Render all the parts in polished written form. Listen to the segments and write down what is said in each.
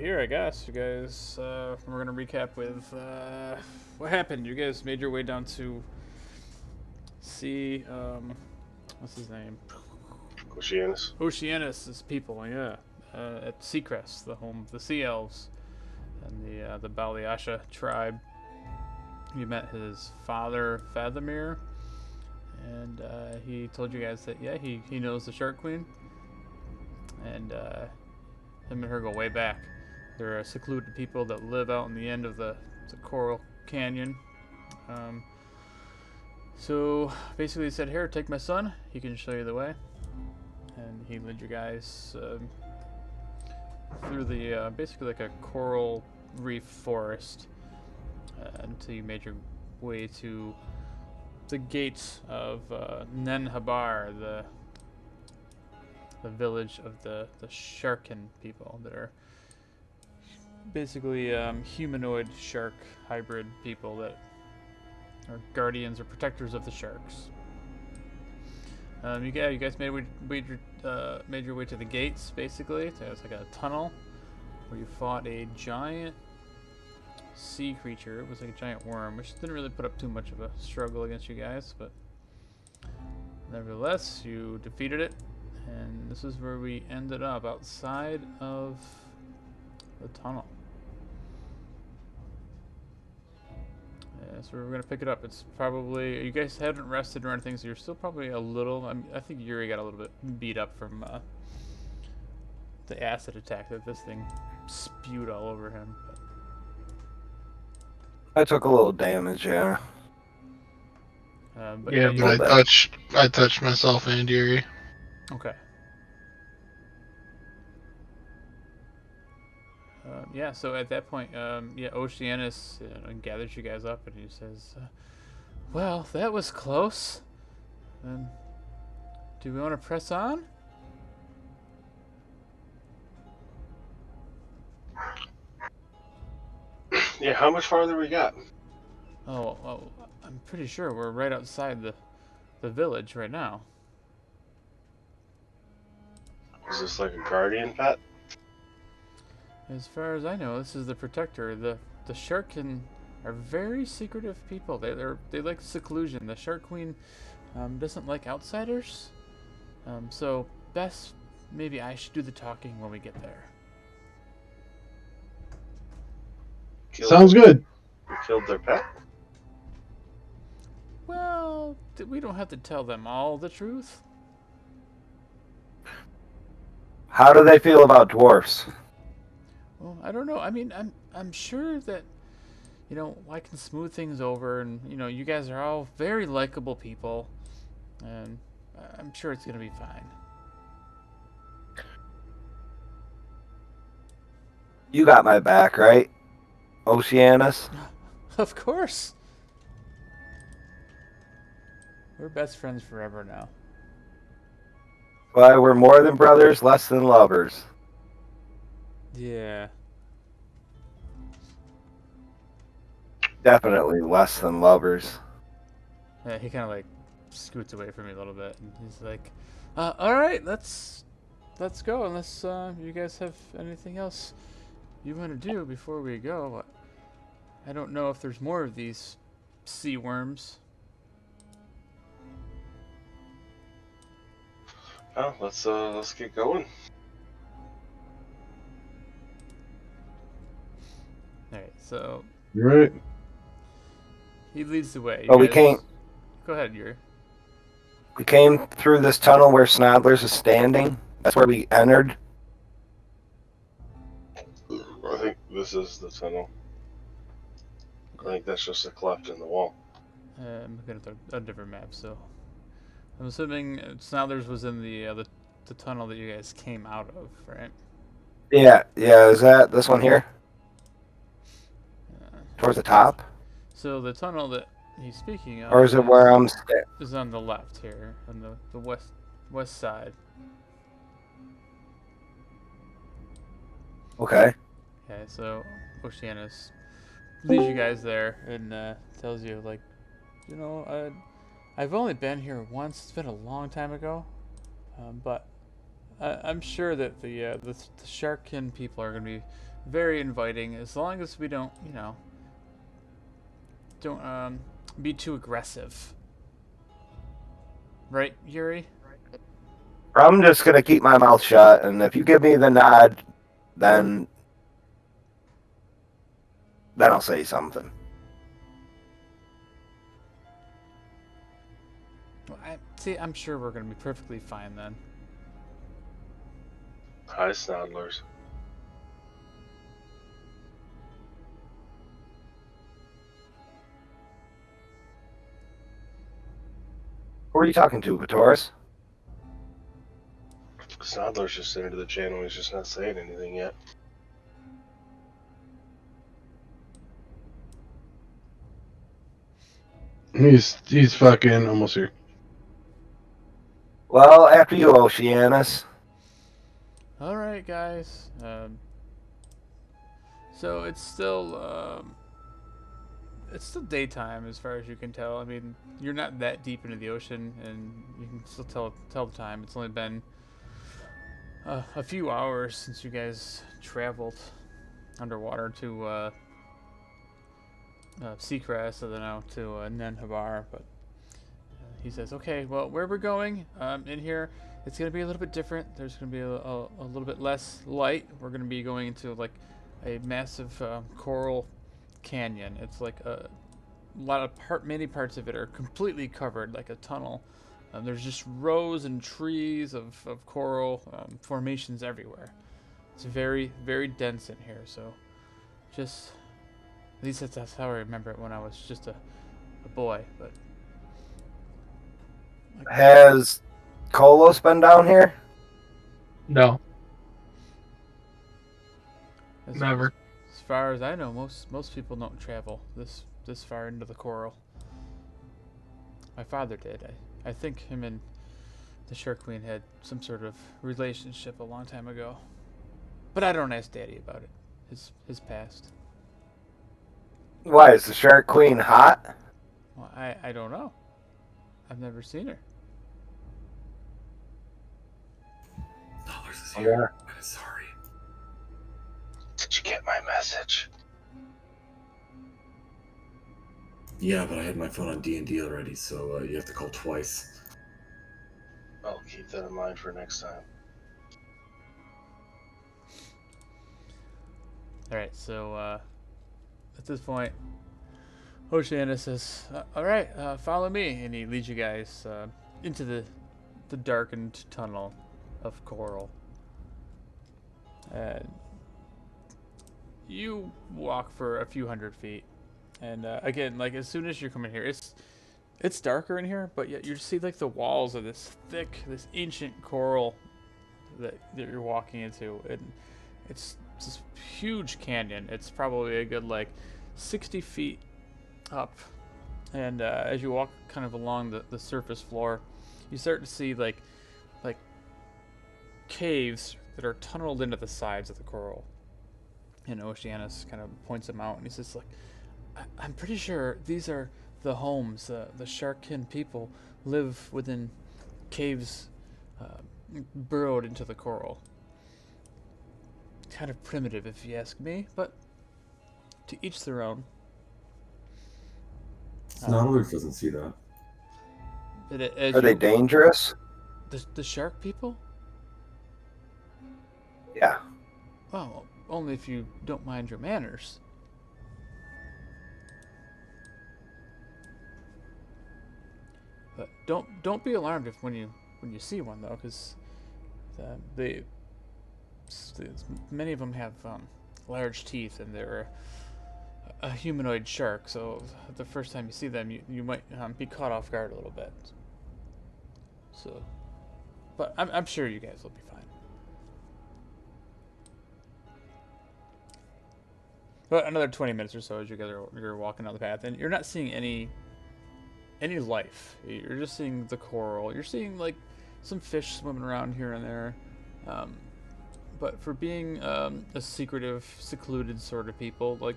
here, I guess. You guys, we're gonna recap with what happened. You guys made your way down to see, what's his name? Oceanus. Oceanus' people, yeah. At Seacrest, the home of the Sea Elves and the Baliasha tribe. You met his father, Fathomir, and he told you guys that, yeah, he knows the Shark Queen, and him and her go way back. They're secluded people that live out in the end of the Coral Canyon. Um, so basically, he said, "Here, take my son. He can show you the way." And he led you guys through the basically like a coral reef forest until you made your way to the gates of Nen Habar, the village of the Sharkin people that are basically humanoid shark hybrid people that are guardians or protectors of the sharks. You guys made your way to the gates, basically. So it's like a tunnel where you fought a giant sea creature. It was like a giant worm, which didn't really put up too much of a struggle against you guys, but nevertheless, you defeated it. And this is where we ended up, outside of the tunnel. Yeah, so we're gonna pick it up. It's probably, you guys haven't rested or anything, so you're still probably a little. I think Yuri got a little bit beat up from the acid attack that this thing spewed all over him. I took a little damage, yeah. But Yeah, yeah, but I touched myself and Yuri. okay. Yeah, so at that point, yeah, Oceanus gathers you guys up and he says, "Well, that was close. Do we want to press on?" Yeah, how much farther we got? Oh, well, I'm pretty sure we're right outside the village right now. Is this like a guardian pet? As far as I know, this is the protector. The Sharkin are very secretive people. They like seclusion. The Shark Queen doesn't like outsiders. So best maybe I should do the talking when we get there. Sounds good. We killed their pet? Well, we don't have to tell them all the truth. How do they feel about dwarfs? Well, I don't know. I mean, I'm sure that I can smooth things over, and you guys are all very likable people, and I'm sure it's gonna be fine. You got my back, right? Oceanus? Of course. We're best friends forever now. Why, we're more than brothers, less than lovers. Yeah. Definitely less than lovers. Yeah, he kind of like scoots away from me a little bit, and he's like, "All right, let's go. Unless you guys have anything else you want to do before we go. I don't know if there's more of these sea worms." Oh, let's get going. All right, so Right. he leads the way. Oh, we came. Go ahead, Yuri. We came through this tunnel where Snodlers is standing. That's where we entered. I think this is the tunnel. I think that's just a cleft in the wall. I'm looking at a different map, so I'm assuming Snodlers was in the tunnel that you guys came out of, right? Yeah. Is that this one here? Towards the top? So the tunnel that he's speaking of, Or is it where I'm standing? is on the left here, on the west side. Okay. Okay, so Oceanus leads you guys there and tells you, like, I've only been here once. It's been a long time ago, but I'm sure that the Sharkin people are going to be very inviting as long as we don't, don't be too aggressive. Right, Yuri? I'm just gonna keep my mouth shut, and if you give me the nod, then I'll say something. Well, I'm sure we're going to be perfectly fine then. Hi, Snodlers. Who are you talking to, Vitoris? Snodler's just into the channel. He's just not saying anything yet. He's fucking almost here. Well, after you, Oceanus. All right, guys. So it's still daytime as far as you can tell. I mean, you're not that deep into the ocean, and you can still tell the time. It's only been a few hours since you guys traveled underwater to Seacrest, and then out to Nenhabar. But he says, "Okay, well, where we're going in here, it's gonna be a little bit different. There's gonna be a little bit less light. We're gonna be going into like a massive coral canyon. It's like a lot of many parts of it are completely covered, like a tunnel. There's just rows and trees of coral formations everywhere. It's very, very dense in here. So, just at least that's how I remember it when I was just a boy. But Has Kolos been down here? No, as, never. as far as I know, most people don't travel this far into the coral. My father did. I think him and the Shark Queen had some sort of relationship a long time ago. But I don't ask Daddy about it. His past. Why, is the Shark Queen hot? Well, I don't know. I've never seen her. Dollars is Yeah. here. I'm sorry. Did you get my message? Yeah, but I had my phone on D&D already, so you have to call twice. I'll keep that in mind for next time. Alright, so at this point, Oceana says, "Alright, follow me," and he leads you guys into the darkened tunnel of coral. You walk for a few hundred feet, and again, like as soon as you're coming here, it's darker in here, but yet you see like the walls of this ancient coral that you're walking into, and it's this huge canyon. It's probably a good like 60 feet up, and as you walk kind of along the surface floor, you start to see like caves that are tunneled into the sides of the coral. And Oceanus kind of points them out, and he says, "Like, I'm pretty sure these are the homes. The Sharkkin people live within caves burrowed into the coral. Kind of primitive, if you ask me, but to each their own." Snodlers doesn't see that. Are they dangerous? The shark people? Yeah. Well, only if you don't mind your manners. But don't be alarmed when you see one though, because many of them have large teeth, and they're a humanoid shark. So the first time you see them, you might be caught off guard a little bit. So, but I'm sure you guys will be fine. But another 20 minutes or so as you're walking down the path, and you're not seeing any life. You're just seeing the coral. You're seeing like some fish swimming around here and there. But for being a secretive, secluded sort of people, like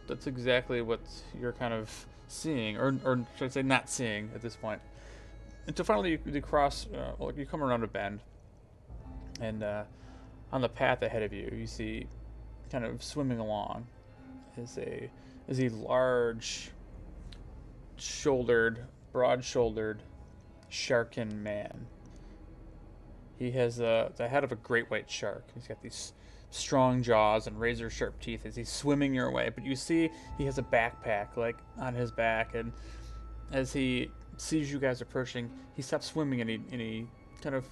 that's exactly what you're kind of seeing, or should I say, not seeing at this point. Until finally you cross, you come around a bend, and on the path ahead of you, you see kind of swimming along is a large broad-shouldered sharkin man. He has the head of a great white shark. He's got these strong jaws and razor sharp teeth as he's swimming your way. But you see he has a backpack like on his back, and as he sees you guys approaching, he stops swimming and he kind of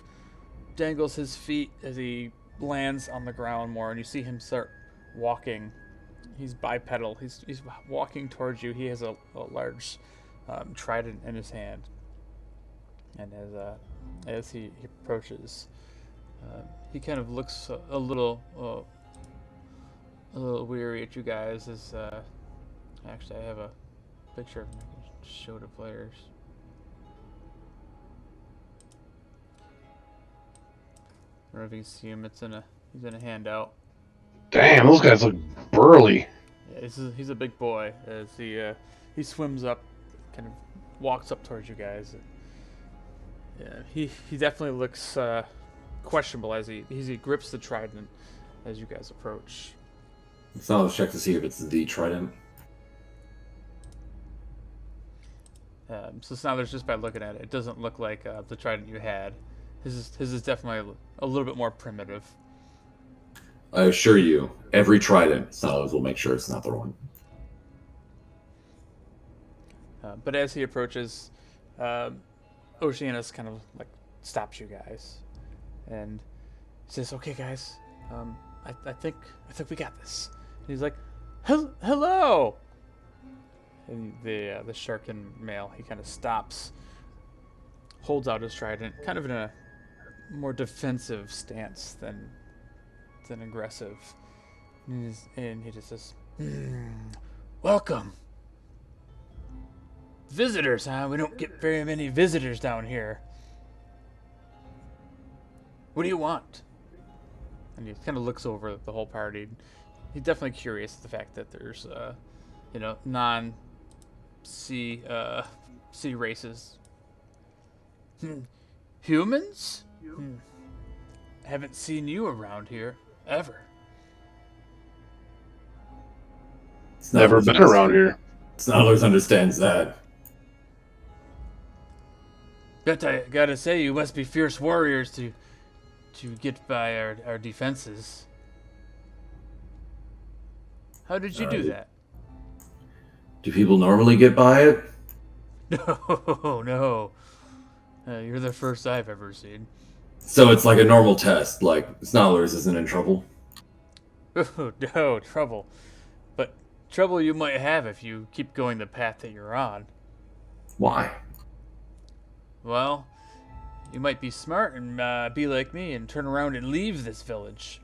dangles his feet as he lands on the ground more, and you see him start walking. He's bipedal. He's walking towards you. He has a large trident in his hand, and as he approaches, he kind of looks a little weary at you guys. As actually, I have a picture of him I can show to players. I don't know if you can see him. He's in a handout. Damn, those guys look burly. Yeah, he's a big boy. As he swims up, kind of walks up towards you guys. Yeah, he definitely looks questionable as he grips the trident as you guys approach. So let's check to see if it's the trident. So now there's just by looking at it, it doesn't look like the trident you had. His is definitely a little bit more primitive. I assure you, every trident, Snarlers will make sure it's not the one. But as he approaches, Oceanus kind of like stops you guys, and says, "Okay, guys, I think we got this." And he's like, "Hello." And the Sharkin male, he kind of stops, holds out his trident, kind of in a more defensive stance than aggressive, and he just says, "Welcome, visitors, huh? We don't get very many visitors down here. What do you want?" And he kind of looks over the whole party. He's definitely curious at the fact that there's, non-sea races. Humans? Haven't seen you around here ever. Never been around here. Snarlers understands that. Gotta say, you must be fierce warriors to get by our defenses. How did you do that? Do people normally get by it? No. You're the first I've ever seen. So it's like a normal test, like Snarlers isn't in trouble? Oh, no, trouble. But trouble you might have if you keep going the path that you're on. Why? Well, you might be smart and be like me and turn around and leave this village.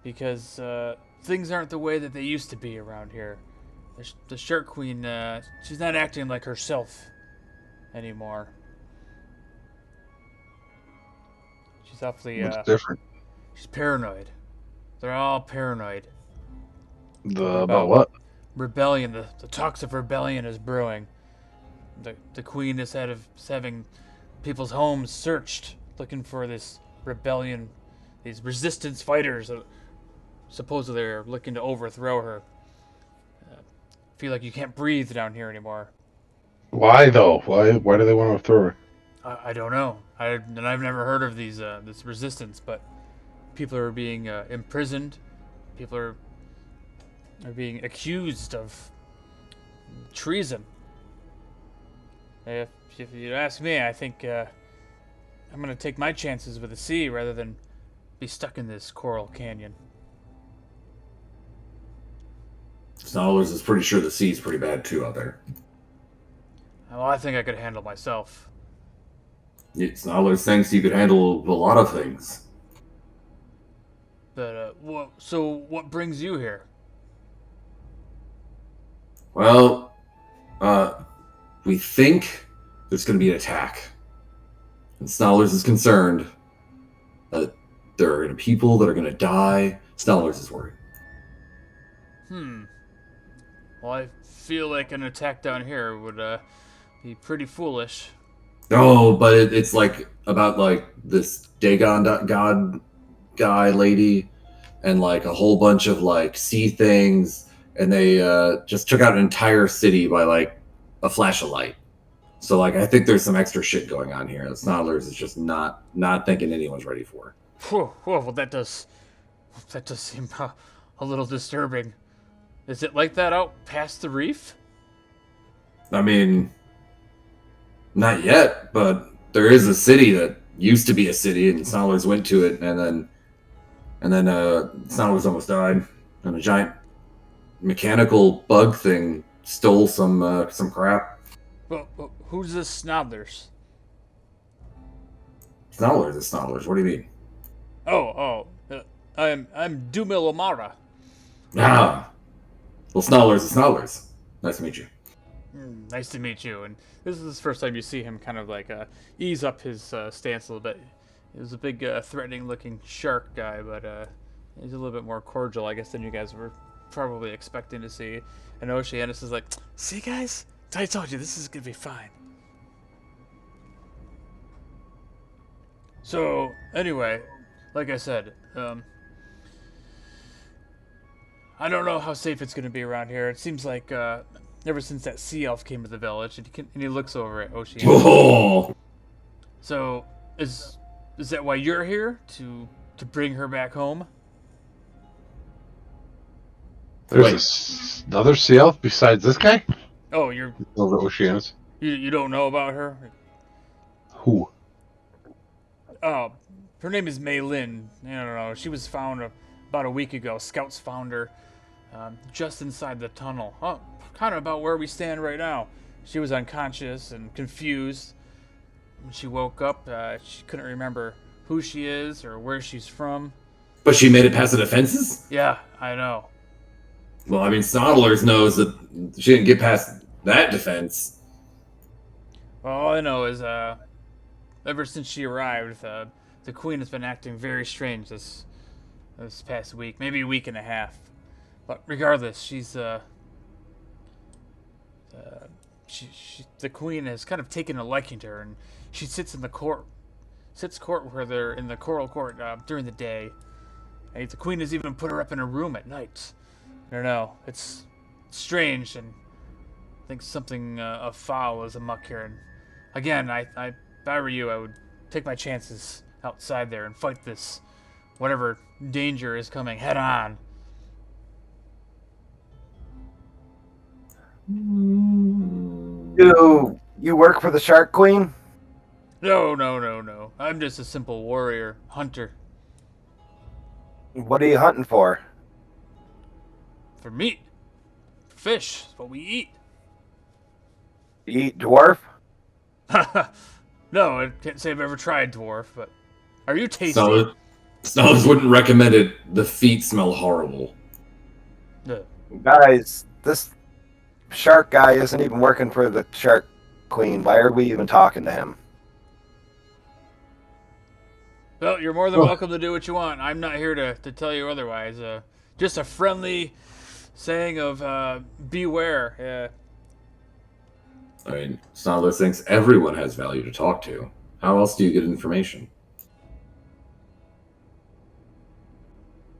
Because things aren't the way that they used to be around here. The Shark Queen, she's not acting like herself anymore. She's awfully, What's different? she's paranoid. They're all paranoid. About what? Rebellion. The talks of rebellion is brewing. The Queen is having people's homes searched, looking for this rebellion, these resistance fighters that supposedly are looking to overthrow her. Feel like you can't breathe down here anymore. Why though? Why do they want to throw her? I don't know. I've never heard of this resistance, but people are being imprisoned. People are being accused of treason. If you ask me, I think I'm gonna take my chances with the sea rather than be stuck in this coral canyon. Snarlers is pretty sure the sea's pretty bad too out there. Well, I think I could handle myself. Snarlers thinks you could handle a lot of things. But what brings you here? Well, we think there's going to be an attack. And Snarlers is concerned that there are going to be people that are going to die. Snarlers is worried. Well, I feel like an attack down here would be pretty foolish. No, but it's like about like this Dagon god guy lady, and like a whole bunch of like sea things, and they just took out an entire city by like a flash of light. So like I think there's some extra shit going on here. The Snodlers is just not thinking anyone's ready for. Whew, well, that does seem a little disturbing. Is it like that out past the reef? I mean, not yet, but there is a city that used to be a city, and Snodlers went to it, and then Snodlers almost died, and a giant mechanical bug thing stole some crap. Well, who's this Snodlers? Snodlers is Snodlers. What do you mean? I'm Dumil Amara. Ah, well, Snodlers is Snodlers. Nice to meet you. Nice to meet you. And this is the first time you see him kind of like ease up his stance a little bit. He was a big, threatening-looking shark guy, but he's a little bit more cordial, I guess, than you guys were probably expecting to see. And Oceanus is like, "See, guys? I told you this is gonna be fine." So, anyway, like I said, I don't know how safe it's gonna be around here. It seems like ever since that sea elf came to the village, and he looks over at Oceanus. Oh, So, is that why you're here to bring her back home? There's another sea elf besides this guy? Oh, you're Over Oceanus. you don't know about her? Who? Oh, her name is Mei Lin. I don't know. She was found about a week ago. Scouts found her just inside the tunnel. Kind of about where we stand right now. She was unconscious and confused. When she woke up, she couldn't remember who she is or where she's from. but she made it past the defenses? Yeah, I know. Well, I mean, Snodlers knows that she didn't get past that defense. Well, all I know is, ever since she arrived, the queen has been acting very strange this past week, maybe a week and a half. But regardless, she's the queen has kind of taken a liking to her, and she sits court where they're in the coral court during the day. And the queen has even put her up in a room at night. I don't know. It's strange, and I think something foul is amuck here. And again, if I were you, I would take my chances outside there and fight this whatever danger is coming head on. Do you work for the Shark Queen? No. I'm just a simple warrior, hunter. What are you hunting for? For meat. Fish. That's what we eat. You eat dwarf? No, I can't say I've ever tried dwarf, but are you tasty? Snodlers wouldn't recommend it. The feet smell horrible. Guys, this shark guy isn't even working for the Shark Queen. Why are we even talking to him? Well, you're more than welcome to do what you want. I'm not here to tell you otherwise. Just a friendly saying of beware. Yeah. I mean, Snodlers thinks everyone has value to talk to. How else do you get information?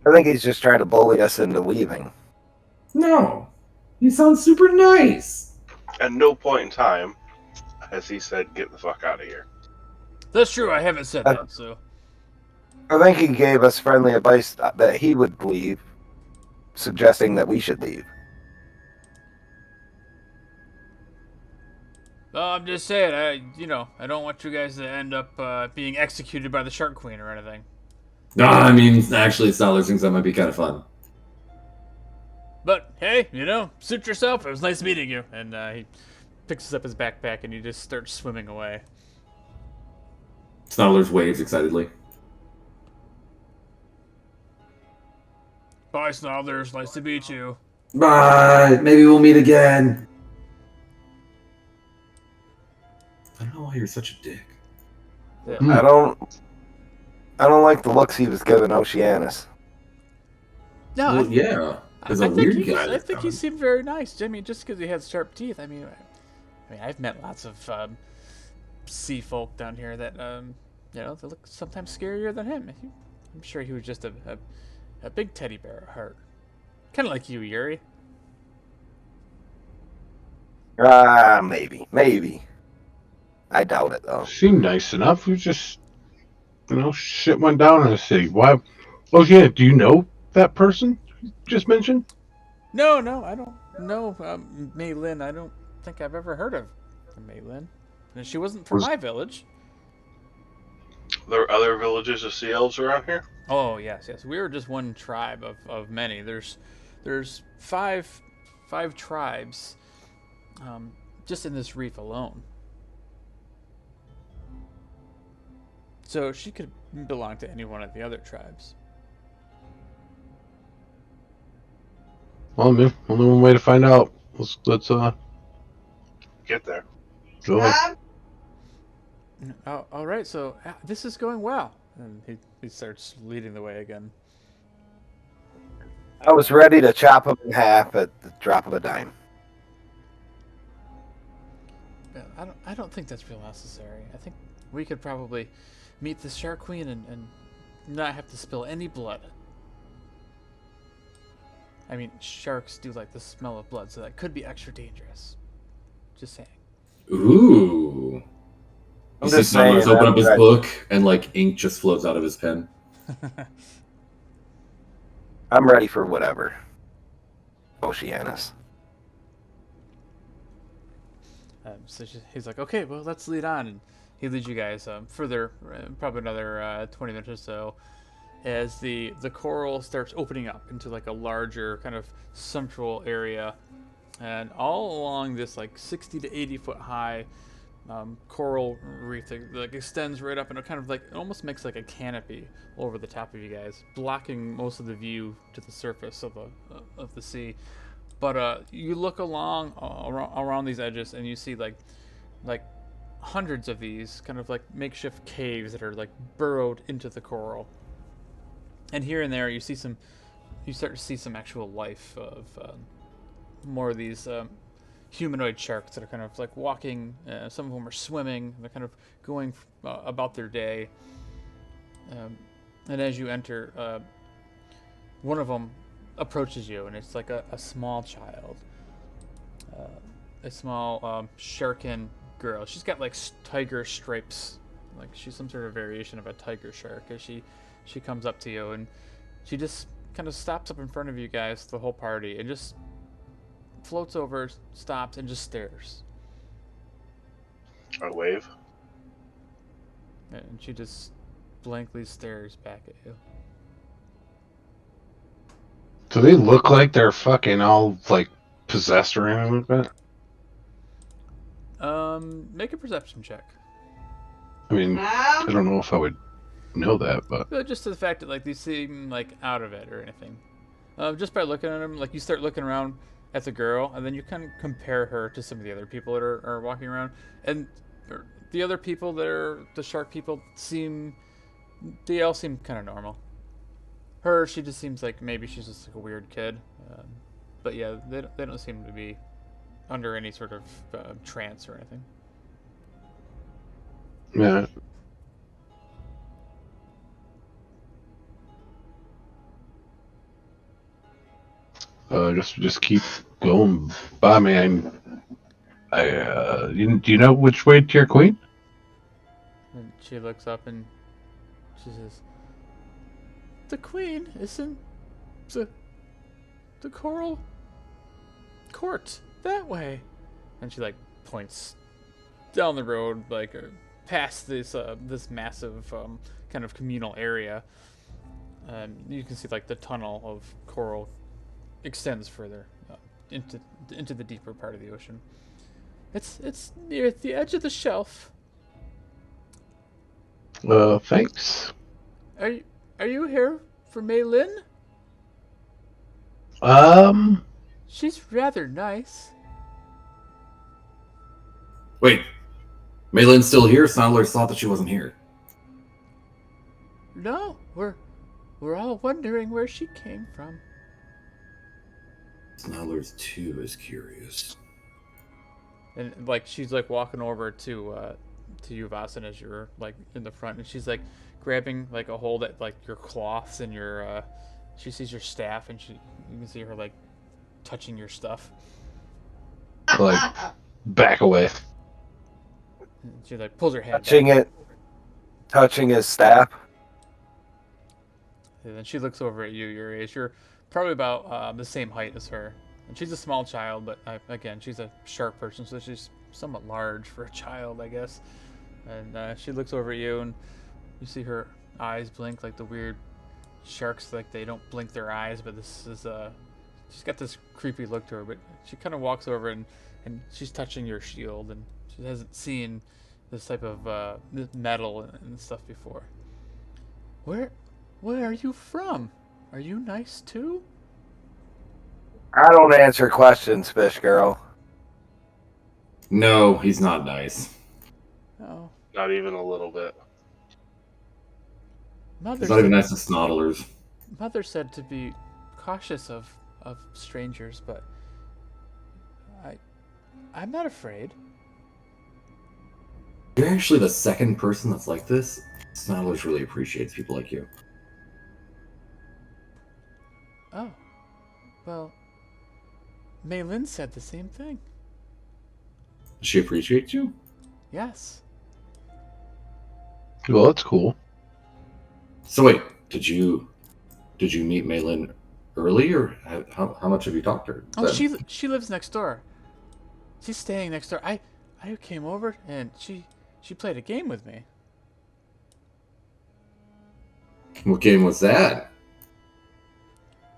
I think he's just trying to bully us into leaving. No. He sounds super nice. At no point in time has he said, "Get the fuck out of here." That's true. I haven't said that, so. I think he gave us friendly advice that he would leave, suggesting that we should leave. I'm just saying, I don't want you guys to end up being executed by the Shark Queen or anything. No, I mean, actually, Snodlers thinks that might be kind of fun. But hey, suit yourself. It was nice meeting you. And he picks up his backpack and he just starts swimming away. Snodlers waves excitedly. Bye, Snodlers. Nice to meet you. Bye. Maybe we'll meet again. I don't know why you're such a dick. Yeah. I don't like the looks he was giving Oceanus. No, Well, yeah. There's a weird guy. I think he seemed very nice. I mean, just because he has sharp teeth. I mean, I've met lots of sea folk down here that they look sometimes scarier than him. I'm sure he was just a a big teddy bear heart, kind of like you, Yuri. Maybe. I doubt it though. Seemed nice enough. We just, shit went down in the city. Why? Oh yeah. Do you know that person you just mentioned? No, I don't know Mei Lin. I don't think I've ever heard of Mei Lin. And she wasn't from Was my village. There are other villages of sea elves around here? Oh yes. We were just one tribe of many. There's five tribes, just in this reef alone. So she could belong to any one of the other tribes. well, man, only one way to find out. Let's Get there. go ahead. Oh, all right. So this is going well, and he starts leading the way again. I was ready to chop him in half at the drop of a dime. Yeah, I don't think that's real necessary. I think we could probably meet the Shark Queen and not have to spill any blood. I mean, sharks do like the smell of blood, so that could be extra dangerous. Just saying. Ooh. I'm You see just saying. Snarlers open up his Right. book, and like ink just flows out of his pen. I'm ready for whatever. Oceanus. So he's like, okay, well, let's lead on. And he leads you guys further, probably another 20 minutes or so, as the coral starts opening up into like a larger kind of central area. And all along this like 60 to 80 foot high coral reef that like extends right up and it kind of like it almost makes like a canopy over the top of you guys, blocking most of the view to the surface of the sea. But you look along around these edges and you see like hundreds of these kind of like makeshift caves that are like burrowed into the coral. And here and there you start to see some actual life of more of these humanoid sharks that are kind of like walking. Some of them are swimming. They're kind of going about their day. And as you enter, one of them approaches you, and it's like a small child, a small sharkin girl. She's got like tiger stripes, like she's some sort of variation of a tiger shark. As she comes up to you, and she just kind of stops up in front of you guys, the whole party, and just floats over, stops, and just stares. I wave. And she just blankly stares back at you. Do they look like they're fucking all like possessed or anything like that? Make a perception check. I mean, I don't know if I would know that, but But just to the fact that like these seem like out of it or anything. Just by looking at them, like you start looking around at the girl, and then you kind of compare her to some of the other people that are walking around, and the other people that are the shark people they all seem kind of normal. Her, she just seems like maybe she's just like a weird kid, but yeah, they don't seem to be under any sort of trance or anything. yeah. Just keep going by me. Do you know which way to your queen? And she looks up and she says, "The queen is in the coral court that way," and she like points down the road, like past this massive kind of communal area. You can see like the tunnel of coral extends further into the deeper part of the ocean. It's near the edge of the shelf. Thanks. Are you here for Mei Lin? Um, She's rather nice. Wait, Maylin's still here? Snarlers thought that she wasn't here. No, we're all wondering where she came from. Snarlers too is curious. And like she's like walking over to you, Vasan, as you're like in the front, and she's like grabbing like a hold at like your cloths and she sees your staff, and you can see her like touching your stuff. Like, back away. And she like pulls her head Touching back. it, touching his staff. And then she looks over at you, your age. You're probably about the same height as her. And she's a small child, but again, she's a sharp person, so she's somewhat large for a child, I guess. And she looks over at you, and you see her eyes blink like the weird sharks, like they don't blink their eyes, but this is she's got this creepy look to her. But she kind of walks over, and she's touching your shield, and she hasn't seen this type of this metal and stuff before. Where are you from? Are you nice too? I don't answer questions, fish girl. No, he's not nice. Oh, Not even a little bit. mother He's not even said, nice to snoddlers. mother said to be cautious of strangers, but I'm not afraid. You're actually the second person that's like this. Snoddlers really appreciates people like you. Oh, well, Maylin said the same thing. Does she appreciate you? Yes. Well, that's cool. So wait, did you meet Malin early, or how much have you talked to her? Oh, then? she lives next door. She's staying next door. I came over and she played a game with me. What game was that?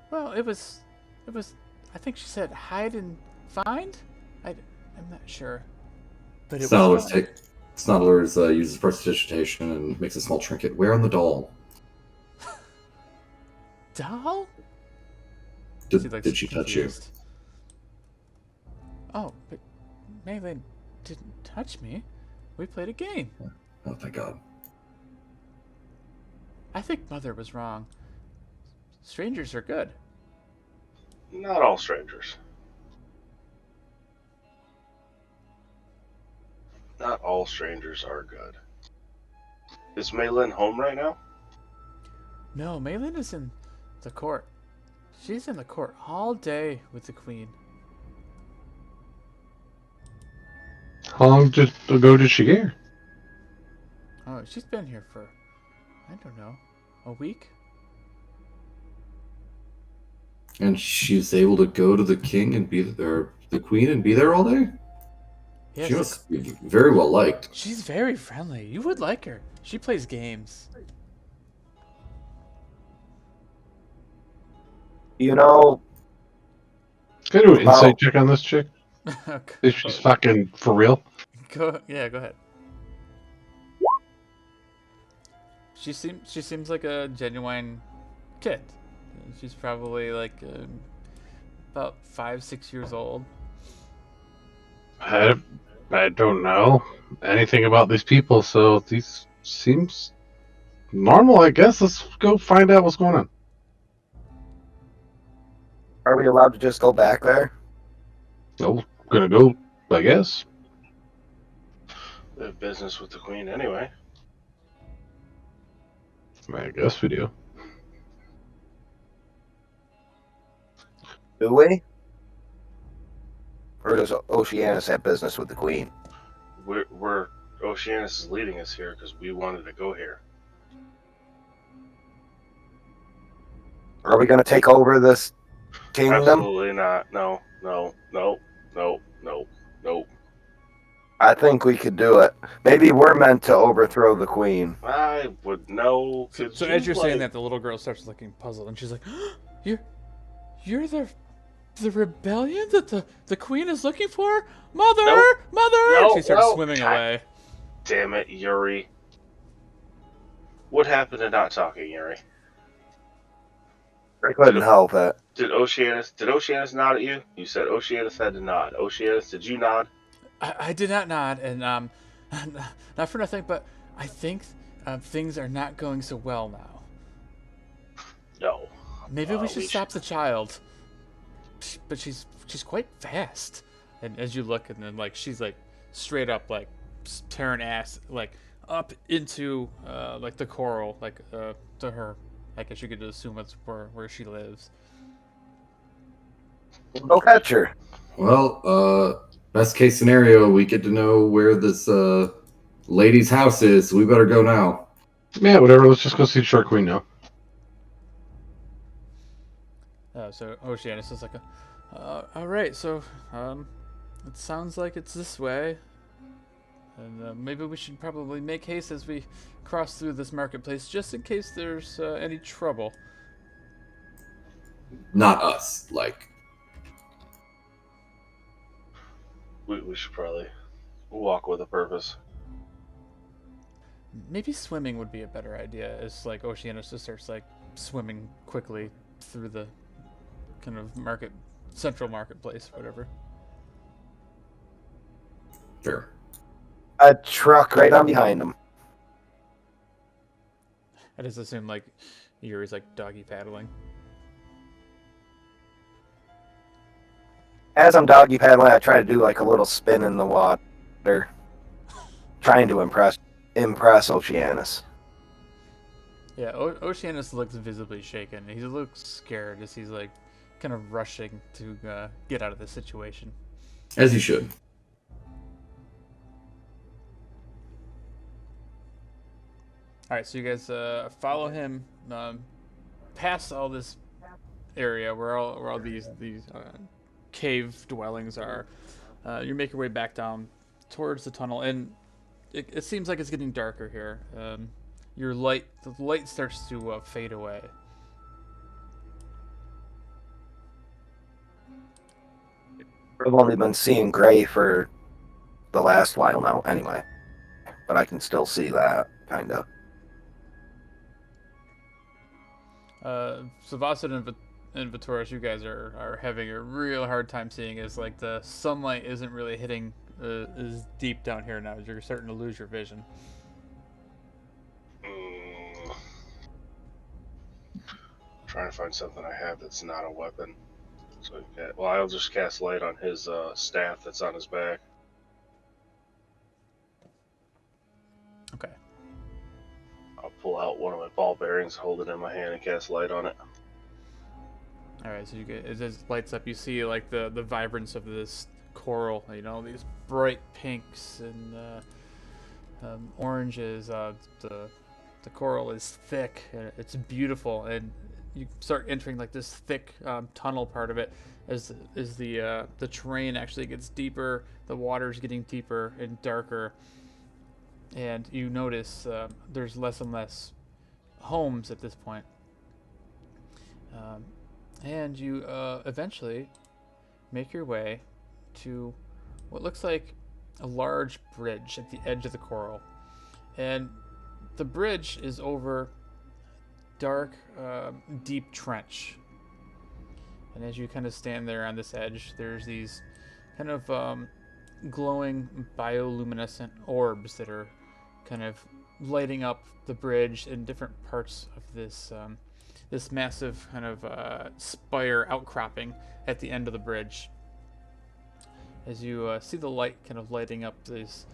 Well, it was I think she said hide and find. I'm not sure, but it was Snoddlers fun. Snoddlers uses prestidigitation and makes a small trinket. Where on the doll? Doll? Did she touch you? Confused. Oh, but Maylin didn't touch me. We played a game. Oh, thank God. I think Mother was wrong. Strangers are good. Not all strangers. Not all strangers are good. Is Maylin home right now? No, Maylin is in the court. She's in the court all day with the Queen. How long ago did she get here? Oh, she's been here for, I don't know, a week? And she's able to go to the king and be there, the queen, and be there all day? Yes, She must be very well liked. she's very friendly. You would like her. She plays games. You know, Can I do an Wow. insight check on this chick? Is she's fucking for real? Go ahead. She seems like a genuine kid. She's probably like about 5-6 years old. I don't know anything about these people, so these seems normal, I guess. Let's go find out what's going on. are we allowed to just go back there? Oh, gonna go, I guess. We have business with the queen anyway. I guess we do. Do we? Or does Oceanus have business with the Queen? We're Oceanus is leading us here because we wanted to go here. Are we going to take over this kingdom? Absolutely not. No, no, no, no, no, no. I think we could do it. Maybe we're meant to overthrow the Queen. I would know. So as you're saying that, the little girl starts looking puzzled, and she's like, "You're the rebellion that the Queen is looking for, Mother, Nope. Mother!" No, She starts no. swimming God away. damn it, Yuri. What happened to not talking, Yuri? I couldn't help it. Did Oceanus nod at you? You said Oceanus had to nod. Oceanus, did you nod? I did not nod, and not for nothing, but I think things are not going so well now. No. Maybe we we should sh- stop the child. But she's quite fast. And as you look, and then like she's like straight up like tearing ass like up into like the coral, like to her I guess you could assume it's where she lives. Go catch her. Well, best case scenario, we get to know where this lady's house is. So we better go now. Yeah, whatever. Let's just go see Shark Queen now. So Oceanus is like, all right, so it sounds like it's this way, and maybe we should probably make haste as we cross through this marketplace, just in case there's any trouble. Not us. Like, We should probably walk with a purpose. Maybe swimming would be a better idea. As like Oceanus just starts like swimming quickly through the kind of central marketplace, whatever. fair. A truck right on behind him. I just assume like Yuri's like doggy paddling. As I'm doggy paddling, I try to do like a little spin in the water, trying to impress Oceanus. Yeah, Oceanus looks visibly shaken. He looks scared as he's like kind of rushing to get out of the situation. As you should. All right, so you guys follow him past all this area where all these cave dwellings are. You make your way back down towards the tunnel, and it seems like it's getting darker here. The light starts to fade away. I've only been seeing gray for the last while now, anyway. But I can still see that, kind of. Savassid and Vitoris, you guys are having a real hard time seeing as like the sunlight isn't really hitting as deep down here now. You're starting to lose your vision. Trying to find something I have that's not a weapon. So I'll just cast light on his staff that's on his back. Okay. I'll pull out one of my ball bearings, hold it in my hand, and cast light on it. All right, so you get it just lights up. You see like the vibrance of this coral. You know, these bright pinks and oranges. The coral is thick. And it's beautiful, and you start entering like this thick tunnel part of it as the terrain actually gets deeper. The water's getting deeper and darker, and you notice there's less and less homes at this point. And you eventually make your way to what looks like a large bridge at the edge of the coral. And the bridge is over dark, deep trench. And as you kind of stand there on this edge, there's these kind of glowing bioluminescent orbs that are kind of lighting up the bridge in different parts of this this massive kind of spire outcropping at the end of the bridge. As you see the light kind of lighting up this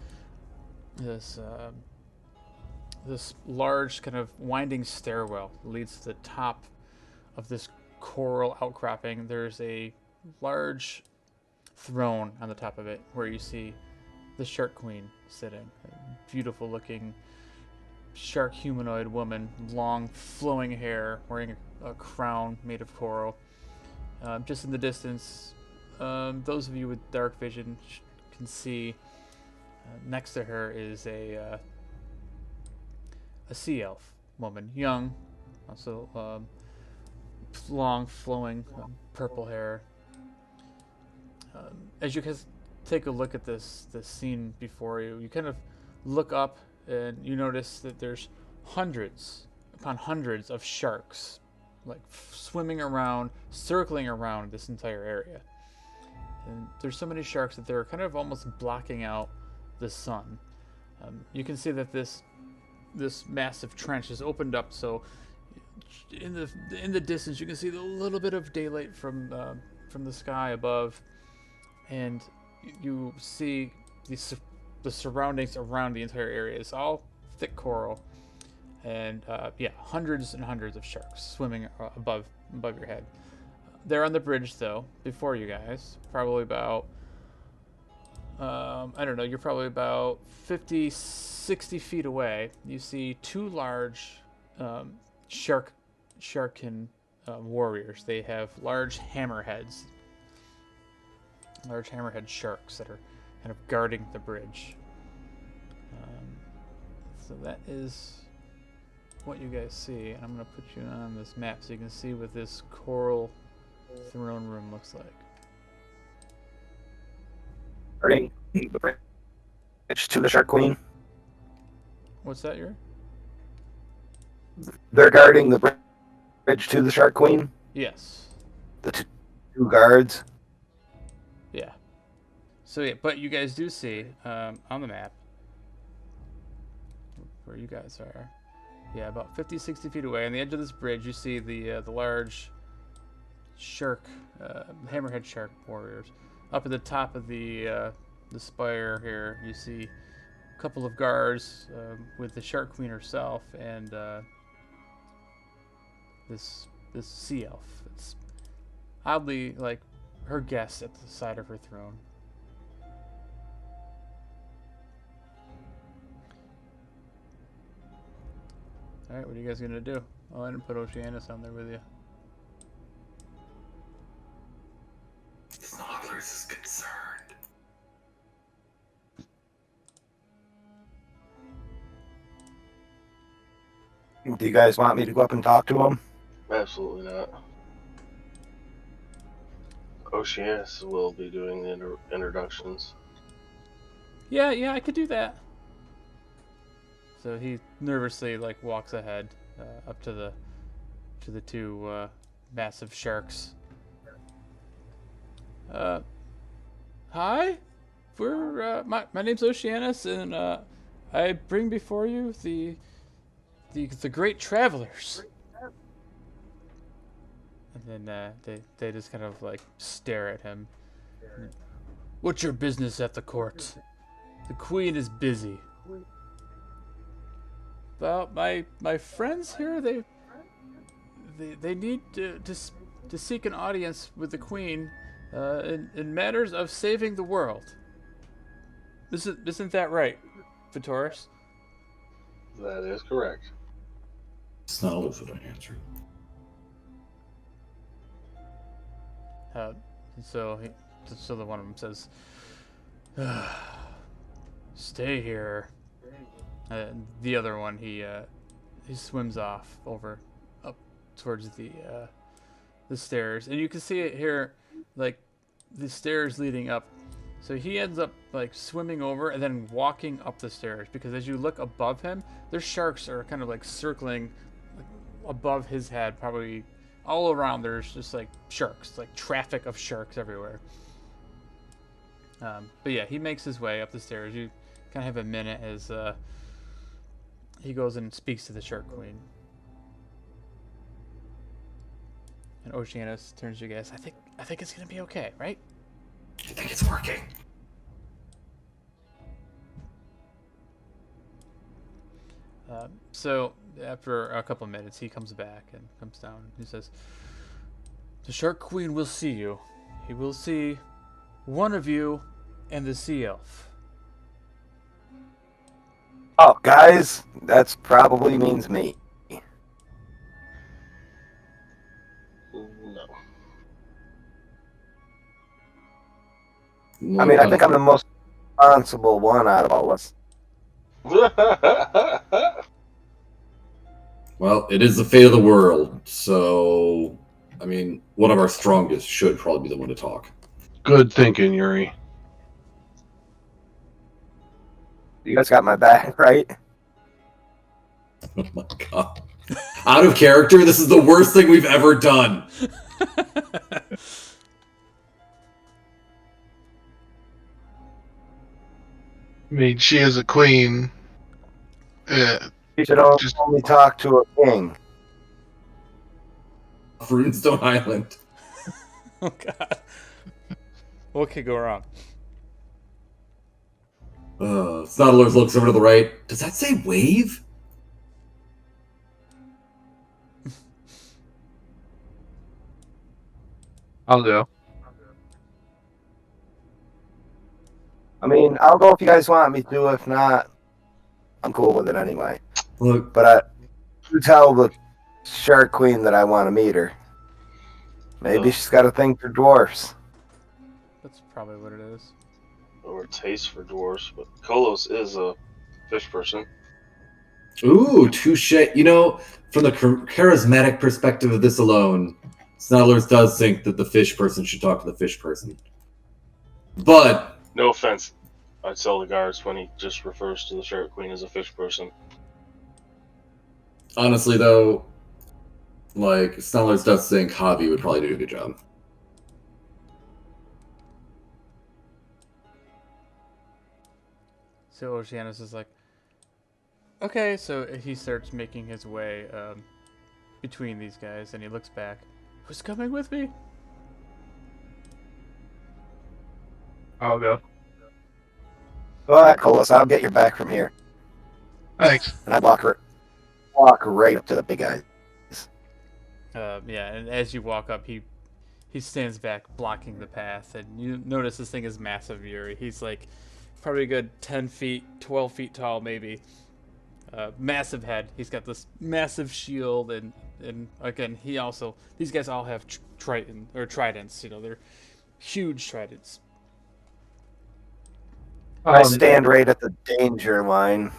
large kind of winding stairwell that leads to the top of this coral outcropping. There's a large throne on the top of it where you see the Shark Queen sitting, a beautiful looking shark humanoid woman, long flowing hair, wearing a crown made of coral. Just in the distance, those of you with dark vision can see next to her is a sea elf woman, young, also long flowing purple hair. As you guys take a look at this scene before you, you kind of look up and you notice that there's hundreds upon hundreds of sharks like swimming around, circling around this entire area. And there's so many sharks that they're kind of almost blocking out the sun. You can see that this massive trench is opened up, so in the distance you can see a little bit of daylight from the sky above, and you see the surroundings around the entire area. It's all thick coral, and yeah, hundreds and hundreds of sharks swimming above your head. They're on the bridge though, before you guys, probably about I don't know, you're probably about 50, 60 feet away. You see two large um, sharkin warriors. They have large hammerheads, large hammerhead sharks that are kind of guarding the bridge. So that is what you guys see, and I'm going to put you on this map so you can see what this coral throne room looks like. Guarding the bridge to the Shark Queen. What's that, Yuri? They're guarding the bridge to the Shark Queen. Yes. The two guards. Yeah. So yeah, but you guys do see on the map where you guys are. Yeah, about 50, 60 feet away on the edge of this bridge, you see the large shark, hammerhead shark warriors. Up at the top of the spire here, you see a couple of guards with the Shark Queen herself and this sea elf. It's oddly like her guest at the side of her throne. All right, what are you guys gonna do? Oh, I didn't put Oceanus on there with you. Snoglers is concerned. Do you guys want me to go up and talk to him? Absolutely not. Oceanus will be doing the introductions. Yeah, I could do that. So he nervously like walks ahead up to the two massive sharks. Hi, we're my name's Oceanus, and I bring before you the great travelers. And then they just kind of like stare at him. What's your business at the court? The queen is busy. Well, my friends here, they need to seek an audience with the queen in matters of saving the world. Isn't that right, Vitoris? That is correct. Snoglers would answer. So the one of them says, "Stay here." The other one, he swims off over up towards the stairs, and you can see it here, like the stairs leading up. So he ends up like swimming over and then walking up the stairs, because as you look above him, their sharks are kind of like circling like, above his head, probably all around. There's just like sharks, like traffic of sharks everywhere. But yeah, he makes his way up the stairs. You kind of have a minute as he goes and speaks to the Shark Queen. And Oceanus turns to you guys. I think it's gonna be okay, right? I think it's working. So after a couple of minutes, he comes back and comes down. He says, "The Shark Queen will see you. He will see one of you and the sea elf." Oh, guys, that's probably means me. No. I mean, I think I'm the most responsible one out of all of us. Well, it is the fate of the world, so I mean, one of our strongest should probably be the one to talk. Good thinking, Yuri. You guys got my back, right? Oh my god. Out of character, this is the worst thing we've ever done. I mean, she is a queen. You should Just- only talk to a king. Runestone Island. Oh God. What could go wrong? Snodlers looks over to the right. Does that say wave? I'll go. I mean, I'll go if you guys want me to. If not, I'm cool with it anyway. Look, But you tell the Shark Queen that I want to meet her. Maybe Ugh. she's got a thing for dwarfs. That's probably what it is. Or taste for dwarves, but Kolos is a fish person. ooh, touche. You know, from the charismatic perspective of this alone, Snarlers does think that the fish person should talk to the fish person. But No offense. I'd tell the guards when he just refers to the Shark Queen as a fish person. honestly, though, like, Snarlers does think Javi would probably do a good job. So Oceanus is like, okay, so he starts making his way between these guys, and he looks back. Who's coming with me? I'll go. All right, Colas, I'll get your back from here. Thanks. And I walk right up to the big guy. Yeah, and as you walk up, he stands back, blocking the path, and you notice this thing is massive, Yuri. He's like probably a good 10 feet, 12 feet tall, maybe. Massive head. He's got this massive shield, and again, these guys all have tridents. You know, they're huge tridents. I stand right at the danger line.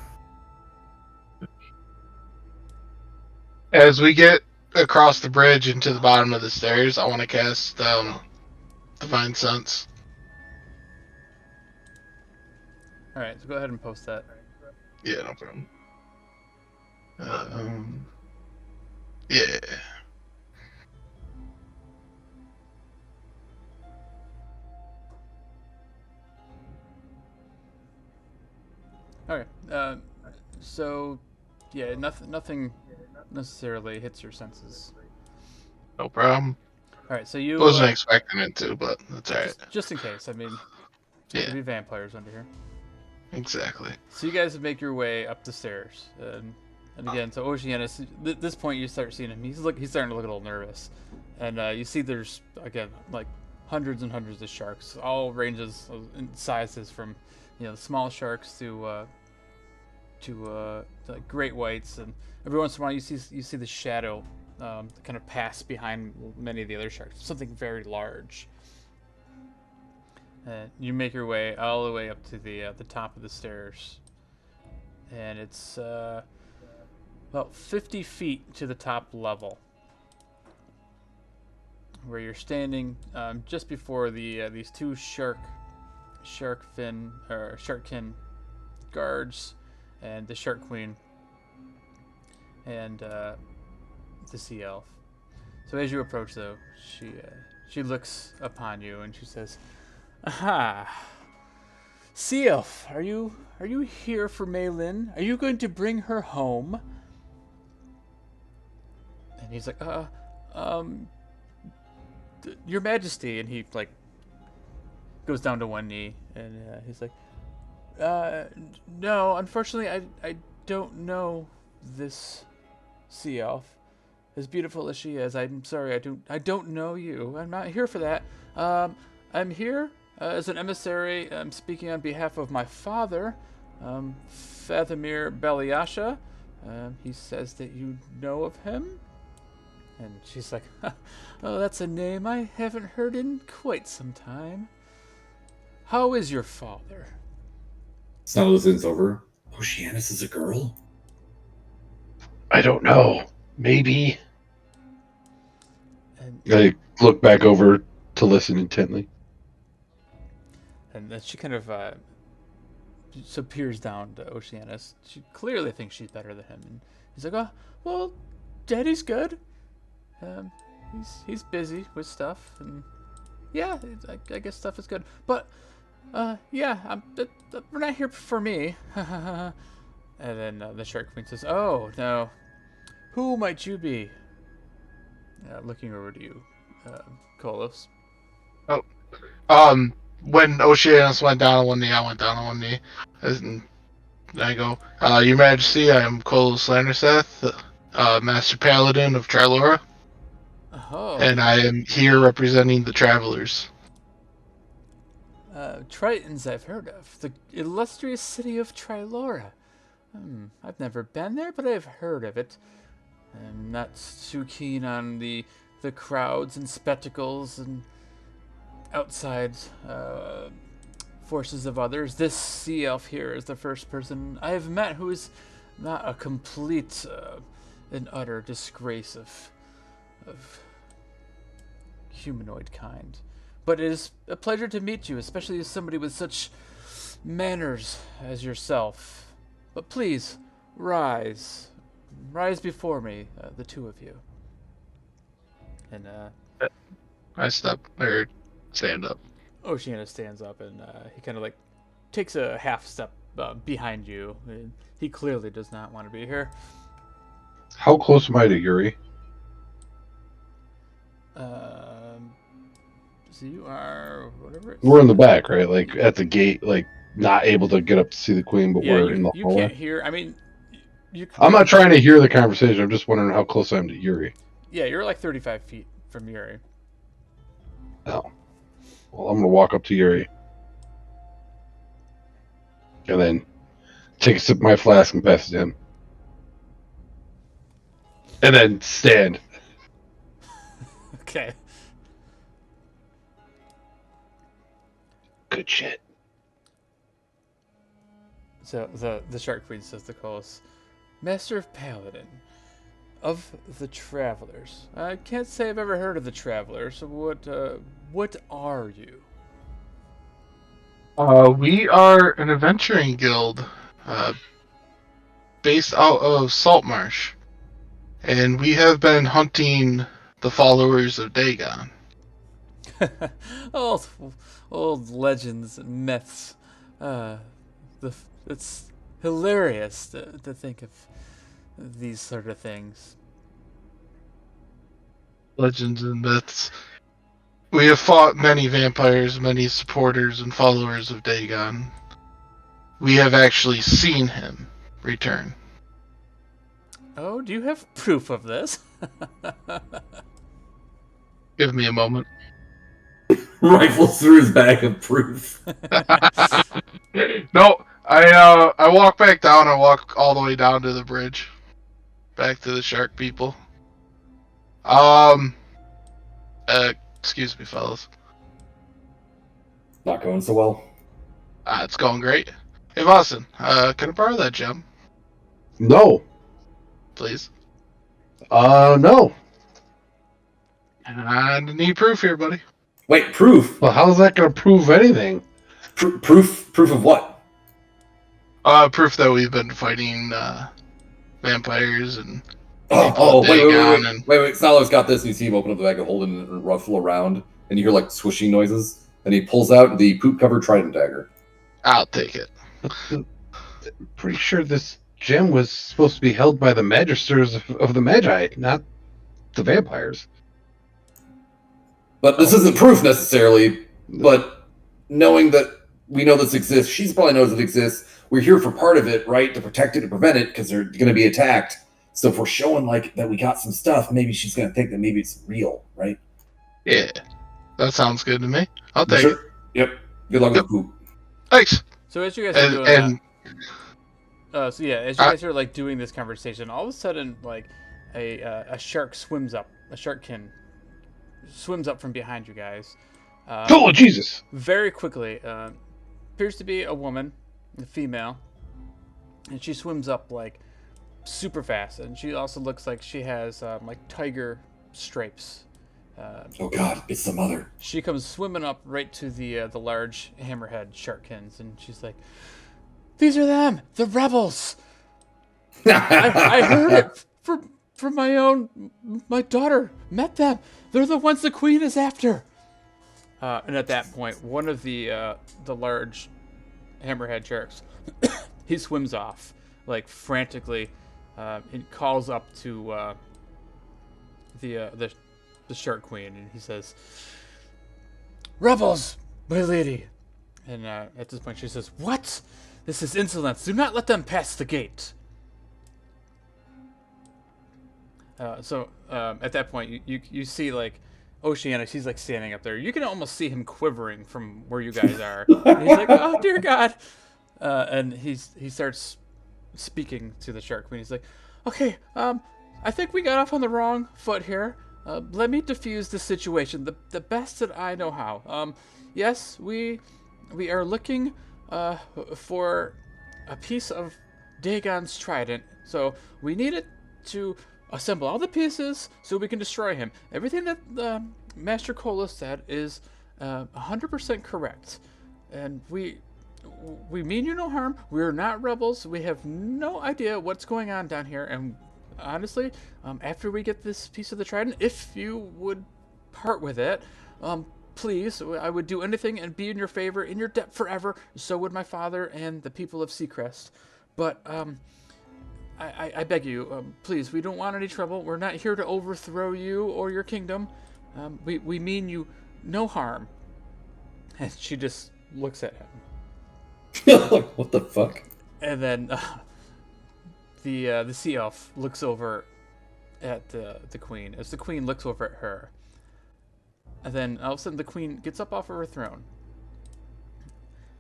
As we get across the bridge into the bottom of the stairs, I want to cast Divine Sense. All right, so go ahead and post that. Yeah, no problem. Yeah. Okay. So, yeah, nothing necessarily hits your senses. No problem. All right, so you Wasn't expecting it to, but that's alright. just in case. I mean, there could be vampires under here. Exactly. So you guys make your way up the stairs, and again, so Oceanus. At this point, you start seeing him. He's starting to look a little nervous, and you see there's again like hundreds and hundreds of sharks, all ranges in sizes from small sharks to like great whites, and every once in a while you see the shadow kind of pass behind many of the other sharks, something very large. You make your way all the way up to the top of the stairs, and it's about 50 feet to the top level, where you're standing just before these two sharkkin guards, and the Shark Queen, and the Sea Elf. So as you approach, though, she looks upon you and she says, "Aha, Sea Elf, are you here for Maylin? Are you going to bring her home?" And he's like, Your Majesty," and he like goes down to one knee, and he's like, "No, unfortunately, I don't know this Sea Elf. As beautiful as she is, I'm sorry, I don't know you. I'm not here for that. I'm here as an emissary. I'm speaking on behalf of my father, Fathomir Beliasha. He says that you know of him." And she's like, "Oh, that's a name I haven't heard in quite some time. How is your father?" Snarlers over. Oceanus is a girl? I don't know. Maybe. And I look back over to listen intently. then she kind of so peers down to Oceanus. She clearly thinks she's better than him, and he's like, "Oh, well, Daddy's good. He's busy with stuff, and yeah, I guess stuff is good. But yeah, we're not here for me." And then the Shark Queen says, "Oh no, who might you be?" Looking over to you, Kolos. When Oceanus went down on one knee, I went down on one knee. And I go, Your Majesty, I am Cole Slanderseth, Master Paladin of Trilora. Oh, and I am here representing the travelers. Tritons I've heard of. The illustrious city of Trilora. I've never been there, but I've heard of it. I'm not too keen on the crowds and spectacles and outside forces of others. This sea elf here is the first person I have met who is not a complete and utter disgrace of humanoid kind. But it is a pleasure to meet you, especially as somebody with such manners as yourself. But please, rise. Rise before me, the two of you. And I stand up. Oceana stands up and he kind of like takes a half step behind you. And he clearly does not want to be here. How close am I to Yuri? So you are whatever. We're in the back, right? Like at the gate, like not able to get up to see the queen, but Yeah, we're in the you hallway. can't hear. I mean, you. I'm not trying to hear the conversation. I'm just wondering how close I am to Yuri. Yeah, you're like 35 feet from Yuri. Oh. Well, I'm going to walk up to Yuri. And then take a sip of my flask and pass it to him. And then stand. Okay. Good shit. So the Shark Queen says to Colas, Master of Paladin, of the Travelers. I can't say I've ever heard of the Travelers. What are you? We are an adventuring guild, based out of Saltmarsh, and we have been hunting the followers of Dagon. old, old legends and myths. It's hilarious to think of these sort of things. Legends and myths. We have fought many vampires, many supporters and followers of Dagon. We have actually seen him return. Oh, do you have proof of this? Give me a moment. Rifles through his bag of proof. No, I walk back down. I walk all the way down to the bridge, back to the shark people. Excuse me, fellas. Not going so well. It's going great. Hey, Boston, can I borrow that gem, No. please? No. I need proof here, buddy. Wait, proof? Well, how's that going to prove anything? Proof of what? Proof that we've been fighting vampires and Wait. Salo's got this, and you see him open up the bag of holding it and ruffle around, and you hear like swishing noises, and he pulls out the poop-covered trident dagger. I'll take it. Pretty sure this gem was supposed to be held by the magisters of the Magi, not the vampires. But this isn't proof necessarily, but knowing that we know this exists, she probably knows it exists. We're here for part of it, right? To protect it and prevent it, because they're going to be attacked. So if we're showing like that we got some stuff, maybe she's going to think that maybe it's real, right? Yeah, that sounds good to me. I'll take it. Yep. Good luck with the poop. Thanks. So as you guys are doing that, as you guys are like doing this conversation, all of a sudden, like a shark swims up, a sharkkin swims up from behind you guys. Oh, Jesus! Very quickly, appears to be a woman, a female, and she swims up like super fast, and she also looks like she has like tiger stripes. Oh God, it's the mother. She comes swimming up right to the large hammerhead sharkkins, and she's like, "These are them, the rebels. I heard it from my daughter met them. They're the ones the queen is after." And at that point, one of the large hammerhead sharks, he swims off like frantically, and calls up to the shark queen, and he says, "Rebels, my lady." And at this point, she says, "What? This is insolence. Do not let them pass the gate." At that point, you see like Oceana. She's like standing up there. You can almost see him quivering from where you guys are. And he's like, "Oh dear God!" And he starts speaking to the Shark Queen. He's like, "Okay, I think we got off on the wrong foot here. Let me diffuse the situation the best that I know how. Yes, we are looking for a piece of Dagon's trident. So we need it to assemble all the pieces so we can destroy him. Everything that Master Cola said is 100% correct, and we mean you no harm. We're not rebels. We have no idea what's going on down here, and honestly, after we get this piece of the trident, if you would part with it, please, I would do anything and be in your favor, in your debt forever. So would my father and the people of Seacrest. But I beg you, please, we don't want any trouble. We're not here to overthrow you or your kingdom. We mean you no harm." And she just looks at him. Like, what the fuck? And then the sea elf looks over at the queen. As the queen looks over at her, and then all of a sudden the queen gets up off of her throne,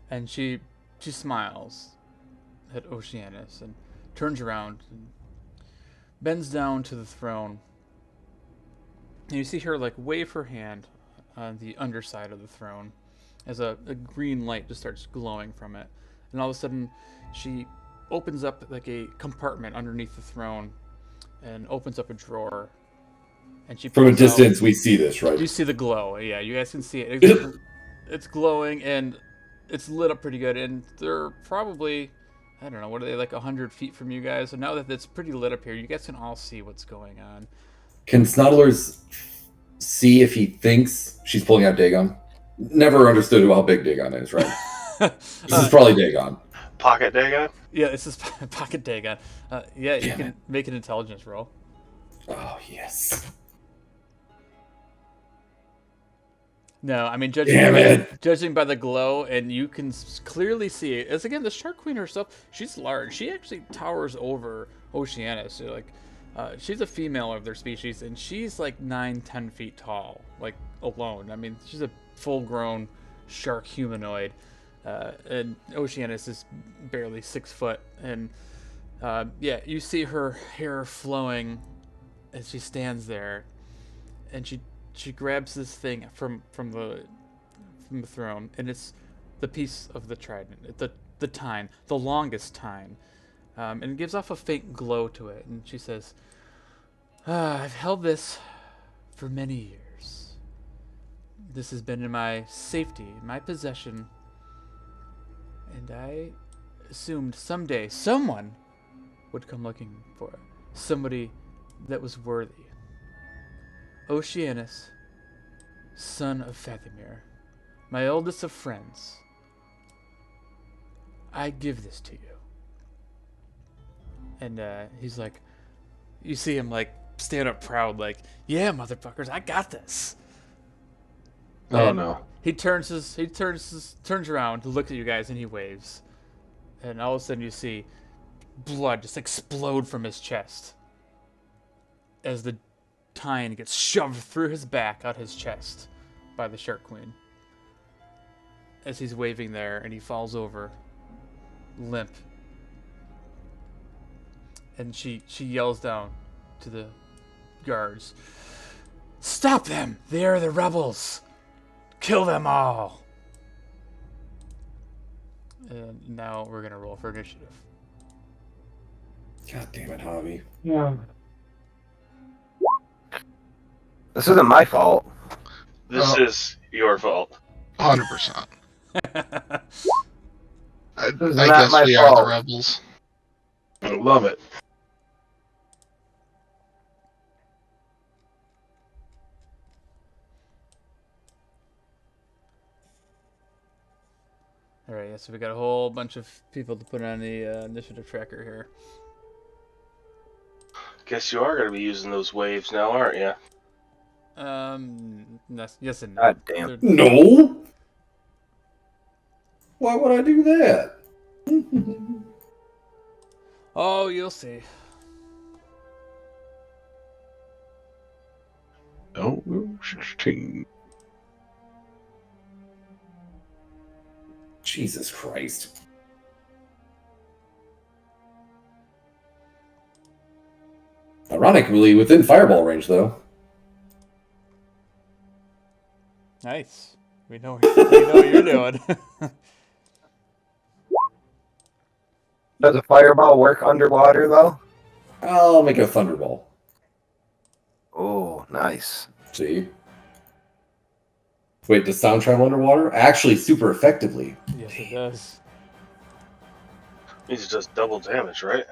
and she smiles at Oceanus and turns around and bends down to the throne. And you see her like wave her hand on the underside of the throne as a green light just starts glowing from it. And all of a sudden she opens up like a compartment underneath the throne and opens up a drawer. And she From a pulls distance, out, we see this, right? you see the glow. Yeah, you guys can see it. It's glowing and it's lit up pretty good. And they're probably, I don't know, what are they, like 100 feet from you guys? So now that it's pretty lit up here, you guys can all see what's going on. Can Snoddlers see if he thinks she's pulling out Dagon? Never understood how big Dagon is, right? This is probably Dagon. Pocket Dagon? Yeah, this is Pocket Dagon. Yeah, you Damn can it. make an intelligence roll. Oh, yes. No, I mean, Damn it. judging by the glow, and you can clearly see it. As again, the Shark Queen herself, she's large. She actually towers over Oceanus. So, like, she's a female of their species, and she's like 9-10 feet tall, like alone. I mean, she's a full-grown shark humanoid, and Oceanus is barely 6 foot. And yeah, you see her hair flowing as she stands there, and she grabs this thing from the throne, and it's the piece of the trident, the tine, the longest tine, and it gives off a faint glow to it. And she says, "I've held this for many years. This has been in my safety, my possession, and I assumed someday someone would come looking for it, somebody that was worthy. Oceanus, son of Fathomir, my oldest of friends, I give this to you." And he's like, you see him like stand up proud, like, "Yeah, motherfuckers, I got this." Oh And no. he turns around to look at you guys, and he waves. And all of a sudden you see blood just explode from his chest as the tine gets shoved through his back out his chest by the Shark Queen. As he's waving there, and he falls over, limp. And she yells down to the guards, "Stop them! They are the rebels! Kill them all!" And now we're gonna roll for initiative. God damn it, Javi. Yeah. This isn't my fault. This is your fault. 100%. I This is I not guess my we are the fault. rebels. I love it. All right, yeah, so we got a whole bunch of people to put on the initiative tracker here. Guess you are going to be using those waves now, aren't you? Yes and no. God damn. They're- No! Why would I do that? Oh, you'll see. 16. Jesus Christ. Ironically, within fireball range, though. Nice. We know what you're doing. Does a fireball work underwater though? I'll make a thunderball. Oh, nice. See? Wait, does sound travel underwater? Actually, super effectively. Yes, it does. Means it does double damage, right?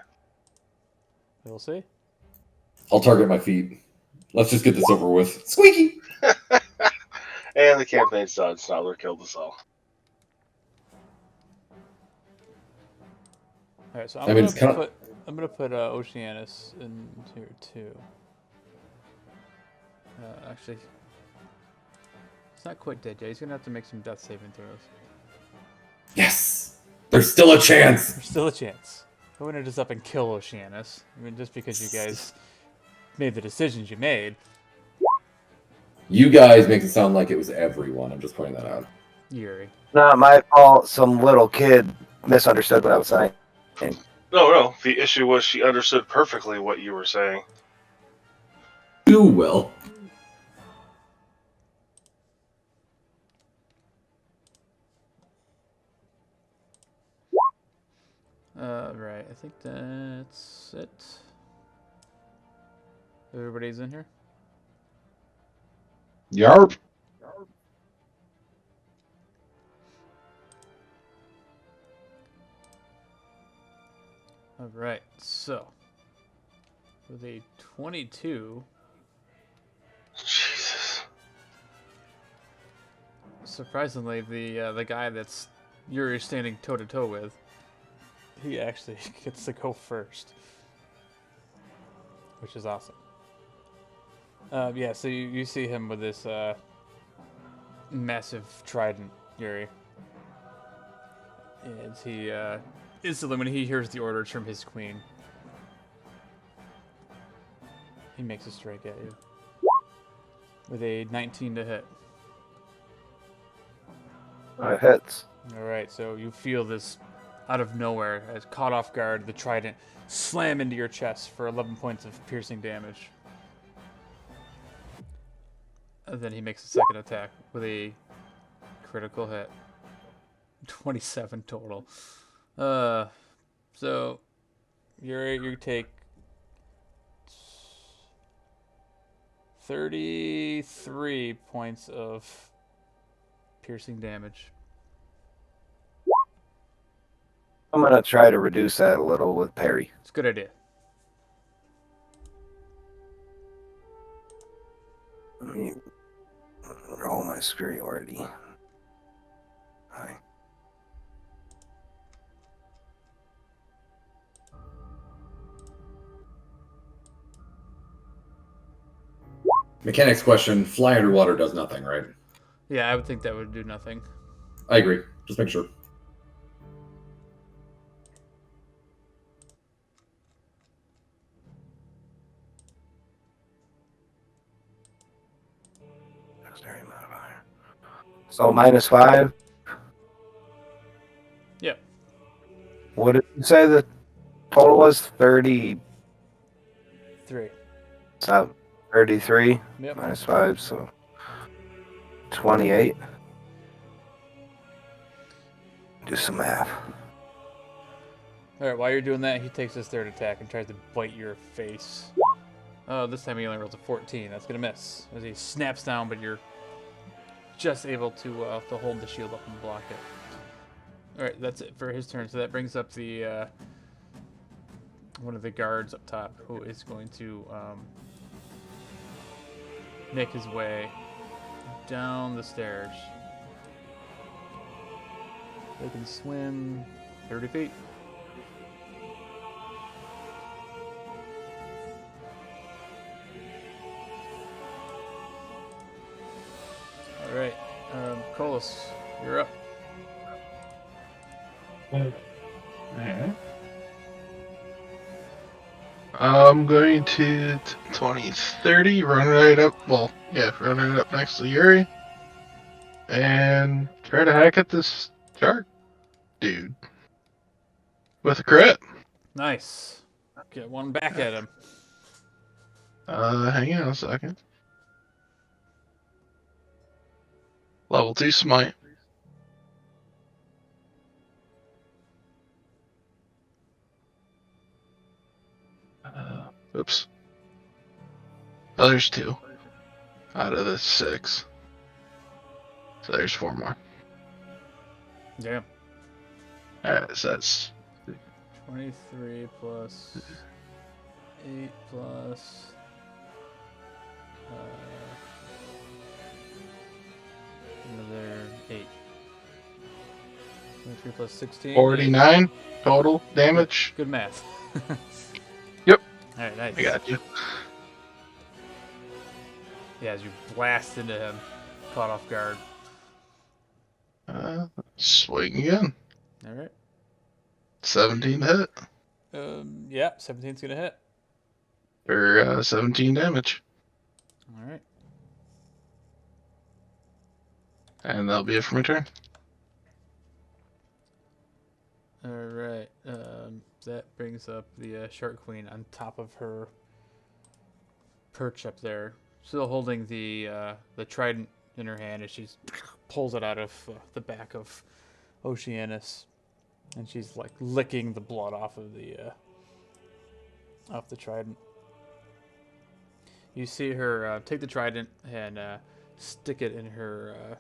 We'll see. I'll target my feet. Let's just get this over with. Squeaky! And the campaign's done. Snarler killed us all. All right, so I mean, it's kind of... I'm gonna put Oceanus in here too. Actually, it's not quite dead yet. He's gonna have to make some death saving throws. Yes! There's still a chance! There's still a chance. I wouldn't just up and kill Oceanus. I mean, just because you guys made the decisions you made. You guys make it sound like it was everyone. I'm just pointing that out. Yuri. Not my fault. Some little kid misunderstood what I was saying. No. The issue was she understood perfectly what you were saying. Too well. Right. I think that's it. Everybody's in here? Yarp. Alright, so with a 22, Jesus. surprisingly, the guy that's Yuri standing toe to toe with, he actually gets to go first, which is awesome. Yeah, so you see him with this massive trident, Yuri, and he instantly, when he hears the orders from his queen, he makes a strike at you with a 19 to hit. It hits. Alright, so you feel this out of nowhere, as caught off guard, the trident slam into your chest for 11 points of piercing damage. And then he makes a second attack with a critical hit. 27 total. So you take 33 points of piercing damage. I'm gonna try to reduce that a little with parry. It's a good idea. Let me roll my superiority. Hi. Mechanics question. Fly underwater does nothing, right? Yeah, I would think that would do nothing. I agree. Just make sure. Dexterity modifier. So -5. Yep. What did you say the total was? 30. 3. 33 Yep. -5, so 28. Do some math. Alright, while you're doing that, he takes his third attack and tries to bite your face. Oh, this time he only rolls a 14. That's going to miss. As he snaps down, but you're just able to hold the shield up and block it. Alright, that's it for his turn. So that brings up the one of the guards up top, who is going to make his way down the stairs. They can swim 30 feet. All right, Colas, you're up. I'm going to 20, 30, run right up. Well, yeah, run right up next to Yuri, and try to hack at this shark dude with a crit. Nice. Get one back at him. Hang on a second. Level 2 smite. Oops. Oh, there's 2 out of the 6. So there's 4 more. Damn. Alright, so that's 23 plus 8 plus. Another 8. 23 plus 16. 49 total damage. Good math. Yep. Alright, nice. I got you. Yeah, as you blast into him, caught off guard. Swing again. Alright. 17 to hit. Yeah, 17's gonna hit. For 17 damage. Alright. And that'll be it for my turn. Alright. That brings up the Shark Queen on top of her perch up there, still holding the trident in her hand as she pulls it out of the back of Oceanus, and she's like licking the blood off of the trident. You see her take the trident and stick it in her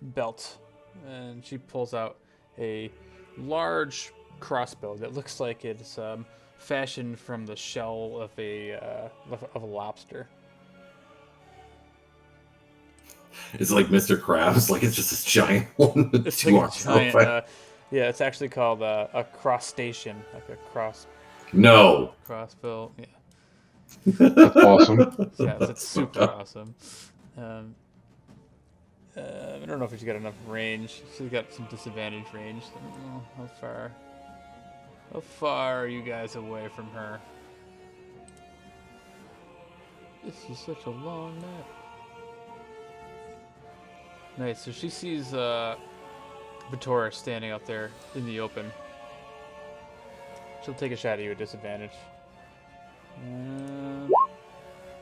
belt, and she pulls out a large crossbow that looks like it's fashioned from the shell of a lobster. It's like Mr. Krabs, like it's just this giant one with It's 2 like a arms. giant. Yeah, it's actually called a crustacean, like a No. crossbow. Yeah, That's awesome. yeah, it's super awesome. I don't know if she's got enough range. She's got some disadvantage range. I don't know how far are you guys away from her? This is such a long map. Nice. So she sees Vittoria standing out there in the open. She'll take a shot at you at disadvantage.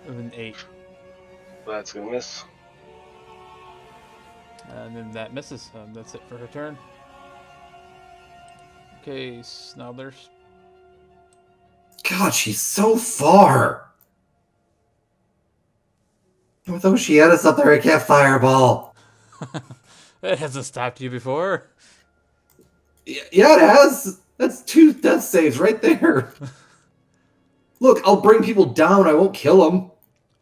With an 8. That's gonna miss. And then that misses. That's it for her turn. Okay, Snobblers. God, she's so far. With Oceanus up there, I can't fireball. It hasn't stopped you before. Yeah, it has. That's 2 death saves right there. Look, I'll bring people down. I won't kill them.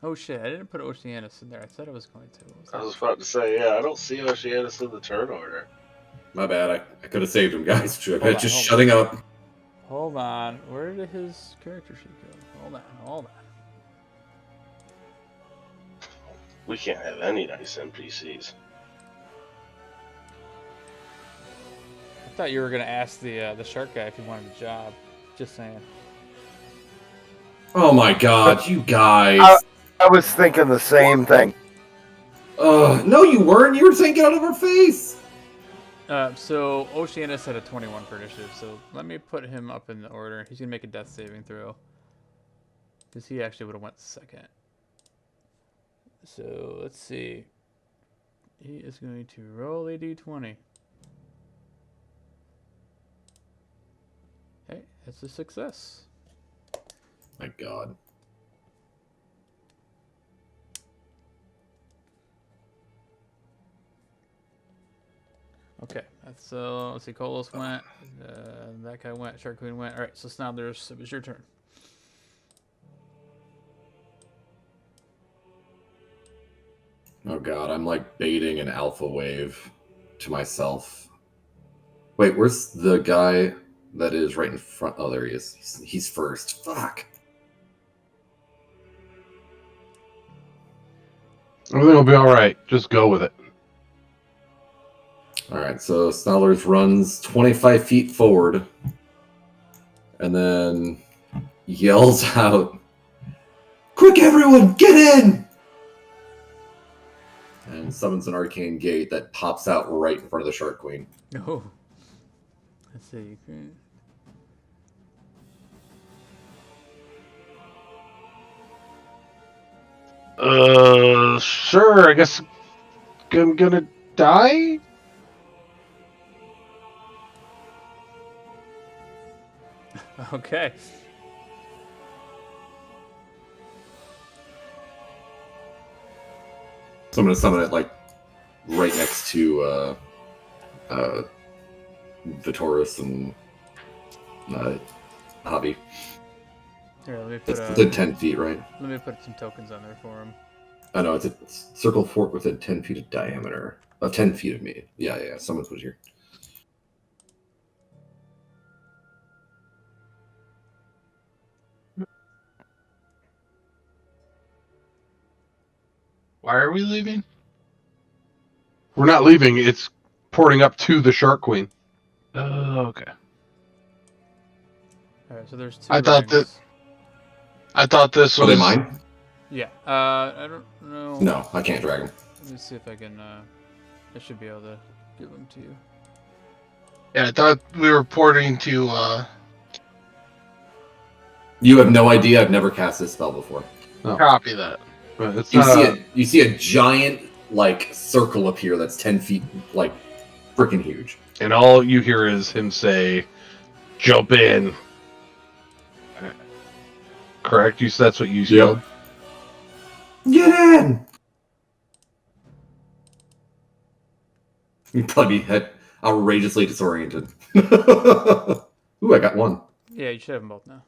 Oh shit, I didn't put Oceanus in there. I said I was going to. What was I that? was about to say, yeah, I don't see Oceanus in the turn order. My bad. I could have saved him, guys. Hold on, Just hold shutting up. Hold on. Where did his character sheet go? Hold on. We can't have any nice NPCs. I thought you were gonna ask the shark guy if he wanted a job. Just saying. Oh my god, you guys. I was thinking the same thing. No, you weren't. You were saying out of her face. So Oceanus had a 21 for initiative, so let me put him up in the order. He's gonna make a death saving throw. Because he actually would have went second. So let's see. He is going to roll a d20. Hey, that's a success. My god. Okay, that's let's see. Kolos went. That guy went. Shark Queen went. All right, so Snobblers, it was your turn. Oh god, I'm like baiting an alpha wave to myself. Wait, where's the guy that is right in front? Oh, there he is. He's first. Fuck. Everything will be alright. Just go with it. Alright, so Snarlers runs 25 feet forward. and then yells out, "Quick, everyone, get in!" And summons an arcane gate that pops out right in front of the Shark Queen. Oh. Let's see. Sure. I guess I'm gonna die. Okay. So I'm gonna summon it like right next to Vitoris and Hobby. Here, let me put It's within 10 feet, right? let me put some tokens on there for him. I know, it's a circle fort within 10 feet of diameter. 10 feet of me. Yeah, someone put here. Why are we leaving? We're not leaving. It's porting up to the Shark Queen. Oh, okay. Alright, so there's two I thought rings. I thought this Are was they mine? Yeah. I don't know. No, I can't drag them. Let me see if I can. I should be able to give them to you. Yeah, I thought we were porting to You have no idea. I've never cast this spell before. copy that. But it's You not see a- it. You see a giant like circle appear that's 10 feet, like freaking huge. and all you hear is him say, "Jump in." Correct? That's what you yelled. Get in! You'd probably be outrageously disoriented. Ooh, I got one. Yeah, you should have them both now.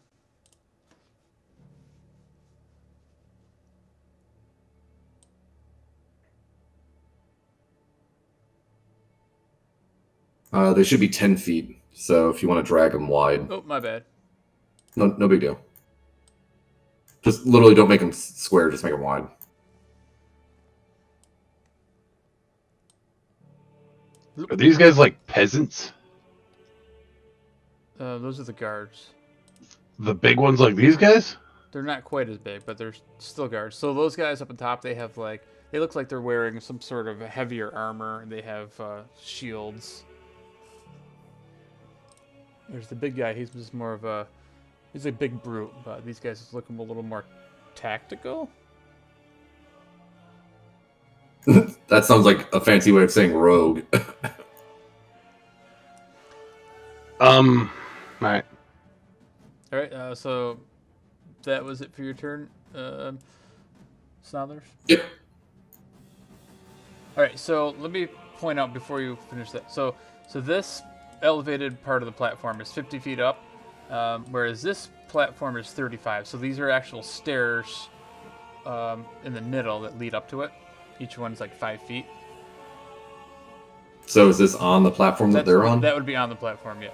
They should be 10 feet, so if you want to drag them wide, Oh, my bad. no big deal. Just literally don't make them square, just make them wide. Are these guys like peasants? Those are the guards. The big ones like these guys? They're not quite as big, but they're still guards. So those guys up on top, they have like they look like they're wearing some sort of heavier armor, and they have shields. There's the big guy. He's just more of a he's a big brute, but these guys look a little more tactical. That sounds like a fancy way of saying rogue. Right. All right. So that was it for your turn, Snothers. Yep. All right. So let me point out before you finish that. So this elevated part of the platform is 50 feet up, whereas this platform is 35. So these are actual stairs in the middle that lead up to it. Each one's like 5 feet. So is this on the platform that they're on? That would be on the platform, yeah.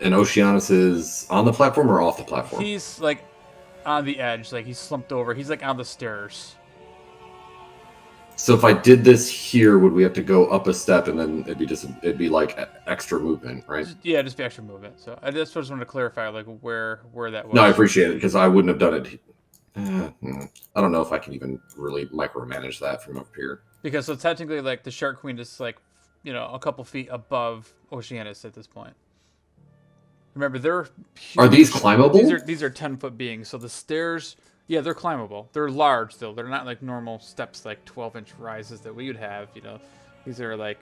And Oceanus is on the platform or off the platform? He's like on the edge, like he's slumped over. He's like on the stairs. So if I did this here, would we have to go up a step and then it'd be like extra movement, right? Yeah, just be extra movement. So I just wanted to clarify like where that was. No, I appreciate it because I wouldn't have done it. I don't know if I can even really micromanage that from up here. Because so technically, like the Shark Queen is like, a couple feet above Oceanus at this point. Remember, they're huge. Are these climbable? These are 10-foot beings. So the stairs, yeah, they're climbable. They're large though. They're not like normal steps, like 12-inch rises that we would have. These are like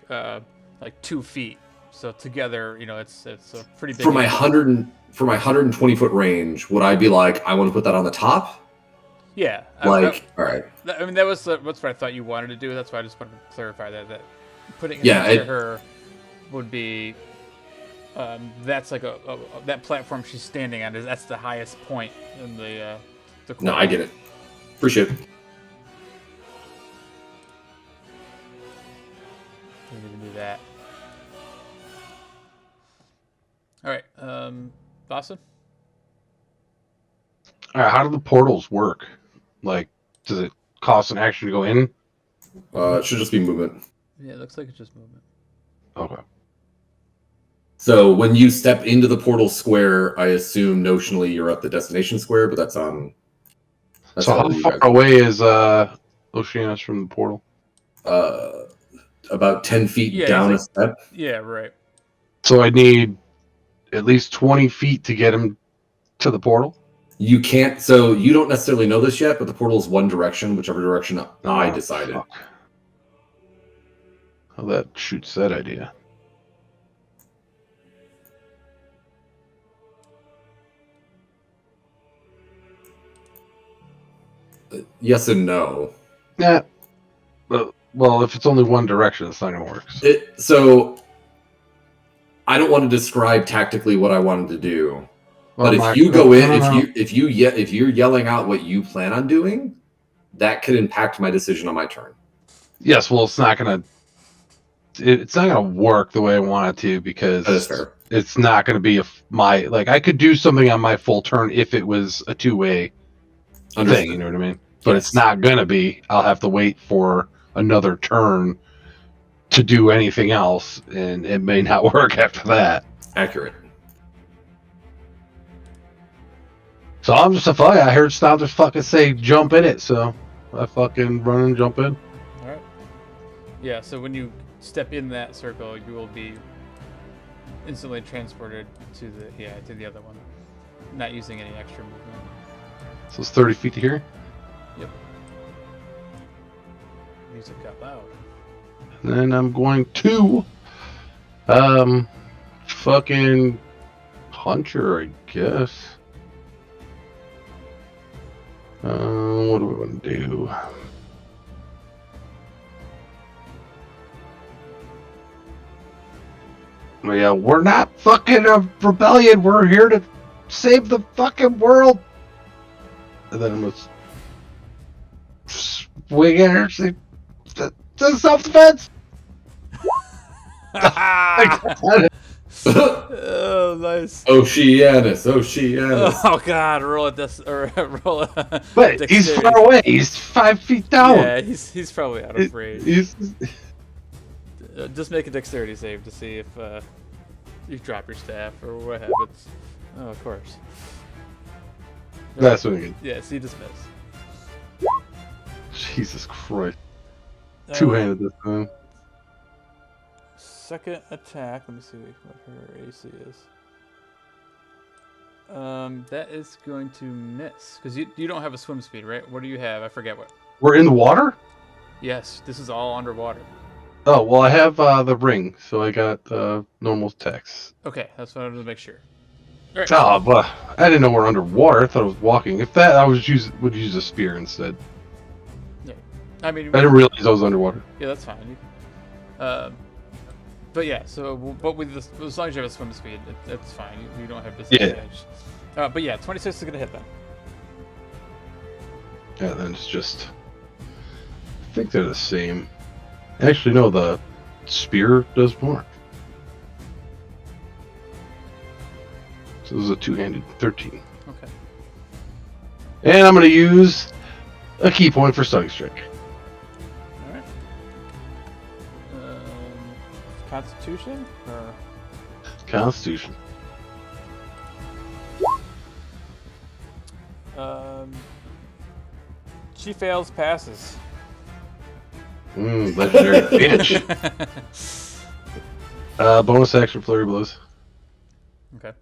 2 feet. So together, it's a pretty big. For my 120 foot range, would I be like, I want to put that on the top? Yeah. All right. I mean, that's what I thought you wanted to do. That's why I just wanted to clarify that putting it Yeah, next to her would be. That's like that platform she's standing on. That's the highest point in the. No, I get it. Appreciate it. Didn't even do that. All right, Dawson. All right. How do the portals work? Like, does it cost an action to go in? It should just be movement. Yeah, it looks like it's just movement. Okay. So when you step into the portal square, I assume notionally you're at the destination square, but that's on. That's So how however you far guys- away is Oceanus from the portal? About 10 feet Yeah, down a he's step. Yeah, right. So I need at least 20 feet to get him to the portal. You can't. So you don't necessarily know this yet, but the portal is one direction, whichever direction I decided. Fuck. Well, that shoots that idea. Yes and no. Yeah. Well, if it's only one direction, it's not going to work. So I don't want to describe tactically what I wanted to do. But if you go in, if you're yelling out what you plan on doing, that could impact my decision on my turn. Yes, well, it's not going to. It's not going to work the way I want it to because That is fair. it's not going to be I could do something on my full turn if it was a two-way thing. You know what I mean? But Yes. it's not going to be. I'll have to wait for another turn to do anything else, and it may not work after that. Accurate. So I'm just I heard Stomp just fucking say jump in it, so I fucking run and jump in. All right. Yeah. So when you step in that circle, you will be instantly transported to the other one, not using any extra movement. So it's 30 feet to here. Yep. Music got loud. And then I'm going to fucking Hunter, I guess. What do we want to do? Well, yeah, we're not fucking a rebellion. We're here to save the fucking world. And then I'm gonna swing at her. To self-defense. Oh, nice. Oceanus. Oh God, roll a But he's far away. He's 5 feet down. Yeah, he's probably out of range. Just make a dexterity save to see if you drop your staff or what happens. Oh, of course. That's what I mean. Yeah, so you dismiss. Jesus Christ. Two-handed this time. Second attack. Let me see what her AC is. That is going to miss because you don't have a swim speed, right? What do you have? I forget what. We're in the water? Yes, this is all underwater. Oh, well, I have the ring, so I got normal attacks. Okay, that's what I wanted to make sure. All right. Oh, but I didn't know we're underwater. I thought I was walking. If that, I would use a spear instead. Yeah, I mean, I didn't realize I was underwater. yeah, that's fine. But yeah, so but with this, as long as you have a swim speed, it's fine. You don't have disadvantage. But yeah, 26 is gonna hit them. Yeah, then it's just. I think they're the same. Actually, no, the spear does more. So this is a two-handed 13. Okay. And I'm going to use a key point for Stunning Strike. All right. Constitution or Constitution. She fails, passes. Legendary bitch. Bonus action flurry blows. Okay.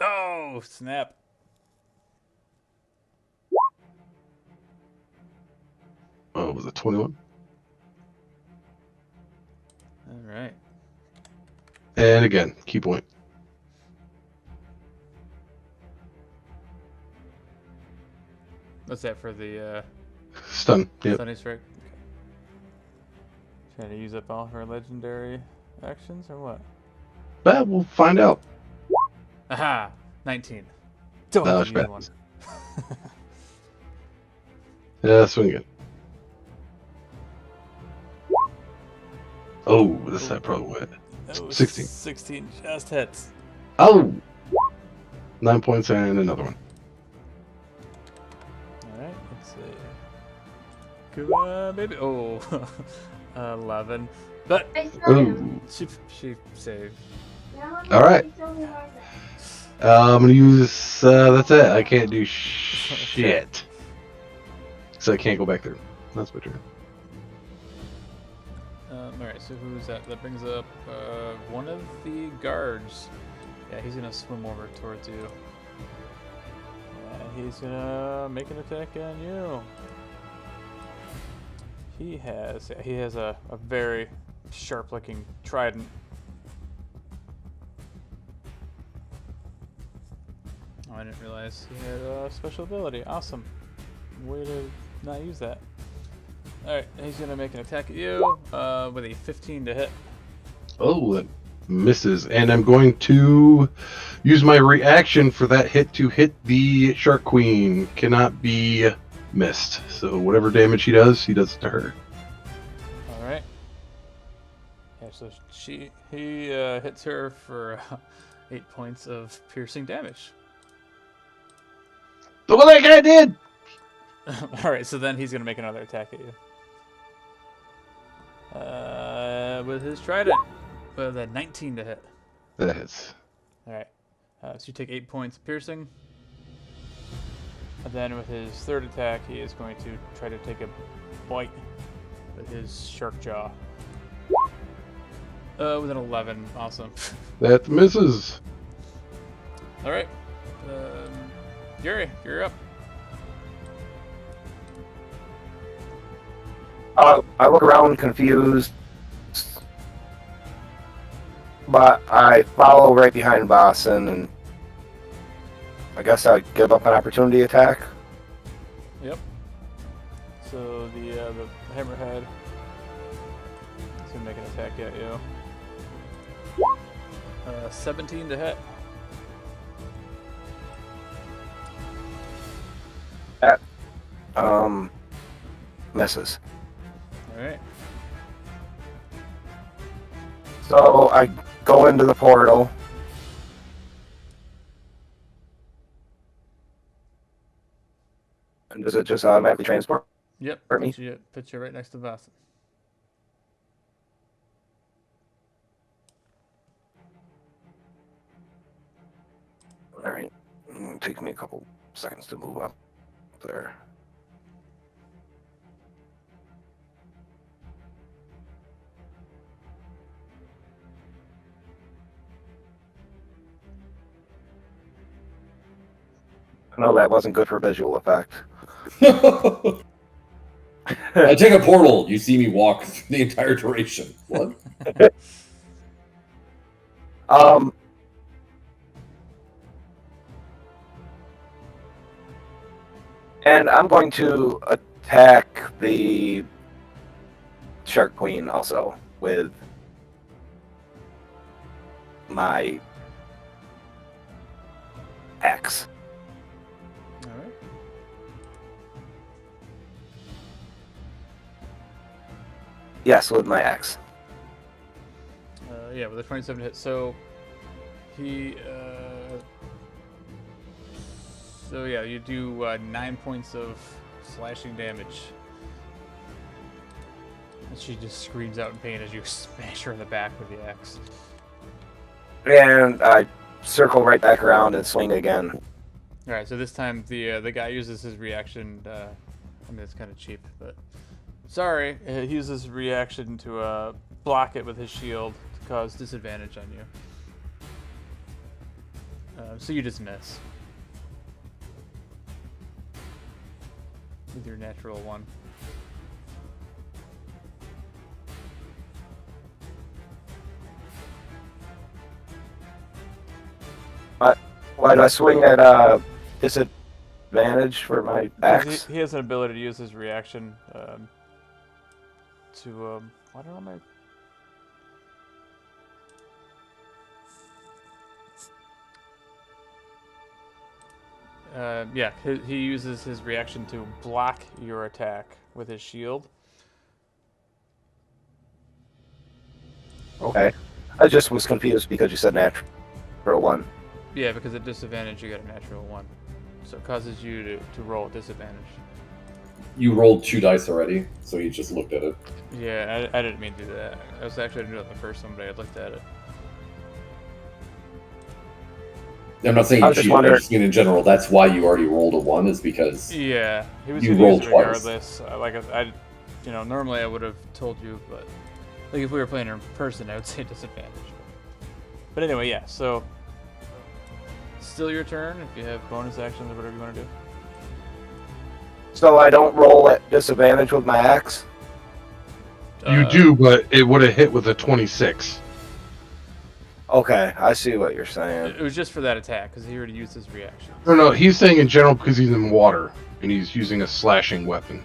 Oh, snap. Oh, was it 21? All right. And again, key point. What's that for the Stun. Yep. stunning strike? Okay. Trying to use up all her legendary actions or what? But we'll find out. Aha! 19. Don't That have to was use one. Yeah, swing it. Oh, this side probably went. Oh, 16. 16 just hits. Oh! 9 points and another one. Alright, let's see. Come on, baby. Oh, 11. But Ooh. she saved. All right. I'm gonna use. That's it. I can't do shit. So I can't go back there. That's my turn. Alright, so who's that? That brings up one of the guards. Yeah, he's gonna swim over towards you. And he's gonna make an attack on you. He has a very sharp looking trident. Oh, I didn't realize he had a special ability. Awesome. Way to not use that. Alright, he's gonna make an attack at you with a 15 to hit. Oh, that misses, and I'm going to use my reaction for that hit to hit the Shark Queen. Cannot be missed. So whatever damage he does it to her. Alright. Yeah, so he hits her for 8 points of piercing damage. Look what that guy did! Alright, so then he's going to make another attack at you. With his trident. With a 19 to hit. That hits. Alright. So you take 8 points of piercing. And then with his third attack, he is going to try to take a bite with his shark jaw. With an 11. Awesome. That misses. Alright. Gary, you're up. I look around confused, but I follow right behind Boston, and I guess I give up an opportunity attack. Yep. So the hammerhead is gonna make an attack at you. 17 to hit. Misses. Alright. So I go into the portal. And does it just automatically transport? Yep. For me? Puts you right next to Boston. Alright. It'll take me a couple seconds to move up there. I know that wasn't good for visual effect. I take a portal. You see me walk the entire duration. What? And I'm going to attack the Shark Queen also with my axe. Alright. Yes, with my axe. Yeah, with a 27 hit. So he. So yeah, you do 9 points of slashing damage. And she just screams out in pain as you smash her in the back with the axe. And I circle right back around and swing again. All right, so this time the guy uses his reaction. I mean, it's kind of cheap, but sorry, he uses his reaction to block it with his shield to cause disadvantage on you. So you just miss with your natural 1. Why do I swing at disadvantage for my axe? He has an ability to use his reaction to I don't know yeah, he uses his reaction to block your attack with his shield. Okay. I just was confused because you said natural 1. Yeah, because at disadvantage you get a natural 1. So it causes you to roll at disadvantage. You rolled 2 dice already, so he just looked at it. Yeah, I didn't mean to do that. I was actually doing it on the first one, but I looked at it. I'm not saying I you was just cheated. I wondering- just mean in general. That's why you already rolled a 1, is because Yeah, he was You gonna use rolled it twice. regardless. Normally I would have told you, but like if we were playing in person, I would say disadvantage. But anyway, yeah. So still your turn if you have bonus actions or whatever you want to do. So I don't roll at disadvantage with my axe? You do, but it would have hit with a 26. Okay, I see what you're saying. It was just for that attack because he already used his reaction. No, he's saying in general because he's in water and he's using a slashing weapon.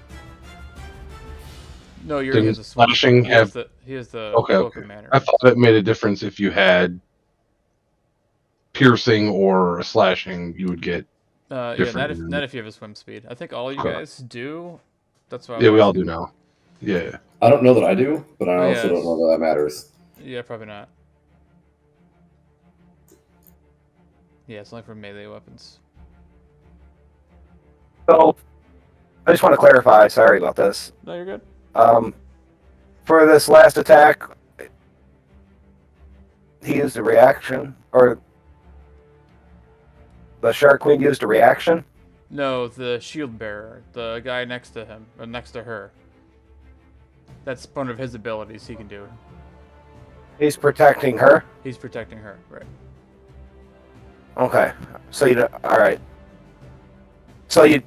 No, you already Didn't has a swim. slashing have- He has the Okay, cloak okay. of manner. I thought it made a difference if you had piercing or a slashing, you would get. Yeah, different. not if you have a swim speed. I think all you Okay. guys do. That's why. Yeah, we all do now. Yeah. I don't know that I do, but I Oh, also yes. don't know that that matters. Yeah, probably not. Yeah, it's only for melee weapons. So, I just want to clarify, sorry about this. No, you're good. For this last attack, he used a reaction, or the Shark Queen used a reaction? No, the shield bearer, the guy next to him, or next to her. That's one of his abilities he can do. He's protecting her? He's protecting her, right? Okay, so alright. So you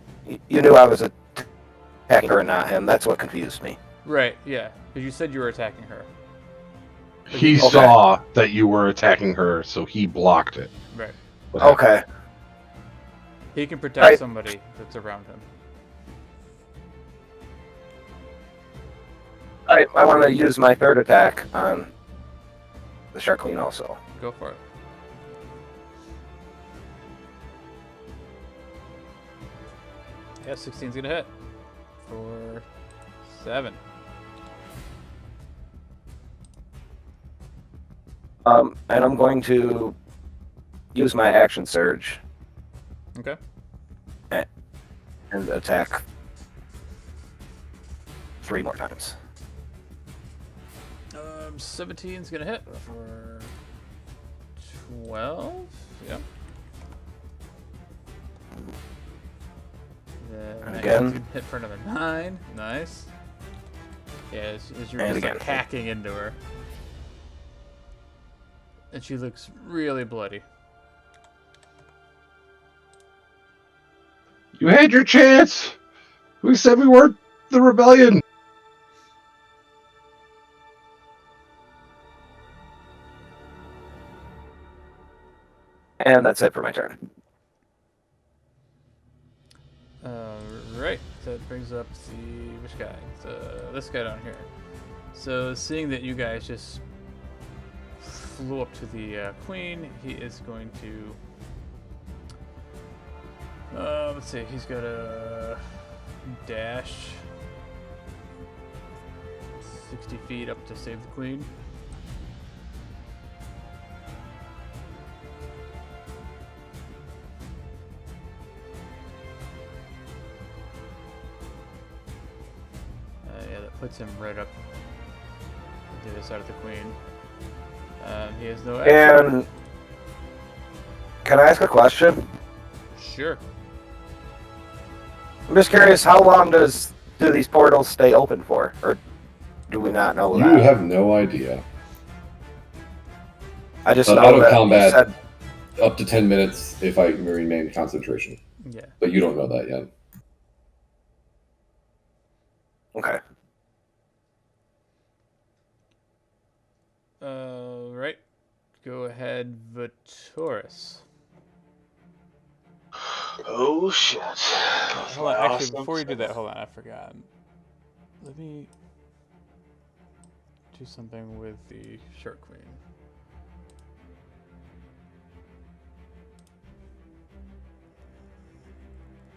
knew I was attacking her and not him, that's what confused me. Right, yeah. Because you said you were attacking her. He Okay. saw that you were attacking her, so he blocked it. Right. Okay, He can protect Right. somebody that's around him. I want to use my third attack on the Shark Queen also. Go for it. Yeah, 16's gonna hit. For 7. And I'm going to use my action surge Okay. and attack 3 more times. 17's gonna hit for 12. Yep. Then Again. 19's gonna hit for another 9. Nice. Yeah, as you're And just like again. hacking into her. And she looks really bloody. You had your chance! We said we weren't the rebellion! And that's it for my turn. Right. That brings up which guy? This guy down here. So seeing that you guys just flew up to the queen, he is going to. Let's see. He's got a dash 60 feet up to save the queen. Yeah, that puts him right up to the other side of the queen. He has no action. And can I ask a question? Sure. I'm just curious, how long do these portals stay open for? Or do we not know You that? have no idea. I just Out know of that combat. you said, Up to 10 minutes if I remain concentration. Yeah. But you don't know that yet. okay. Right. Go ahead, Vitoris. Oh shit. Hold on. Actually, before you do that, hold on. I forgot. Let me do something with the Shark Queen.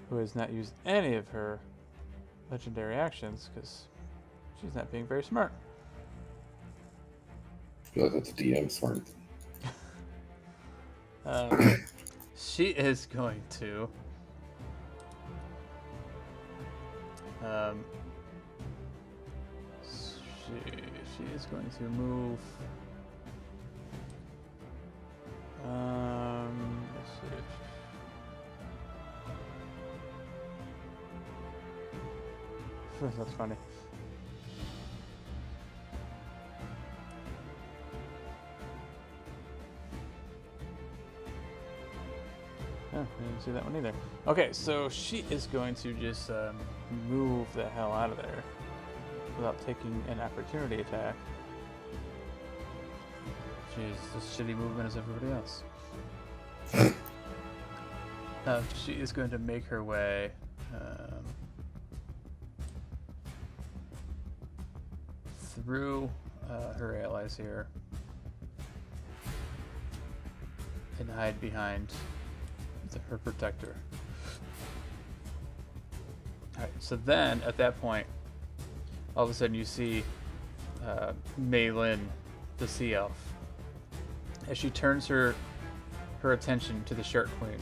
Who has not used any of her legendary actions because she's not being very smart. I feel like that's DM smart. She is going to She is going to move. Let's see. That's funny. Oh, I didn't see that one either. Okay, so she is going to just move the hell out of there without taking an opportunity attack. She's just shitty movement as everybody else. She is going to make her way through her allies here and hide behind her protector. Alright, so then at that point, all of a sudden you see Mei Lin, the sea elf, as she turns her attention to the Shark Queen.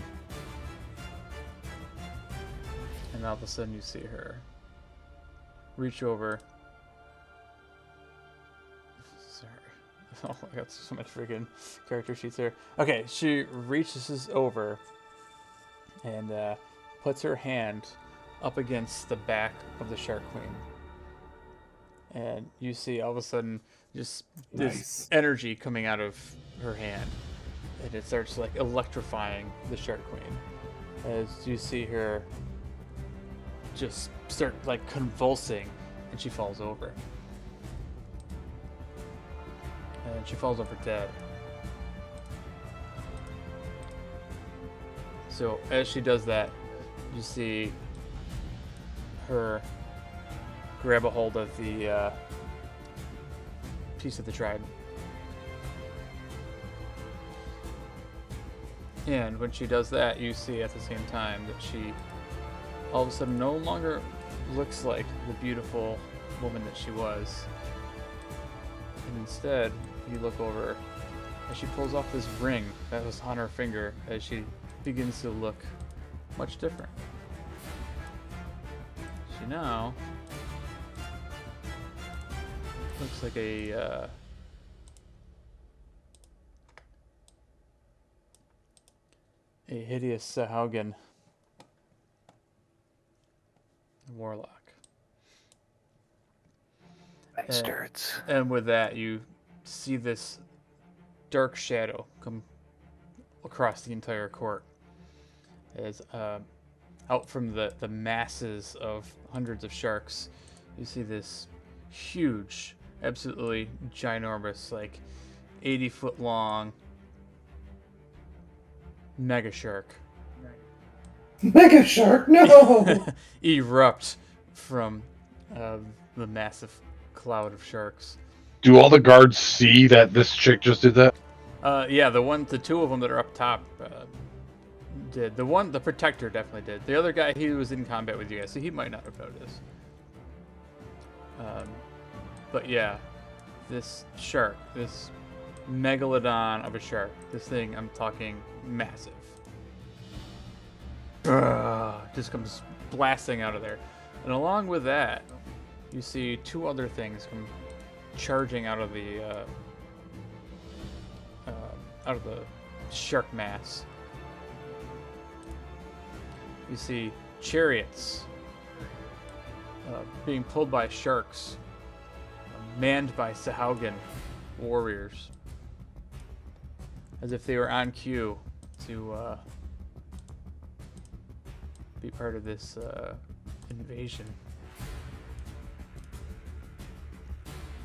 And all of a sudden you see her reach over. Sorry. Oh, I got so much freaking character sheets there. Okay, she reaches over and puts her hand up against the back of the Shark Queen. And you see all of a sudden just this energy coming out of her hand. And it starts like electrifying the Shark Queen. As you see her just start like convulsing, and she falls over. And she falls over dead. So as she does that, you see her grab a hold of the piece of the trident. And when she does that, you see at the same time that she all of a sudden no longer looks like the beautiful woman that she was. And instead, you look over as she pulls off this ring that was on her finger as she begins to look much different. She now looks like a hideous Sahaugen warlock. Bastards. And with that, you see this dark shadow come across the entire court as out from the masses of hundreds of sharks, you see this huge, absolutely ginormous, like 80-foot long mega shark Mega shark, no! erupt from the massive cloud of sharks. Do all the guards see that this chick just did that? Yeah, the two of them that are up top did. The protector definitely did. The other guy, he was in combat with you guys, so he might not have noticed. But yeah, this shark, this megalodon of a shark, this thing, I'm talking massive, just comes blasting out of there. And along with that, you see two other things come charging out of the shark mass. You see chariots being pulled by sharks, manned by Sahaugen warriors, as if they were on cue to be part of this invasion.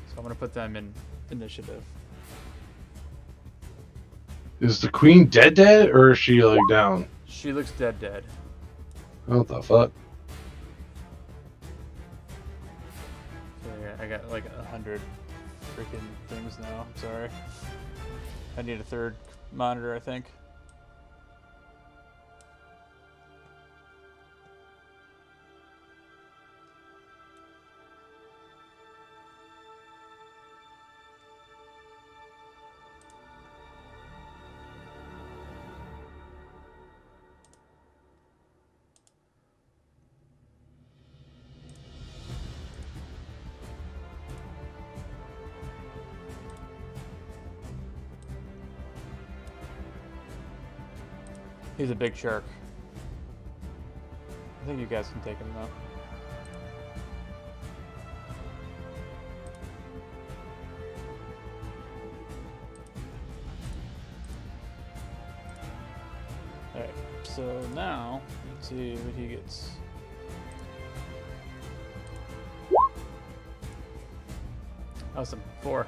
So I'm going to put them in initiative. Is the queen dead, or is she like down? She looks dead. What the fuck? So yeah, I got like 100 freaking things now. I'm sorry. I need a third monitor, I think. He's a big shark. I think you guys can take him though. Alright, so now, let's see what he gets. Awesome, 4.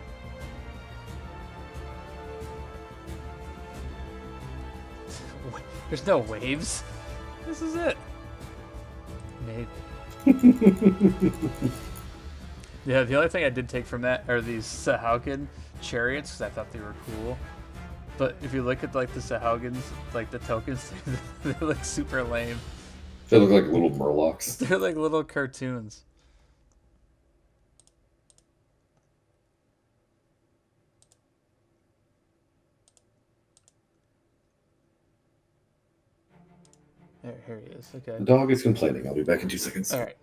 There's no waves. This is it. Maybe. Yeah, the only thing I did take from that are these Sahaugen chariots because I thought they were cool. But if you look at like the Sahaugans, like the tokens, they look super lame. They look like little Murlocs. They're like little cartoons. Here he is. Okay. The dog is complaining. I'll be back in 2 seconds. All right.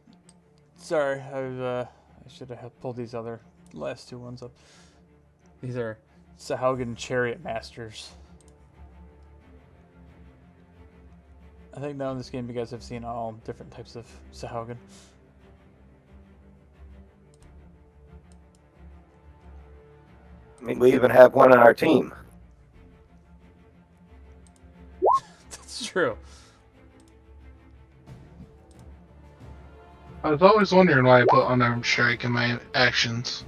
Sorry, I should have pulled these other last 2 ones up. These are Sahaugen Chariot Masters. I think now in this game you guys have seen all different types of Sahaugen. I mean, we even have one on our team. That's true. I was always wondering why I put unarmed strike in my actions.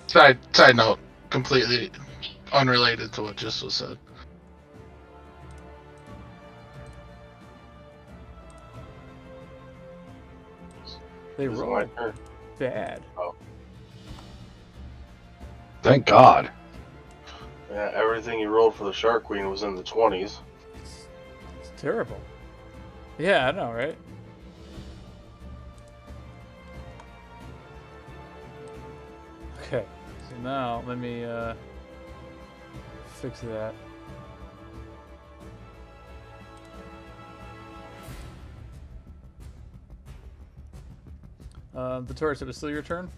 Side note, completely unrelated to what just was said. They This is roll my turn. bad. Thank God. Yeah, everything you rolled for the Shark Queen was in the 20s. It's terrible. Yeah, I know, right? Okay, so now let me fix that. The Taurus, it was still your turn?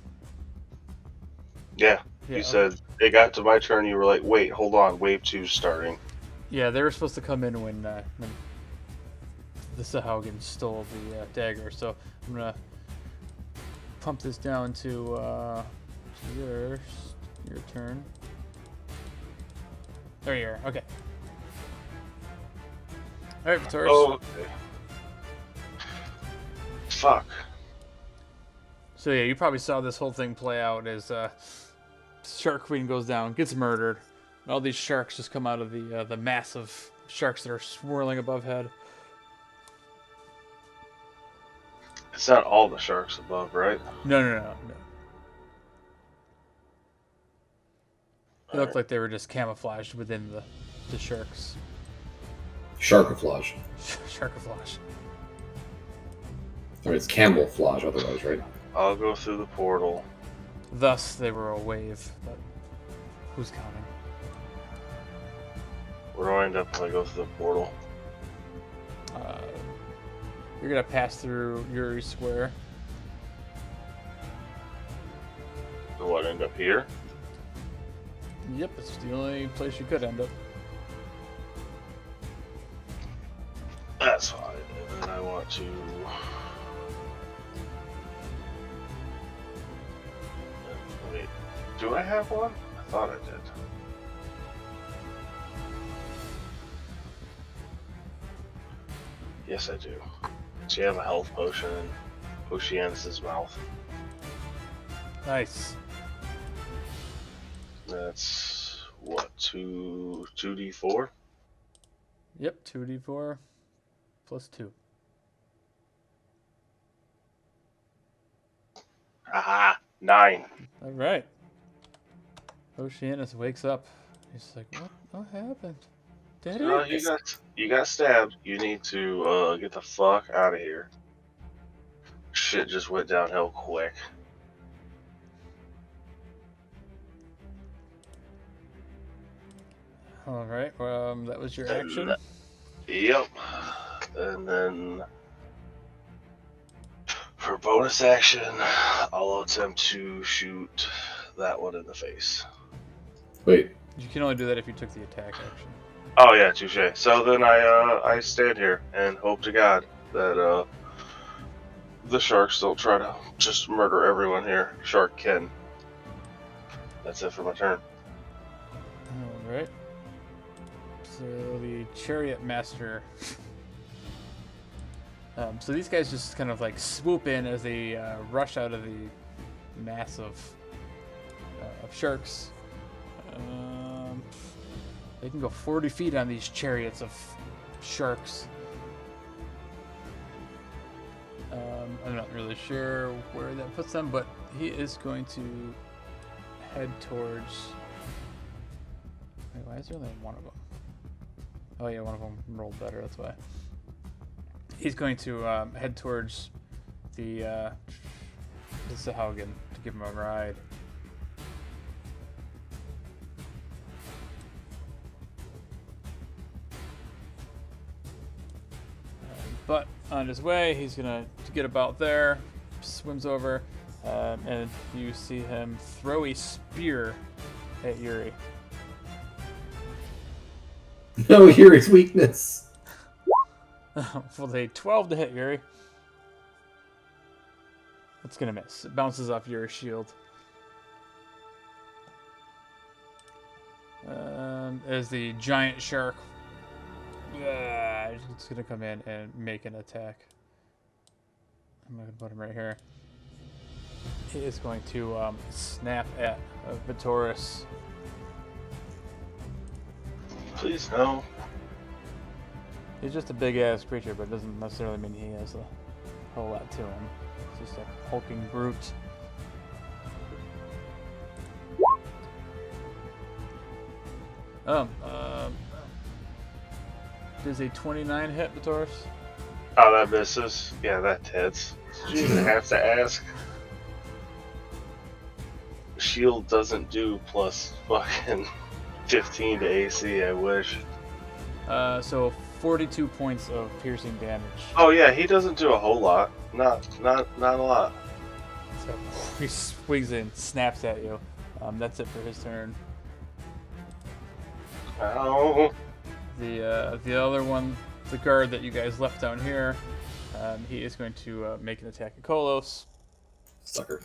Yeah, Yeah, you said it got to my turn. You were like, "Wait, hold on, wave 2's starting." yeah, they were supposed to come in when the Sahaugen stole the dagger. So I'm gonna pump this down to your turn. There you are. Okay. All right, Taurus. Oh, okay. Fuck. So yeah, you probably saw this whole thing play out as Shark Queen goes down, gets murdered, and all these sharks just come out of the massive sharks that are swirling above head. It's not all the sharks above, right? No. They looked Alright. like they were just camouflaged within the sharks. Sharkaflage. Sharkaflage. Or it's camouflage otherwise, right? I'll go through the portal. Thus, they were a wave, but who's counting? Where do I end up if I go through the portal? You're gonna pass through Yuri Square. Do what, end up here? Yep, it's the only place you could end up. That's fine. And then I want to... Wait, do I have one? I thought I did. Yes, I do. So you have a health potion in Oceanus' mouth. Nice. That's what, 2d4? Yep, 2d4 plus 2. Aha! 9. All right. Oceanus wakes up. He's like, what happened? Daddy? You got stabbed. You need to get the fuck out of here. Shit just went downhill quick. All right. That was your And action. Yep. And then for bonus action, I'll attempt to shoot that one in the face. Wait, You can only do that if you took the attack action. Oh yeah, touche. So then I stand here and hope to God that the sharks don't try to just murder everyone here. Shark Ken. That's it for my turn. All right. So the chariot master. So these guys just kind of like swoop in as they rush out of the mass of sharks. Um, they can go 40 feet on these chariots of sharks. I'm not really sure where that puts them, but he is going to head towards. Wait, why is there only one of them? Oh yeah, one of them rolled better. That's why. He's going to head towards the Sahaugen to give him a ride. But on his way, he's gonna get about there, swims over, and you see him throw a spear at Yuri. No, here is weakness. With a 12 to hit Yuri. It's gonna miss. It bounces off Yuri's shield. As the giant shark, it's gonna come in and make an attack. I'm gonna put him right here. He is going to snap at Vitoris. Please no. He's just a big ass creature, but it doesn't necessarily mean he has a whole lot to him. It's just a hulking brute. Does a 29 hit, Vitoris? Oh, that misses. Yeah, that hits. Did you even have to ask? Shield doesn't do plus fucking 15 to AC. I wish. So 42 points of piercing damage. Oh yeah, he doesn't do a whole lot. Not a lot. So he swings in, snaps at you. That's it for his turn. Ow. The other one, the guard that you guys left down here, he is going to make an attack at Kolos. Sucker.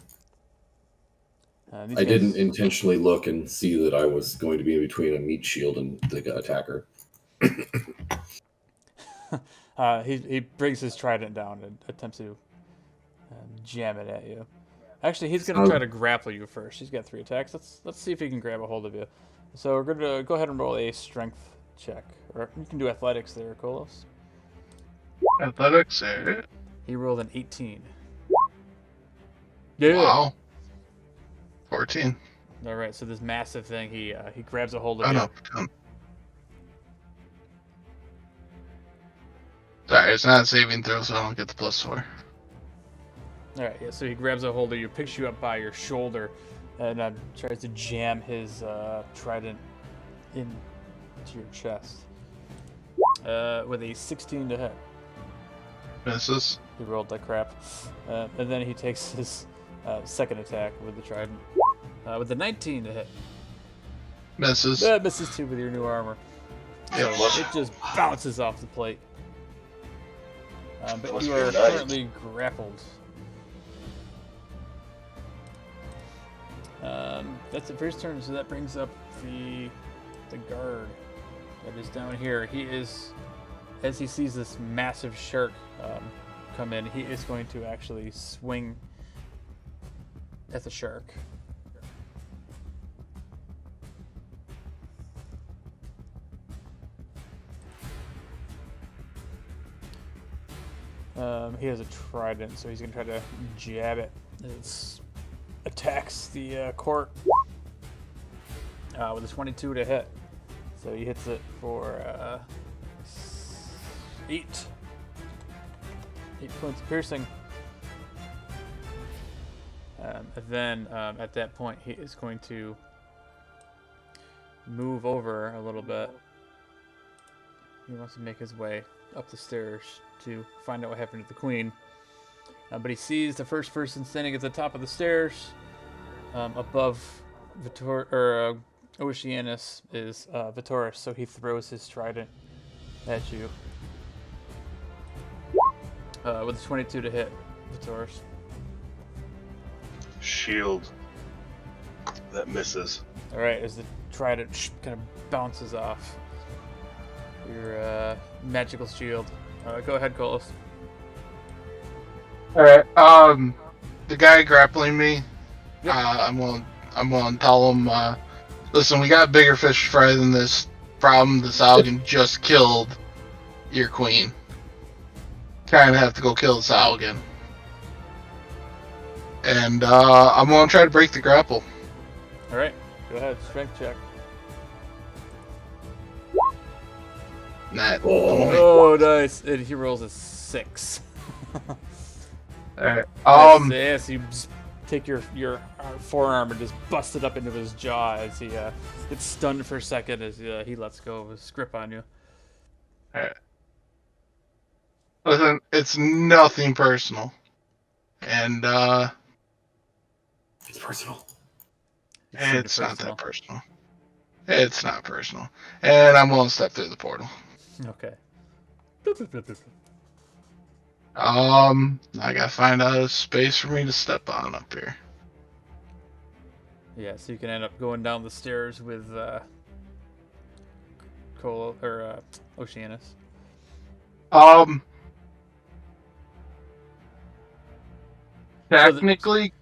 These I guys- didn't intentionally look and see that I was going to be in between a meat shield and the attacker. He brings his trident down and attempts to jam it at you. Actually, he's going to try to grapple you first. He's got 3 attacks. Let's see if he can grab a hold of you. So we're going to go ahead and roll a strength check. Or you can do athletics there, Kolos. Athletics, eh? He rolled an 18. Yeah. Wow. 14. All right, so this massive thing, he grabs a hold of Oh you. no, 10. Sorry, it's not a saving throw, so I don't get the +4. All right, yeah. So he grabs a hold of you, picks you up by your shoulder, and tries to jam his trident into your chest with a 16 to hit. Misses. He rolled like crap, and then he takes his second attack with the trident with the 19 to hit. Misses. Misses too with your new armor. Yeah, So plus- it just bounces off the plate. But Must you be are nice. currently grappled. That's the first turn, so that brings up the guard that is down here. He is, as he sees this massive shark come in, he is going to actually swing at the shark. He has a trident, so he's going to try to jab it. It attacks the court with a 22 to hit. So he hits it for 8 points of piercing. And then at that point, he is going to move over a little bit. He wants to make his way up the stairs to find out what happened to the queen. But he sees the first person standing at the top of the stairs above Oceanus is Vitoris, so he throws his trident at you. With a 22 to hit, Vitoris. Shield. That misses. Alright, as the trident kind of bounces off your magical shield. Go ahead, Colas. All right. The guy grappling me. Yep. I'm willing to tell him. Listen, we got bigger fish to fry than this problem. The Salgan just killed your queen. Kind of have to go kill the Salgan. And I'm gonna try to break the grapple. Alright, go ahead, strength check. Nat 20. Oh, nice. And he rolls a 6. Alright. Yes, you take your forearm and just bust it up into his jaw as he gets stunned for a second as he lets go of his grip on you. Alright. Listen, it's nothing personal. And It's personal. it's not that personal. It's not personal. And I'm willing to step through the portal. Okay. I gotta find out a space for me to step on up here. Yeah, so you can end up going down the stairs with Oceanus. Technically,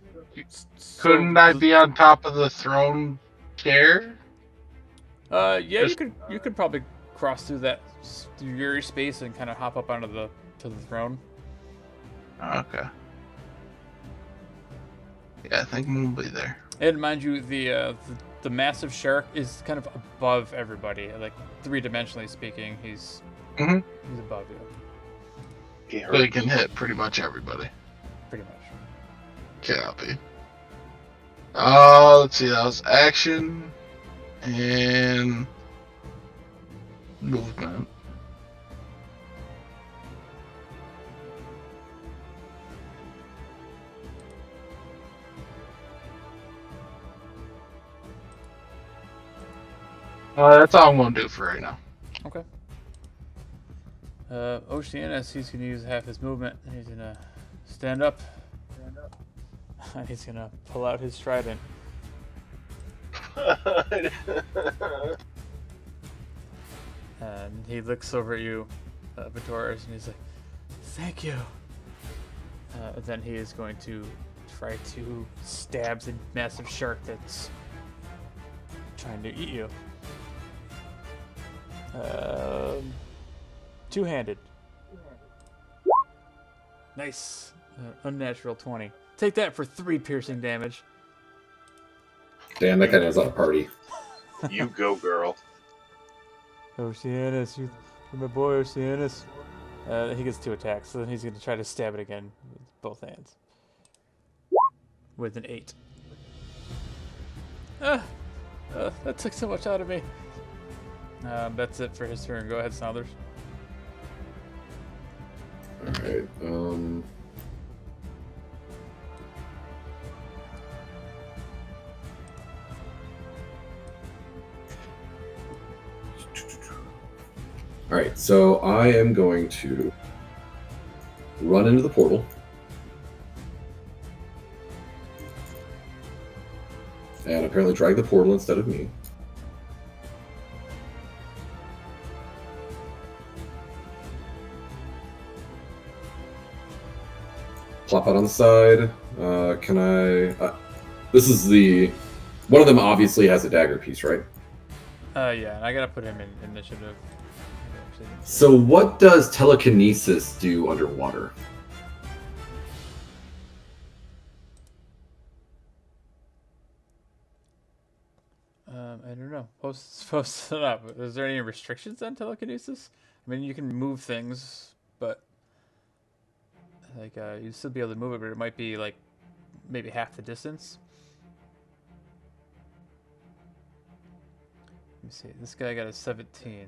couldn't I be on top of the throne chair? Yeah, Just- you could probably cross through that Yuri space and kind of hop up onto the throne. Okay. Yeah, I think we'll be there. And mind you, the massive shark is kind of above everybody, like 3-dimensionally speaking. He's above you. So he can hit pretty much everybody. Pretty much. Copy. Let's see, that was action and movement. That's all I'm gonna do for right now. Okay. Oceanus, he's gonna use half his movement. He's gonna stand up. And he's gonna pull out his trident. And he looks over at you, Vitoris, and he's like, "Thank you." Then he is going to try to stab the massive shark that's trying to eat you. Two-handed. Nice. Unnatural 20. Take that for 3 piercing damage. Damn, that guy knows how to party. You go, girl. Oceanus, you're my boy, Oceanus. He gets 2 attacks, so then he's going to try to stab it again with both hands. With an 8. That took so much out of me. That's it for his turn. Go ahead, Saunders. Alright, Alright, so I am going to run into the portal. And apparently drag the portal instead of me. Plop out on the side. Can I... this is the... One of them obviously has a dagger piece, right? Yeah, and I gotta put him in initiative. So what does telekinesis do underwater? I don't know. Post it up. Is there any restrictions on telekinesis? I mean, you can move things, but like you'd still be able to move it, but it might be like maybe half the distance. Let me see. This guy got a 17.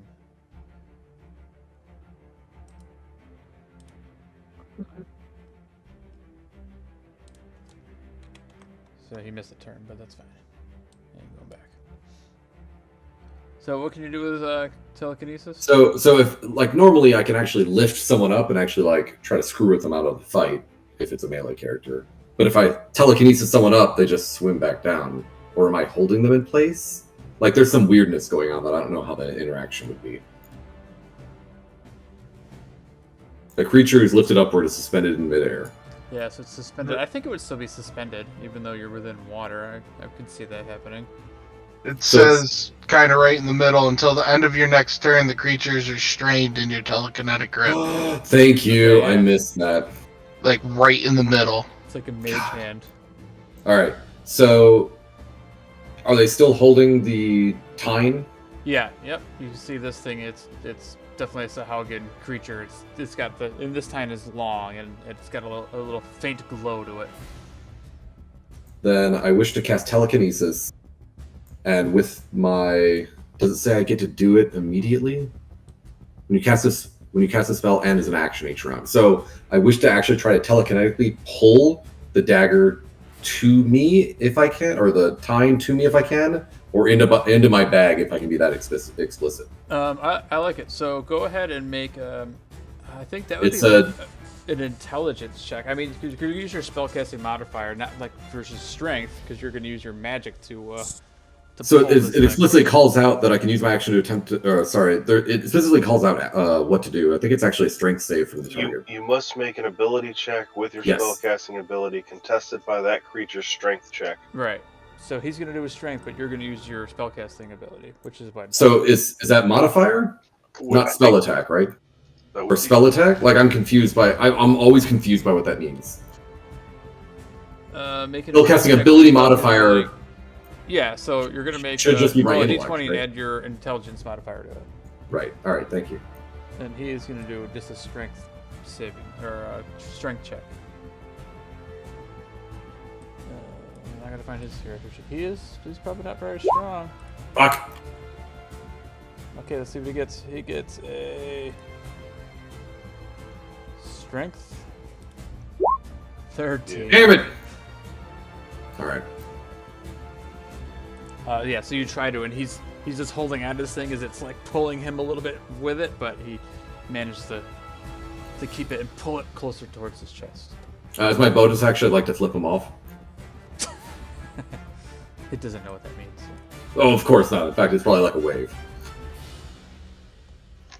So he missed a turn, but that's fine. And going back. So what can you do with telekinesis? So if like normally I can actually lift someone up and actually like try to screw with them out of the fight if it's a melee character. But if I telekinesis someone up, they just swim back down. Or am I holding them in place? Like there's some weirdness going on that I don't know how the interaction would be. A creature is lifted upward is suspended in midair. Yeah, so it's suspended. I think it would still be suspended, even though you're within water. I could see that happening. It So says kind of right in the middle, until the end of your next turn, the creature is restrained in your telekinetic grip. Thank you. Yeah. I missed that. Like right in the middle. It's like a mage hand. All right. So are they still holding the tine? Yeah, yep. You can see this thing. It's definitely a Sahaugen creature. It's got and this tine is long and it's got a little faint glow to it. Then I wish to cast telekinesis. And with my, does it say I get to do it immediately? When you cast a spell and as an action each round. So I wish to actually try to telekinetically pull the dagger to me if I can, or the tine to me if I can, or into my bag if I can be that explicit. I like it. So go ahead and make. I think that would It's be an intelligence check. I mean, you could use your spellcasting modifier, not like versus strength, because you're going to use your magic to. So pull this it thing. explicitly calls out that I can use my action to attempt to. It explicitly calls out what to do. I think it's actually a strength save from the target. You must make an ability check with your Yes. spellcasting ability contested by that creature's strength check. Right. So he's going to do his strength, but you're going to use your spellcasting ability, which is what. So is that modifier? Not spell attack, right? Or spell attack? Like I'm confused by. I'm always confused by what that means. Making Spellcasting ability modifier. Yeah, so you're gonna make Should just be my roll a intellect, d20 and right? add your intelligence modifier to it, Right. All right. Thank you. and he is gonna do just a strength saving or strength check. I gotta find his character sheet. He's probably not very strong. Fuck. Okay, let's see what he gets. He gets a strength 13. Damn it. All right. Yeah, so you try to, and he's just holding on to this thing as it's like pulling him a little bit with it, but he managed to keep it and pull it closer towards his chest. As my bonus action, I'd like to flip him off. It doesn't know what that means. Oh, of course not. In fact, it's probably like a wave.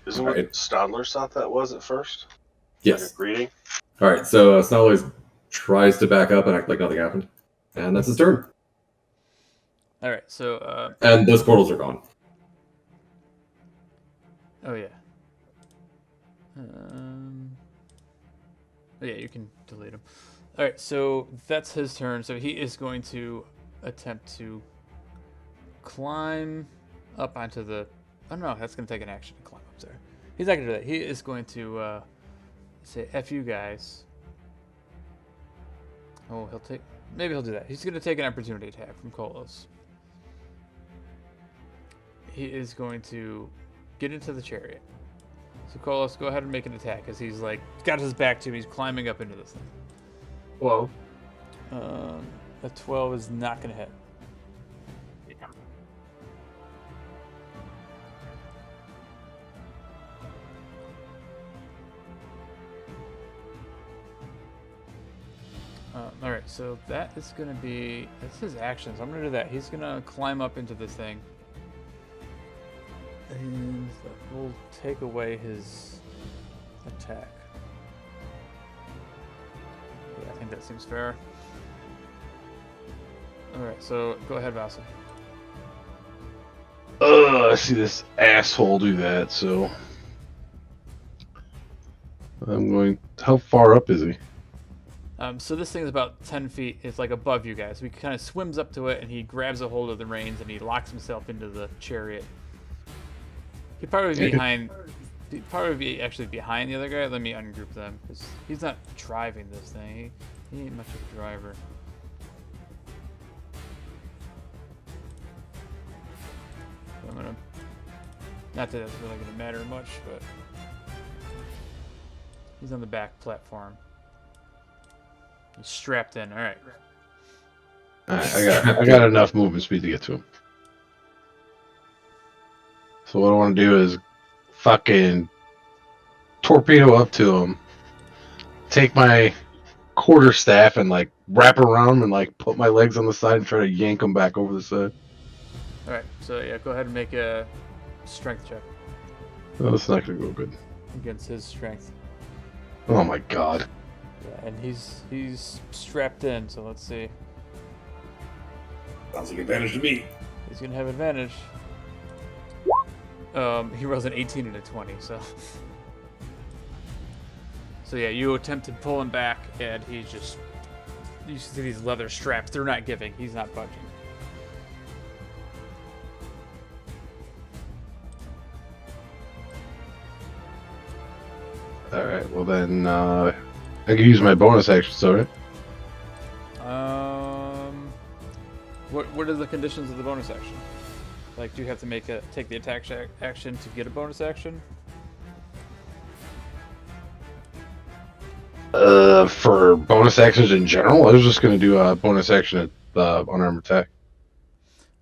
Isn't Right. what Stadler thought that was at first? Yes. Like a greeting? All right. So Snarler tries to back up and act like nothing happened, and that's his turn. All right, so And those portals are gone. oh yeah. Oh yeah, you can delete him. All right, so that's his turn. So he is going to attempt to climb up onto the. I don't know. That's going to take an action to climb up there. He's not going to do that. He is going to say "F you guys." Oh, maybe he'll do that. He's going to take an opportunity attack from Kolos. He is going to get into the chariot. So Kolos, go ahead and make an attack, as he's like got his back to him. He's climbing up into this thing. Whoa. A 12 is not going to hit. All right, so that is going to be that's his action. So I'm going to do that. He's going to climb up into this thing, and that will take away his attack. Yeah, I think that seems fair. All right, so go ahead, Vassal. I see this asshole do that, so I'm going. How far up is he? So this thing is about 10 feet. It's like above you guys. So he kind of swims up to it, and he grabs a hold of the reins, and he locks himself into the chariot. He'd probably be behind. He'd probably be actually behind the other guy. Let me ungroup them, because he's not driving this thing. He ain't much of a driver. So I'm gonna. Not that that's really gonna matter much, but he's on the back platform. He's strapped in. All right. I got enough movement speed to get to him. So what I want to do is fucking torpedo up to him, take my quarterstaff and like wrap around him and like put my legs on the side and try to yank him back over the side. All right, so yeah, go ahead and make a strength check Oh, that's not gonna go good. against his strength. Oh my god. Yeah, and he's strapped in, so let's see. Sounds like advantage to me. He's gonna have advantage. He rolls an 18 and a 20, so. So yeah, you attempt to pull him back, and he's just. You see these leather straps. They're not giving. He's not budging. Alright, well then, I can use my bonus action, so right? What are the conditions of the bonus action? Like, do you have to take the attack action to get a bonus action? For bonus actions in general, I was just gonna do a bonus action at unarmed attack.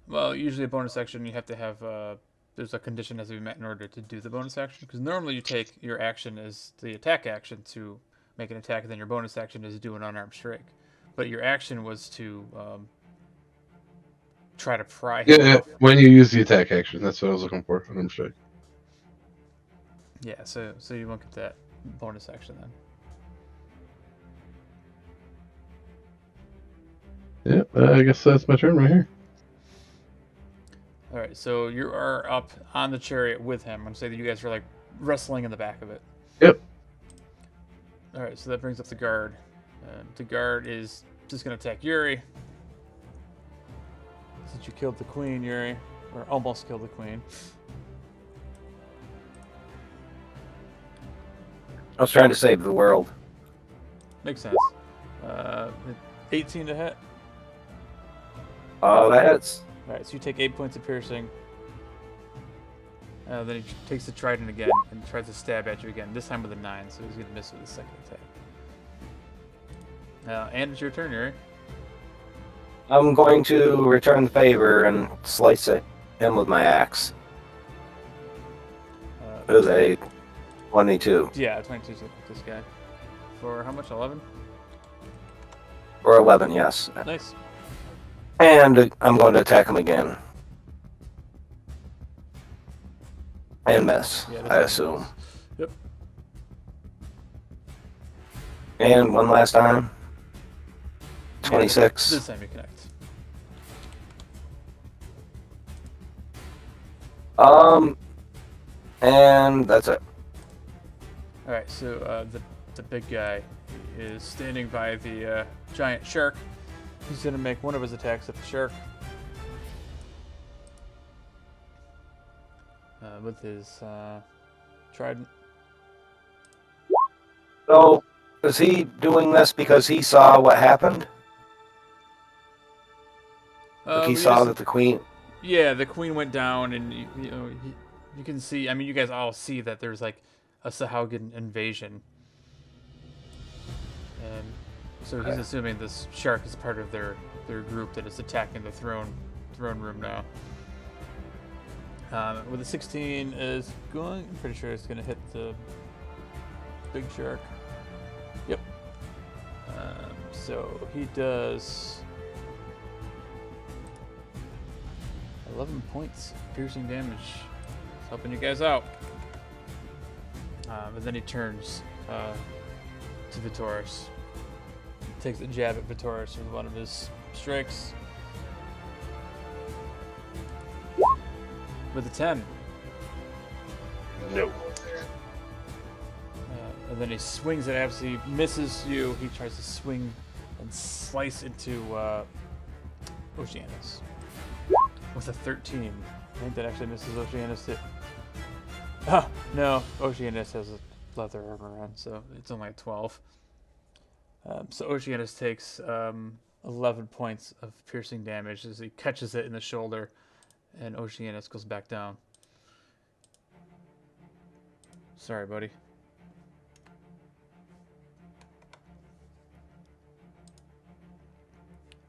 Well, usually a bonus action you have to have. There's a condition has to be met in order to do the bonus action. Because normally you take your action as the attack action to make an attack, and then your bonus action is to do an unarmed strike. But your action was to try to pry him Yeah, off. when you use the attack action, that's what I was looking for. Unarmed strike. Yeah, so you won't get that bonus action then. Yeah, I guess that's my turn right here. All right, so you are up on the chariot with him. I'm gonna say that you guys are like wrestling in the back of it. Yep. All right, so that brings up the guard. The guard is just gonna attack Yuri. Since you killed the queen, Yuri, or almost killed the queen. I was trying to save the world. Makes sense. 18 to hit. Oh, that's All right, so you take 8 points of piercing. Then he takes the trident again and tries to stab at you again. This time with a 9, so he's gonna miss with his second attack. And it's your turn, Yuri. I'm going to return the favor and slice him with my axe. It was a 22. Yeah, 22 to this guy. For how much? 11? Or 11, yes. Nice. And I'm going to attack him again. And miss, Yeah, I assume. Yep. And one last time. 26. This time you connect. And that's it. All right, so the big guy is standing by the giant shark. He's gonna make one of his attacks at the shark with his trident. So, is he doing this because he saw what happened? Like he saw that the queen... Yeah, the queen went down, and you can see. I mean, you guys all see that there's like a Sahaugan invasion, and so he's assuming this shark is part of their group that is attacking the throne room now. With a 16 is going. I'm pretty sure it's going to hit the big shark. Yep. So he does 11 points piercing damage. It's helping you guys out. And then he turns to Vitoris. Takes a jab at Vitoris with one of his strikes. With a 10. No. And then he swings it after he misses you. He tries to swing and slice into Oceanus. With a 13. I think that actually misses Oceanus too. Ah, no. Oceanus has a leather armor on, so it's only a 12. So Oceanus takes 11 points of piercing damage as he catches it in the shoulder, and Oceanus goes back down. Sorry, buddy.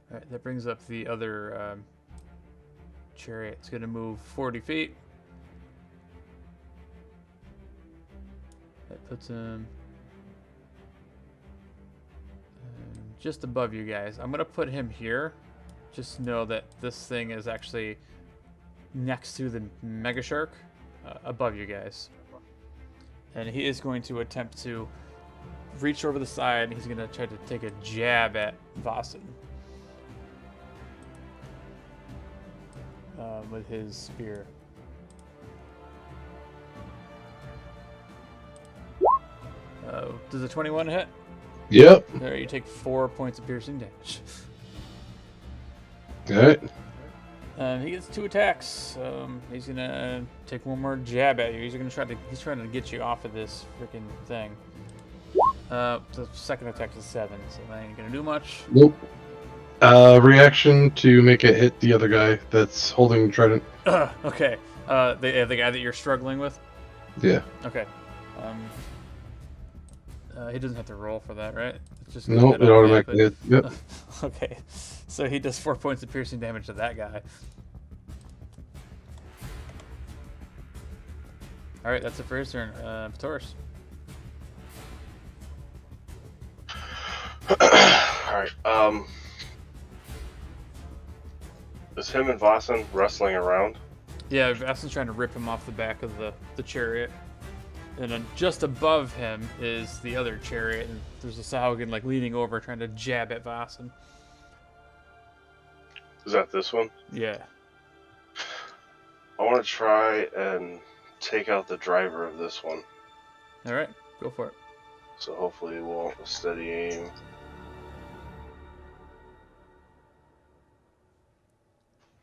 Alright, that brings up the other chariot. It's going to move 40 feet. That puts him just above you guys. I'm gonna put him here. Just know that this thing is actually next to the Mega Shark, above you guys. And he is going to attempt to reach over the side. He's going to try to take a jab at Vossen with his spear. Does a 21 hit? Yep. There, you take 4 points of piercing damage. Alright. He gets 2 attacks. He's gonna take one more jab at you. He's trying to get you off of this freaking thing. The second attack is 7, so that ain't gonna do much. Nope. Reaction to make it hit the other guy that's holding trident. Okay. The guy that you're struggling with. Yeah. Okay. He doesn't have to roll for that, right? It's just Nope, it automatically hits. Yep. Okay. So he does 4 points of piercing damage to that guy. Alright, that's it for his turn. Taurus. Alright, is him and Vossen wrestling around? Yeah, Vassen's trying to rip him off the back of the chariot. And then just above him is the other chariot, and there's a Saugan like leaning over trying to jab at Vossen. Is that this one? Yeah. I want to try and take out the driver of this one. Alright, go for it. So hopefully it won't steady aim.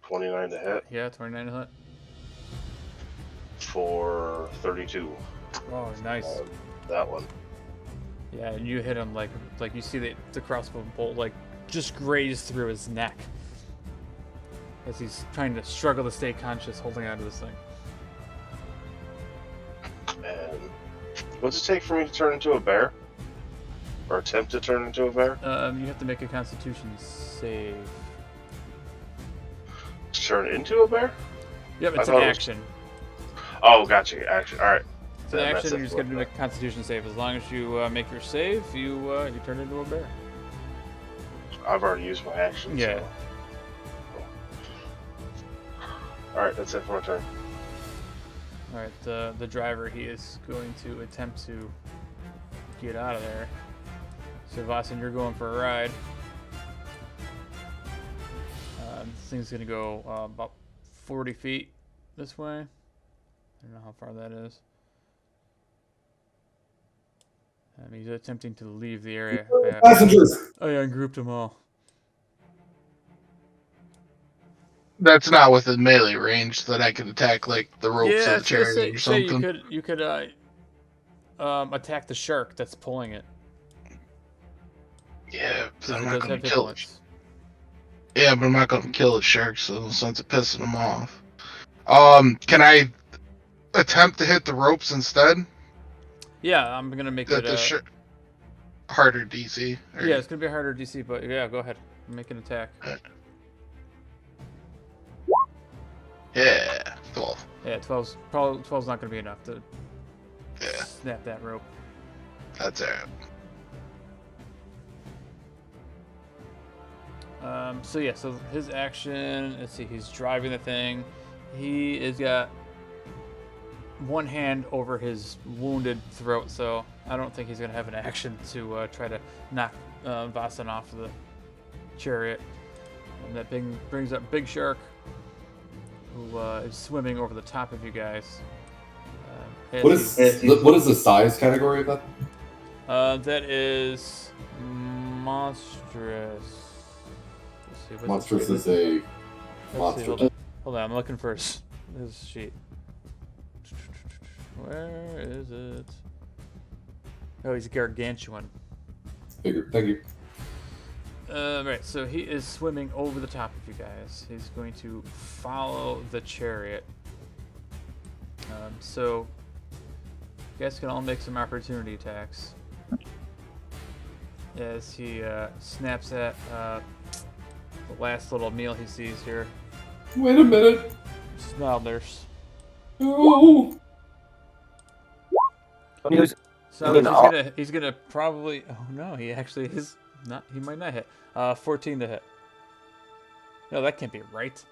$29 to hit Yeah, 29 to hit. for 32. Oh, nice. That one. Yeah, and you hit him like you see the crossbow bolt like just graze through his neck as he's trying to struggle to stay conscious, holding onto this thing. And what's it take for me to turn into a bear? Or attempt to turn into a bear? You have to make a Constitution save. To turn into a bear? Yep, I it's an thought it was- action. Oh, gotcha. Action. Alright. It's an action. You're just gonna make a Constitution save. As long as you make your save, you turn into a bear. I've already used my action. Yeah. So. Alright, that's it for my turn. All right, the driver, he is going to attempt to get out of there. So Vossen, you're going for a ride. This thing's gonna go about 40 feet this way. I don't know how far that is. He's attempting to leave the area. Passengers! Oh yeah, I grouped them all. That's not within melee range that I could attack like the ropes Yeah, of the chariot or say something. you could attack the shark that's pulling it. Yeah, but It I'm does not gonna have hit kill it. points. Yeah, but I'm not gonna kill the shark, so no sense of pissing them off. Can I attempt to hit the ropes instead? Yeah, I'm gonna make it. Harder DC. or- Yeah, it's gonna be a harder DC, but yeah, go ahead, make an attack. Yeah, 12. Yeah, 12's not gonna be enough to Yeah, snap that rope. that's it. So yeah, so his action. Let's see, he's driving the thing. He has got one hand over his wounded throat, so I don't think he's gonna have an action to try to knock Vossen off the chariot. And that brings up Big Shark, who is swimming over the top of you guys. as What is the size category of that? that is monstrous. Let's see, what's Monstrous this? is a Let's see, monster. hold on, I'm looking for his sheet. Where is it? Oh, he's gargantuan. Figure. Thank you. Right, so he is swimming over the top of you guys. He's going to follow the chariot. So you guys can all make some opportunity attacks as he snaps at the last little meal he sees here. Wait a minute. Snarlers. Oh. Snothers, he's gonna probably. Oh no, he actually is not. He might not hit. 14 to hit. No, that can't be right.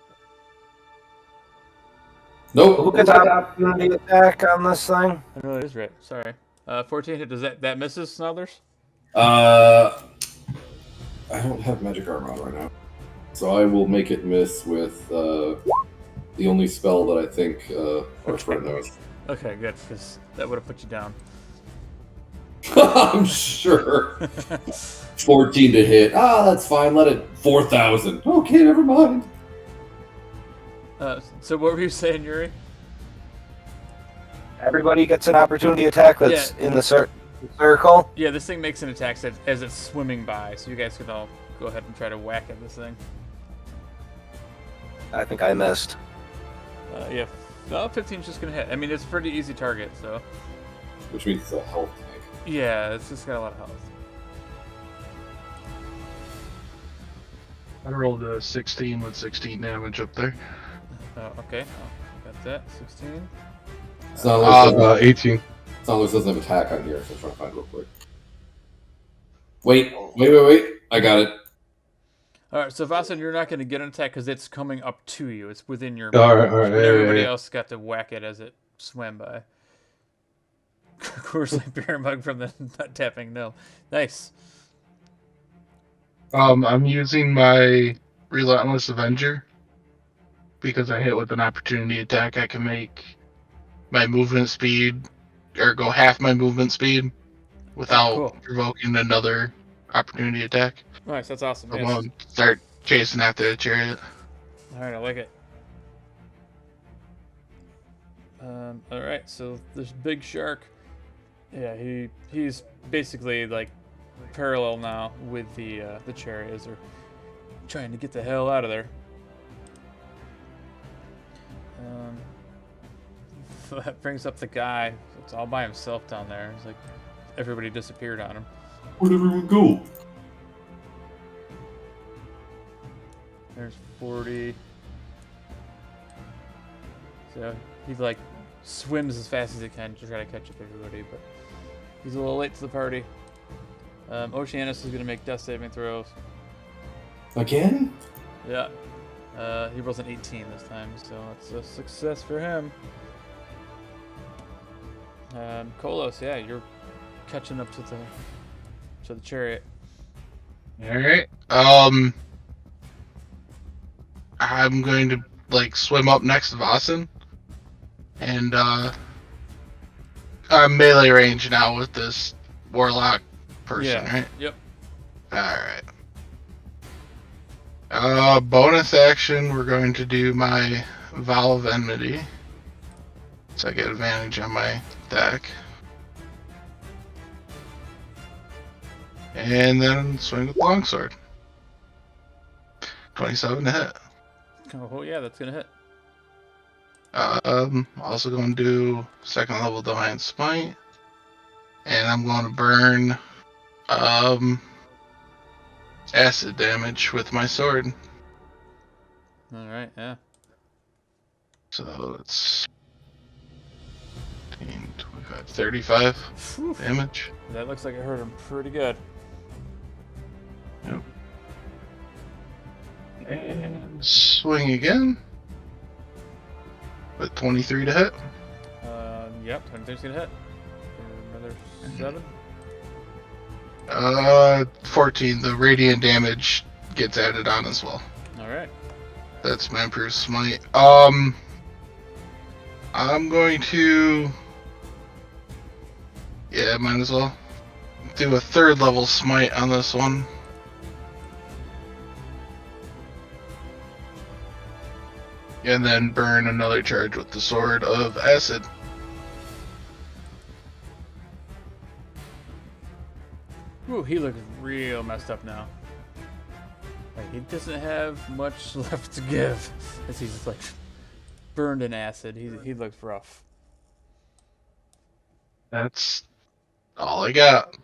Who Nope. gets opportunity attack on this thing? I know it is right. Sorry. 14 hit. Does that misses Snothers? I don't have magic armor on right now, so I will make it miss with the only spell that I think our friend knows. Okay, good, because that would have put you down. I'm sure. 14 to hit. That's fine. Let it 4,000. Okay, never mind. So what were you saying, Yuri? Everybody gets an opportunity attack that's in the circle. Yeah, this thing makes an attack as it's swimming by, so you guys can all go ahead and try to whack at this thing. I think I missed. Yeah. No, 15's just gonna hit. I mean, it's a pretty easy target, so. Which means it's a health tank. Yeah, it's just got a lot of health. I rolled a 16 with 16 damage up there. Oh, okay. Oh, got that. 16. Snothers 18. doesn't have attack on here, so I'm trying to find it real quick. Wait. I got it. All right, so Vasan, you're not going to get an attack because it's coming up to you. It's within your. All right. But Yeah, everybody yeah. else got to whack it as it swam by. Of course, like bear mug from the nut tapping. No, nice. I'm using my Relentless Avenger because I hit with an opportunity attack. I can make my movement speed or go half my movement speed without cool. provoking another opportunity attack. Nice, that's awesome. I'm Yes. gonna start chasing after the chariot. All right, I like it. All right, so this big shark. Yeah, he's basically like parallel now with the chariot as they're trying to get the hell out of there. That brings up the guy. It's all by himself down there. It's like everybody disappeared on him. Where'd everyone go? There's 40. So he like swims as fast as he can to try to catch up everybody, but he's a little late to the party. Oceanus is gonna make death saving throws. Again? Yeah. He rolls an 18 this time, so that's a success for him. Kolos, yeah, you're catching up to the chariot. All right. I'm going to like swim up next to Vasan, and I'm melee range now with this warlock person, Yeah. right? Yep. All right. Bonus action, we're going to do my Vow of Enmity, so I get advantage on my attack. And then swing with longsword. 27 to hit. Oh yeah, that's gonna hit. Also going to do second level Divine Smite, and I'm going to burn acid damage with my sword. All right, yeah. So it's 15, 25, 35 Whew. damage. That looks like it hurt him pretty good. Yep. And swing again with 23 to hit. Yep, 23's gonna hit. For another 7. 14. The radiant damage gets added on as well. All right. That's my improved smite. I'm going to. Yeah, might as well do a third level smite on this one. And then burn another charge with the sword of acid. Ooh, he looks real messed up now. Like he doesn't have much left to give, as he's like burned in acid. He looks rough. That's all I got.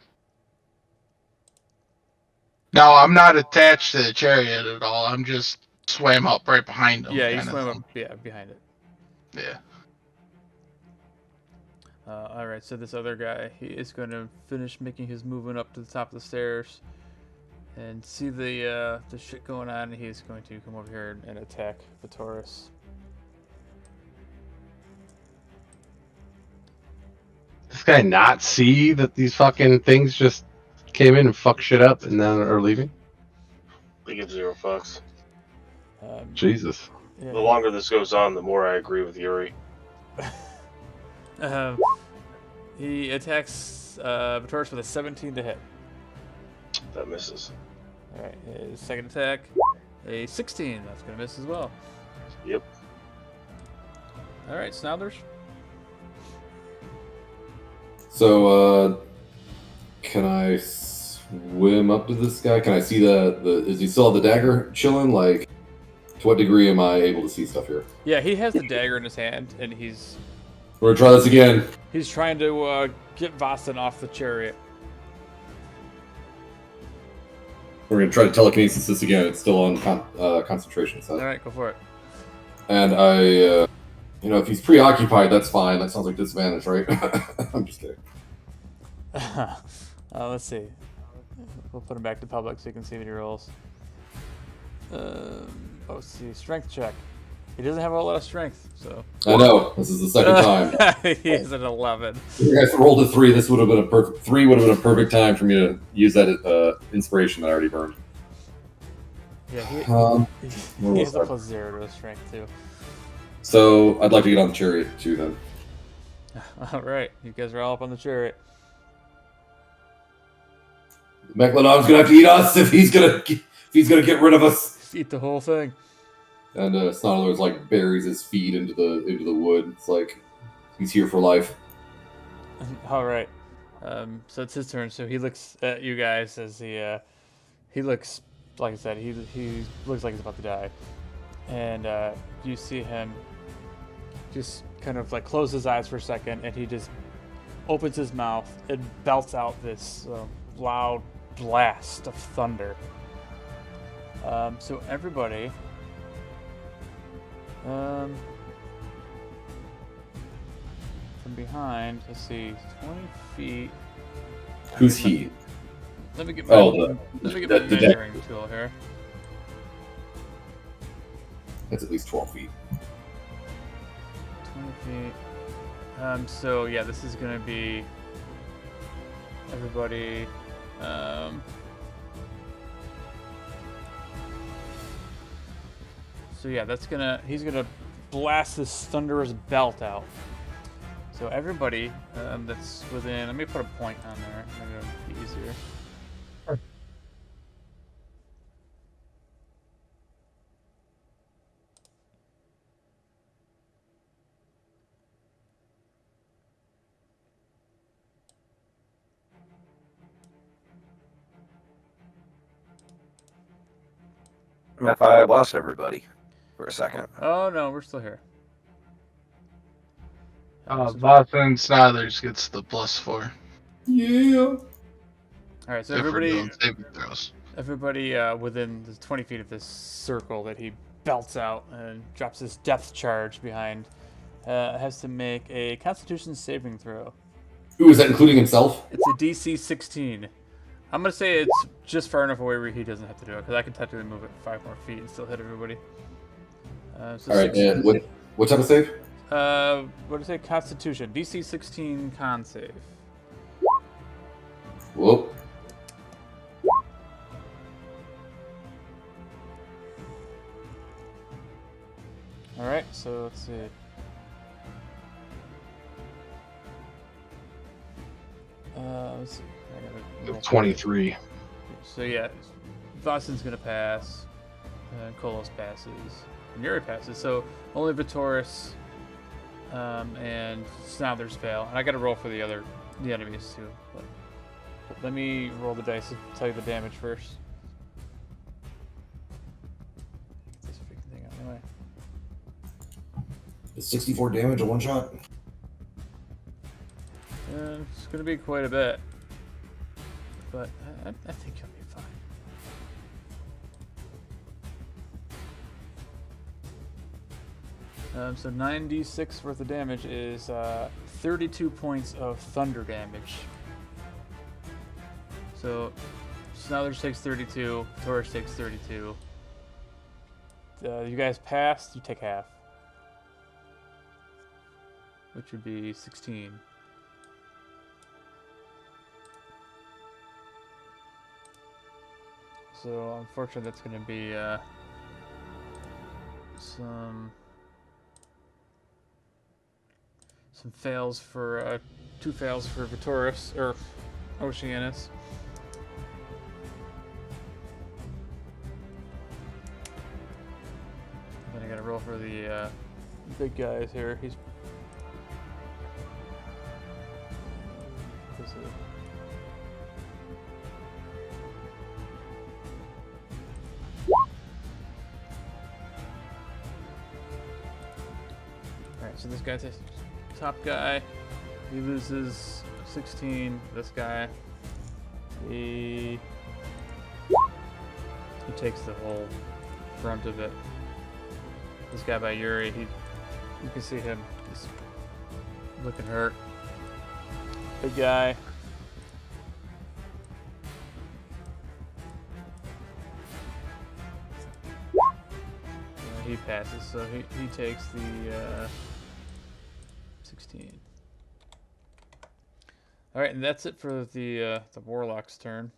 Now, I'm not attached to the chariot at all. I'm just swam up right behind him. Yeah, he kinda swam thing. up. Yeah, behind it. Yeah. All right, so this other guy, he is going to finish making his movement up to the top of the stairs and see the shit going on. And he's going to come over here and attack Vitoris. This guy not see that these fucking things just came in and fucked shit up and then are leaving? They give 0 fucks. Jesus. Yeah, The longer this goes on, the more I agree with Yuri. he attacks Vitoris with a 17 to hit. That misses. All right, his second attack, a 16. That's going to miss as well. Yep. All right, Snowders. So, can I swim up to this guy? Can I see is he still have the dagger chilling? Like, to what degree am I able to see stuff here? Yeah, he has the dagger in his hand, and he's We're gonna try this again. trying to get Vossen off the chariot. We're gonna try to telekinesis this again. It's still on concentration. So. All right, go for it. And I, if he's preoccupied, that's fine. That sounds like disadvantage, right? I'm just kidding. Let's see. We'll put him back to public so you can see what he rolls. Let's see. Strength check. He doesn't have a lot of strength, so. I know. This is the second time. He has an 11. If you guys rolled a 3, this would have been a perfect. 3 would have been a perfect time for me to use that inspiration that I already burned. Yeah, he where has was a I? +0 to strength too. So I'd like to get on the chariot too, then. All right, you guys are all up on the chariot. Megalodon's gonna have to eat us if he's gonna get rid of us. Eat the whole thing. And Snarler's like buries his feet into the wood. It's like he's here for life. All right. So it's his turn. So he looks at you guys as he looks, like I said, he looks like he's about to die, and you see him just kind of like close his eyes for a second, and he just opens his mouth and belts out this loud blast of thunder. So everybody. From behind, let's see, 20 feet. Who's he? Let me get my, Oh, let me get the my deck. measuring tool here. That's at least 12 feet. 20 feet. So yeah, this is gonna be everybody. So yeah, he's gonna blast this thunderous belt out. So everybody that's within, let me put a point on there, maybe it'll be easier. If I lost everybody for a second. Oh no, we're still here. Boston Snothers gets the +4. Yeah. All right, so If we're everybody, doing saving throws. within the 20 feet of this circle that he belts out and drops his depth charge behind has to make a Constitution saving throw. Ooh, is that including himself? It's a DC 16. I'm gonna say it's just far enough away where he doesn't have to do it, because I can technically move it 5 more feet and still hit everybody. So All right, and what type of save? what did I say? Constitution. DC 16 con save. Whoop. All right, so let's see. Let's see. I gotta roll. 23. So yeah, Vossen's gonna pass. Kolos passes. And Yuri passes. So only Vitoris and Snothers fail. And I gotta roll for the enemies too. But let me roll the dice and tell you the damage first. Get this freaking thing out of the way. Is 64 damage a one shot? It's gonna be quite a bit. But I think you'll be fine. So 9d6 worth of damage is 32 points of thunder damage. So Snarlers takes 32, Taurus takes 32. You guys passed, you take half. Which would be 16. So unfortunately that's going to be some fails for 2 fails for Vitoris or Oceanus. Then I got to roll for the big guys here. He's Alright, so this guy's the top guy. He loses 16. This guy, he takes the whole brunt of it. This guy by Yuri, you can see him just looking hurt. Big guy. He passes, so he takes the 16. All right, and that's it for the warlock's turn.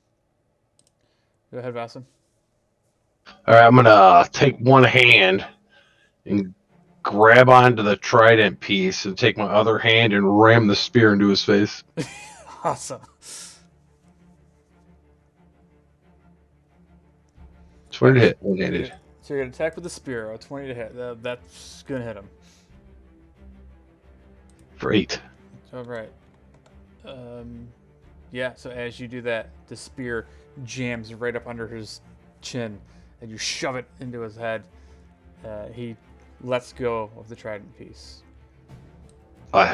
Go ahead, Vasim. All right, I'm gonna take one hand and grab onto the trident piece, and take my other hand and ram the spear into his face. Awesome. 20 to hit, one-handed. So you're gonna attack with the spear. 20 to hit. That's gonna hit him. For 8. All right. Yeah. So as you do that, the spear jams right up under his chin, and you shove it into his head. He lets go of the trident piece. I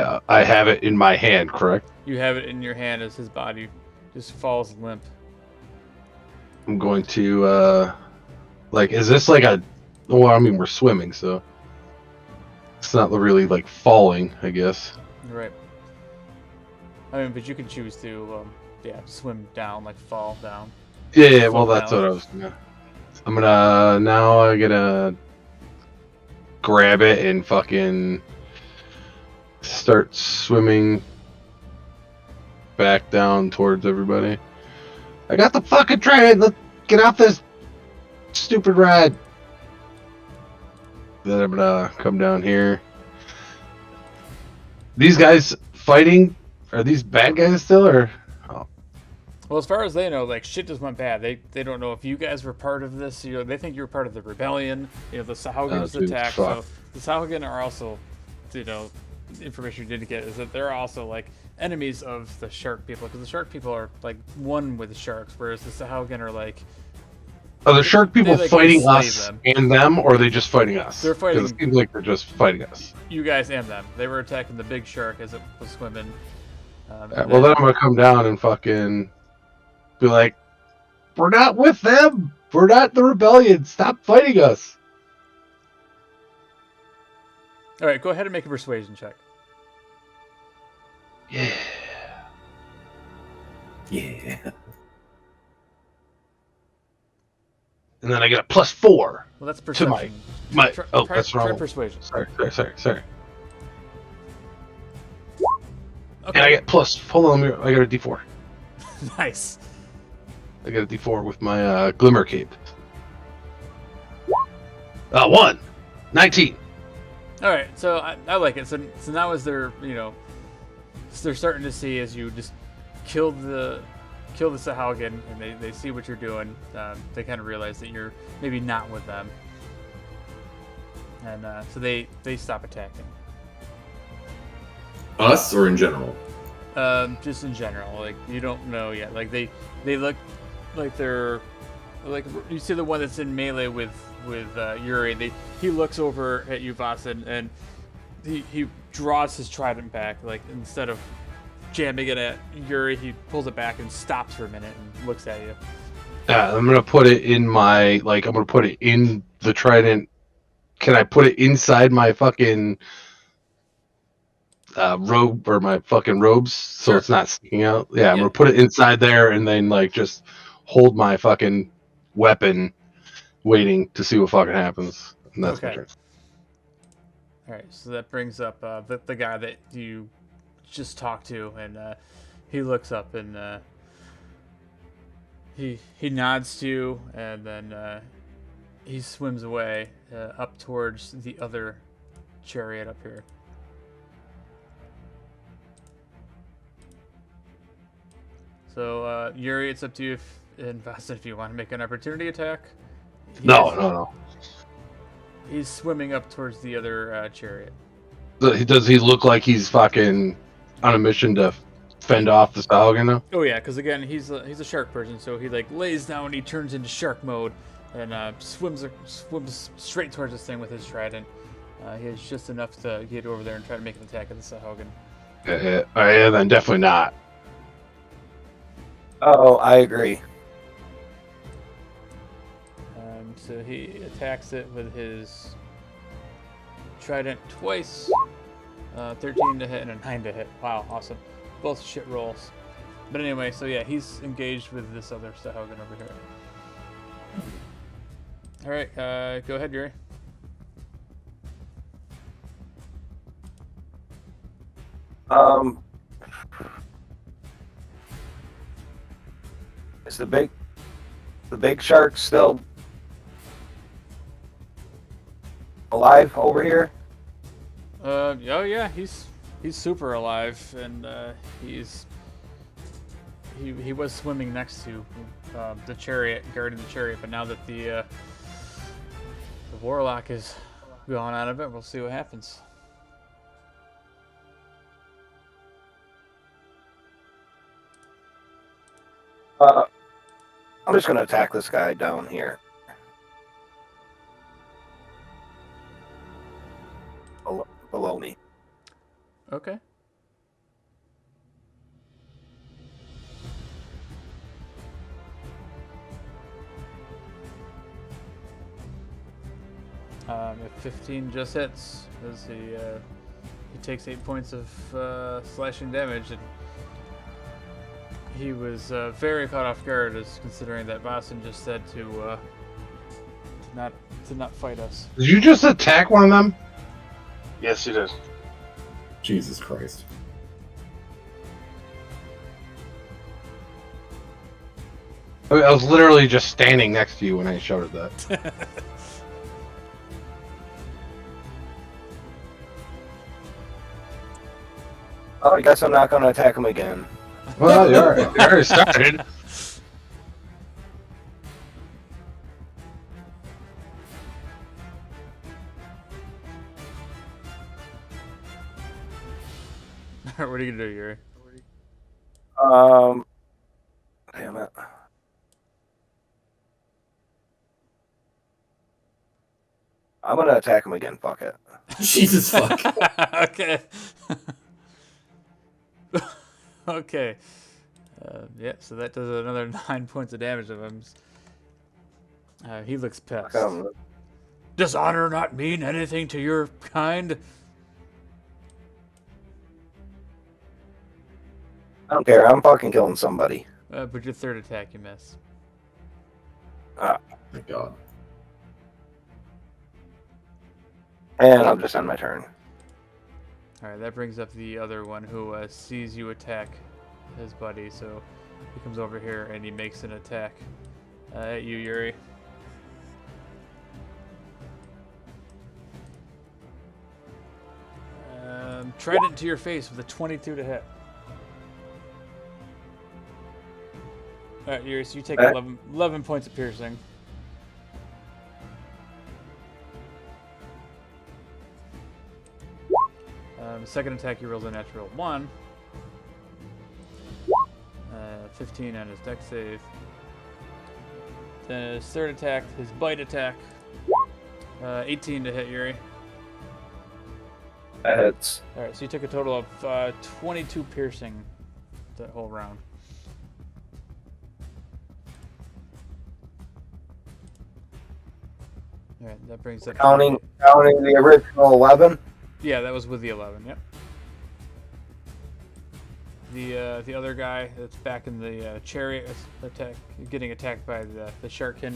have it in my hand, correct? You have it in your hand as his body just falls limp. I'm going to, is this like a... Well, I mean, we're swimming, so... It's not really, like, falling, I guess. Right. I mean, but you can choose to, swim down, like fall down. Yeah, well, Float that's down. what I was gonna... I'm gonna... Now I'm gonna... grab it and fucking... start swimming... back down towards everybody. I got the fucking trident! Let's get off this stupid ride! Then I'm gonna come down here. These guys fighting? Are these bad guys still, or? Oh. Well, as far as they know, like shit just went bad. They don't know if you guys were part of this. You know, they think you were part of the rebellion. You know, the Sahagins dude, attack. fuck. So the Sahagin are also, information you didn't get is that they're also like enemies of the shark people, because the shark people are like one with the sharks, whereas the Sahagin are like. Are the shark people like, fighting enslave us them. and them, or are they just fighting us? They're fighting- 'Cause it seems like they're just fighting us. You guys and them. They were attacking the big shark as it was swimming. Well, then I'm gonna come down and fucking be like, we're not with them! We're not the rebellion! Stop fighting us! All right, go ahead and make a persuasion check. Yeah. Yeah. And then I get a +4. Well, that's To my- perception. my- Try, oh, try, that's try wrong. persuasion. Sorry. Okay. And I get hold on, I got a D4. Nice. I got a D4 with my glimmer cape. 1! 19! All right, so I like it. So now as they're they're starting to see as you just kill the Sahagin, and they see what you're doing. They kind of realize that you're maybe not with them, and so they stop attacking. Us or in general? Just in general, like you don't know yet. Like they look like they're like you see the one that's in melee with Yuri. He looks over at you, Vasen, and he draws his trident back. Like instead of jamming it at Yuri, he pulls it back and stops for a minute and looks at you. I'm gonna put it in my I'm gonna put it in the trident. Can I put it inside my fucking robe or my fucking robes, so Sure. it's not sticking out. Yeah, I'm Yeah. gonna put it inside there and then like just hold my fucking weapon, waiting to see what fucking happens. And that's my Okay. turn. All right. So that brings up the guy that you just talked to, and he looks up and he nods to you, and then he swims away up towards the other chariot up here. So Yuri, it's up to you and Vastin if you want to make an opportunity attack. No. He's swimming up towards the other chariot. Does he look like he's fucking on a mission to fend off the Stallion though? Oh yeah, because again he's a shark person, so he like lays down and he turns into shark mode and swims straight towards this thing with his trident. He has just enough to get over there and try to make an attack at the Sahuagin. Yeah, then definitely not. Oh, I agree. So he attacks it with his trident twice. 13 to hit and a 9 to hit. Wow, awesome. Both shit rolls. But anyway, so yeah, he's engaged with this other Sahuagin over here. Alright, go ahead, Yuri. Is the big shark still alive over here? Oh yeah, he's super alive, and he was swimming next to the chariot, guarding the chariot. But now that the warlock is gone out of it, we'll see what happens. I'm just gonna attack this guy down here. Below me. Okay. If 15 just hits, as he takes 8 points of slashing damage, and he was very caught off guard, as considering that Boston just said to not fight us. Did you just attack one of them? Yes, you did. Jesus Christ. I was literally just standing next to you when I shouted that. Oh, I guess I'm not gonna attack him again. Well, you already started. What are you gonna do, Yuri? Damn it. I'm gonna attack him again. Fuck it. Jesus fuck. Okay. Okay. Yeah, so that does another 9 points of damage to him. He looks pissed. Does honor not mean anything to your kind? I don't care. I'm fucking killing somebody. But your third attack, you miss. My God. And I'll just end my turn. Alright, that brings up the other one who sees you attack his buddy, so he comes over here and he makes an attack at you, Yuri. Trident to your face with a 22 to hit. Alright, Yuri, so you take 11 points of piercing. Second attack, he rolls a natural 1. 15 on his dex save. Then his third attack, his bite attack. 18 to hit, Yuri. That hits. Alright, so you took a total of 22 piercing that whole round. Alright, that brings up... Counting the original 11? Yeah, that was with the 11, yep. the other guy that's back in the chariot attack, getting attacked by the sharkkin.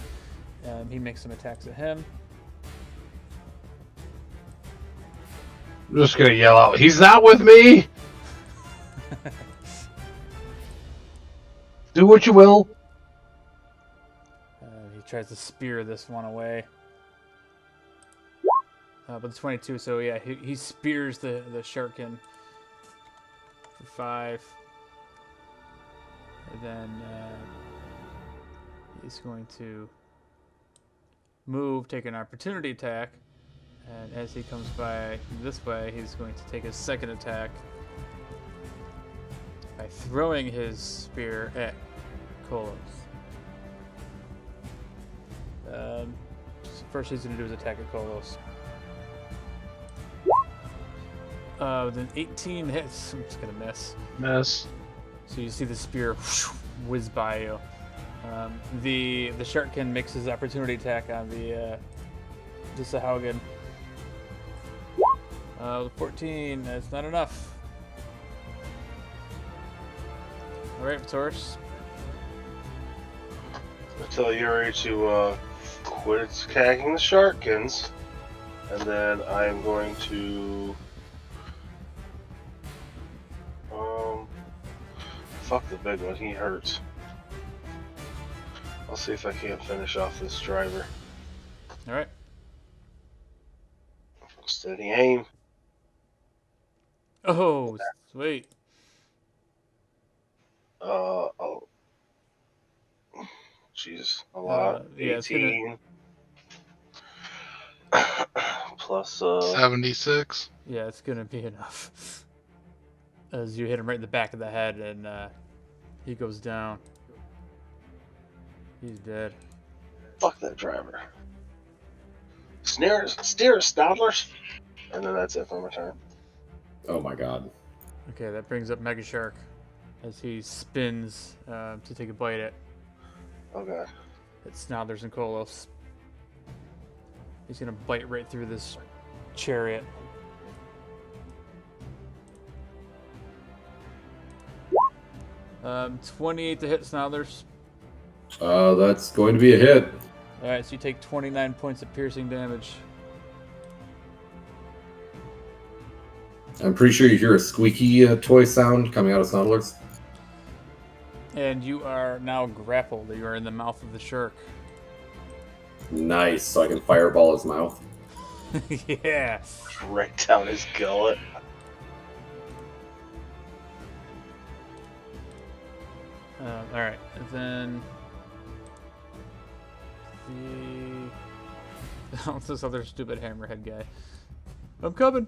He makes some attacks at him. I'm just gonna yell out, "He's not with me! Do what you will." He tries to spear this one away. But it's 22, so yeah, he spears the sharkkin for 5. And then he's going to move, take an opportunity attack. And as he comes by this way, he's going to take his second attack by throwing his spear at Kolos. First he's going to do his attack at Kolos. Then 18 hits. I'm just going to miss. Miss. So you see the spear whiz by you. The sharkkin makes his opportunity attack on the Sahaugen. 14, that's not enough. Alright, Taurus. I tell Yuri to quit attacking the sharkins, and then I'm going to fuck the big one. He hurts. I'll see if I can't finish off this driver. Alright. Steady aim. Oh, sweet. Oh. Jeez, a lot. Yeah, it's 18. Plus, 76. Yeah, it's gonna be enough. As you hit him right in the back of the head, and he goes down. He's dead. fuck that driver. Steer, Stodlers. And then that's it for my turn. Oh my god. Okay, that brings up Mega Shark as he spins to take a bite at Okay. Snothers and Kolos. He's gonna bite right through this chariot. Um, 28 to hit Snothers. That's going to be a hit. Alright, so you take 29 points of piercing damage. I'm pretty sure you hear a squeaky toy sound coming out of Snoddler's. And you are now grappled. You are in the mouth of the shark. Nice, so I can fireball his mouth. Yeah. Right down his gullet. Alright, and then this other stupid hammerhead guy. I'm coming.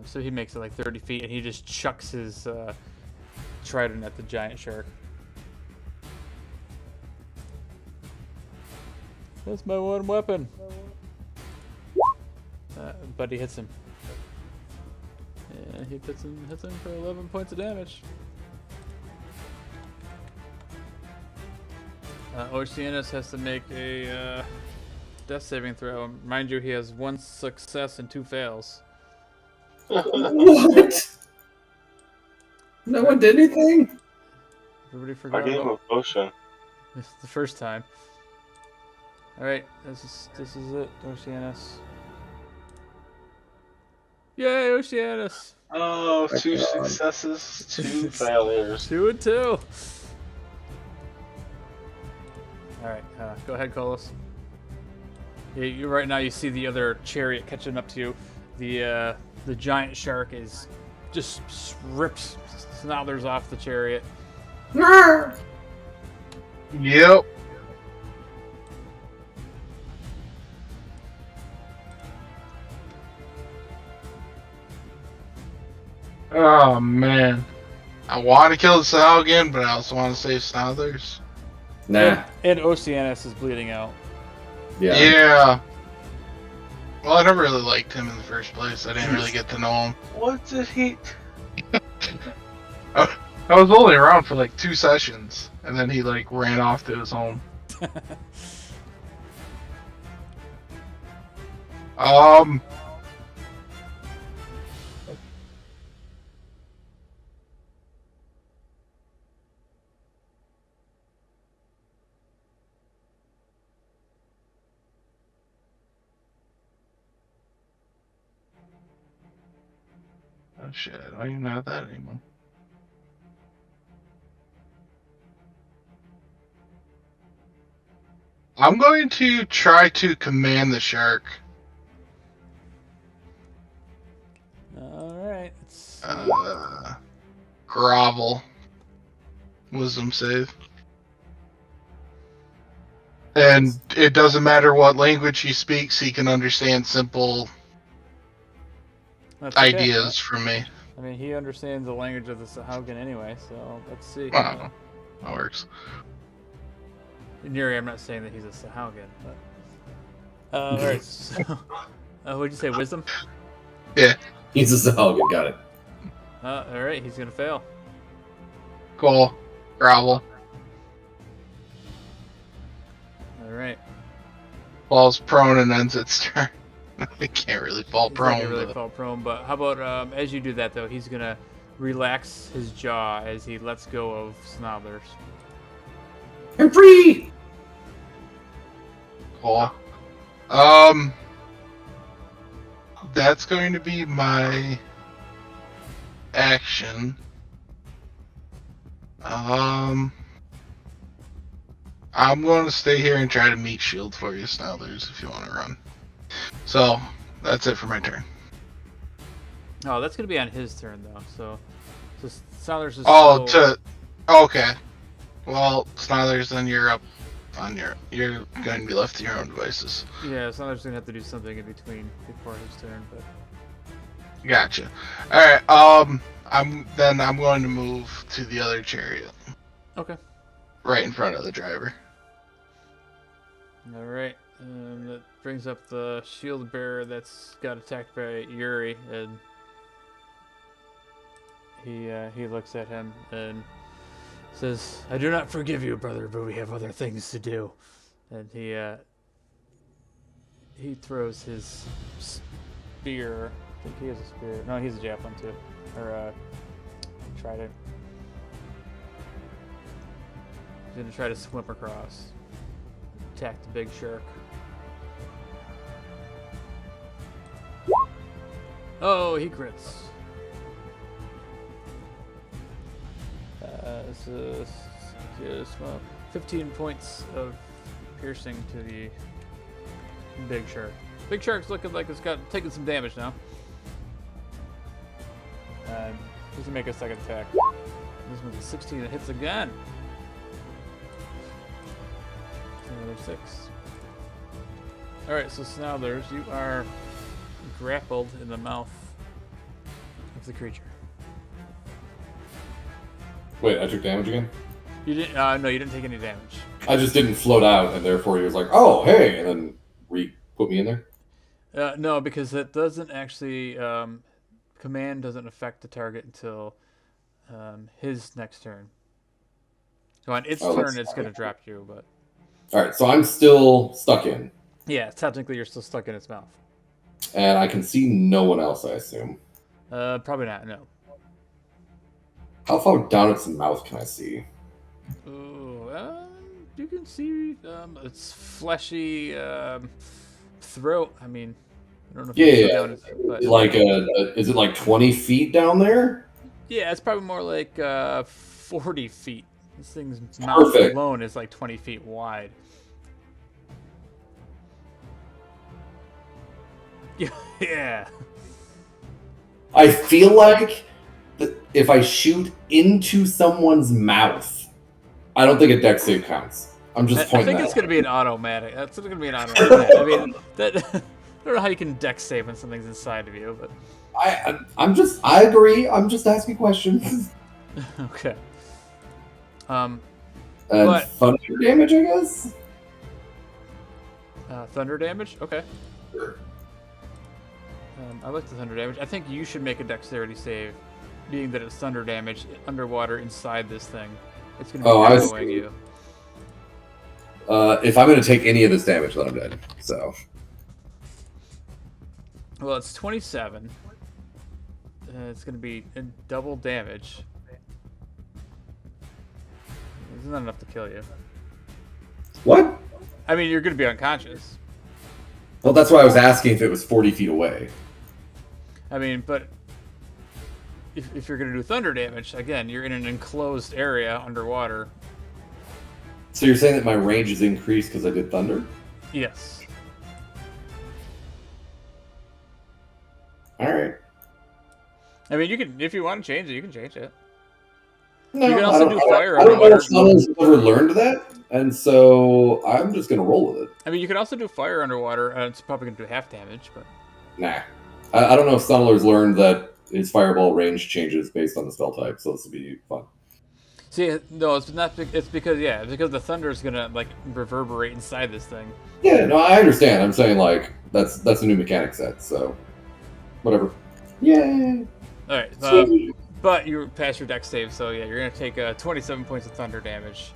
So he makes it like 30 feet, and he just chucks his trident at the giant shark. That's my one weapon. But he hits him. And he hits him for 11 points of damage. Oceanus has to make a death saving throw. Mind you, he has 1 success and 2 fails. What? No one did anything? Everybody I forgot gave him about a potion. this the first time. Alright, this is it, Oceanus. Yay, Oceanus! Oh, My 2 God. successes, 2 failures. 2 and 2. Alright, go ahead, Kolos. You right now you see the other chariot catching up to you. The giant shark is just rips Snothers off the chariot. Yep. Oh man. I want to kill the Sal again, but I also want to save Snothers. Nah. And Oceanus is bleeding out. Yeah. Yeah. Well, I never really liked him in the first place. I didn't really get to know him. What did he... I was only around for like 2 sessions, and then he like ran off to his home. shit, I don't even have that anymore. I'm going to try to command the shark. Alright. It's Grovel. Wisdom save. And it doesn't matter what language he speaks, he can understand simple that's okay. ideas from me. I mean, he understands the language of the Sahaugen anyway, so let's see. Wow, that works. Neri, I'm not saying that he's a Sahaugen, but... alright, so... what'd you say, wisdom? Yeah. He's a Sahaugen, got it. Alright, he's gonna fail. Cool. Grovel. Alright. Falls prone and ends its turn. It can't really fall He's prone. not gonna really but- fall prone, but how about, as you do that, though, he's gonna relax his jaw as he lets go of Snobblers. I'm free! Cool. That's going to be my action. I'm going to stay here and try to meet shield for you, Snellers, if you want to run. So, that's it for my turn. Oh, that's gonna be on his turn, though, so Snobblers is Oh, still... okay. Well, Snellers, then you're up on you're going to be left to your own devices. Yeah, Snobblers gonna have to do something in between before his turn, but... Gotcha. Alright, I'm going to move to the other chariot. Okay. Right in front of the driver. Alright, that brings up the shield bearer that's got attacked by Yuri, and he looks at him and says, "I do not forgive you, brother, but we have other things to do." And he throws his spear. I think he has a spear. No, he's a javelin too, or trident. He's gonna try to swim across, attack the big shark. Oh, he crits. This is 15 points of piercing to the big shark. Big shark's looking like it's taking some damage now. And he's gonna make a second attack. This one's a 16 that hits again. Another 6. Alright, so Snowders, you are grappled in the mouth of the creature. Wait, I took damage again? You didn't. No, you didn't take any damage. I just didn't float out, and therefore he was like, "Oh, hey," and then put me in there. No, because it doesn't actually. Command doesn't affect the target until his next turn. So on its turn, it's going to drop you, but. All right, so I'm still stuck in. Yeah, technically you're still stuck in its mouth. And I can see no one else, I assume. Probably not. No. How far down its mouth can I see? Ooh, you can see its fleshy throat. I mean, I don't know if you can see down its, but like is it like 20 feet down there? yeah, it's probably more like 40 feet. This thing's mouth alone is like 20 feet wide. Yeah. I feel like if I shoot into someone's mouth, I don't think a dex save counts. I'm just pointing. I think it's going to be an automatic. That's going to be an automatic. I mean, I don't know how you can dex save when something's inside of you, but I agree. I'm just asking questions. Okay. But thunder damage, I guess. Thunder damage. Okay. Sure. I like the thunder damage. I think you should make a dexterity save, being that it's thunder damage underwater inside this thing. It's going to be echoing you. If I'm going to take any of this damage, then I'm dead. So. Well, it's 27. It's going to be double damage. It's not enough to kill you. What? I mean, you're going to be unconscious. Well, that's why I was asking if it was 40 feet away. I mean, but if you're going to do thunder damage, again, you're in an enclosed area underwater. So you're saying that my range is increased because I did thunder? Yes. All right. I mean, you can, if you want to change it, you can change it. No, You can also do fire I don't know underwater. if someone's ever learned that, and so I'm just gonna roll with it. I mean, you can also do fire underwater, and it's probably going to do half damage, but... Nah. I don't know if Sunler's learned that his fireball range changes based on the spell type, so this will be fun. See, no, it's not. It's because it's because the thunder is gonna like reverberate inside this thing. Yeah, no, I understand. I'm saying like that's a new mechanic set, so whatever. Yay! All right, Sweet. but you passed your dex save, so yeah, you're gonna take 27 points of thunder damage.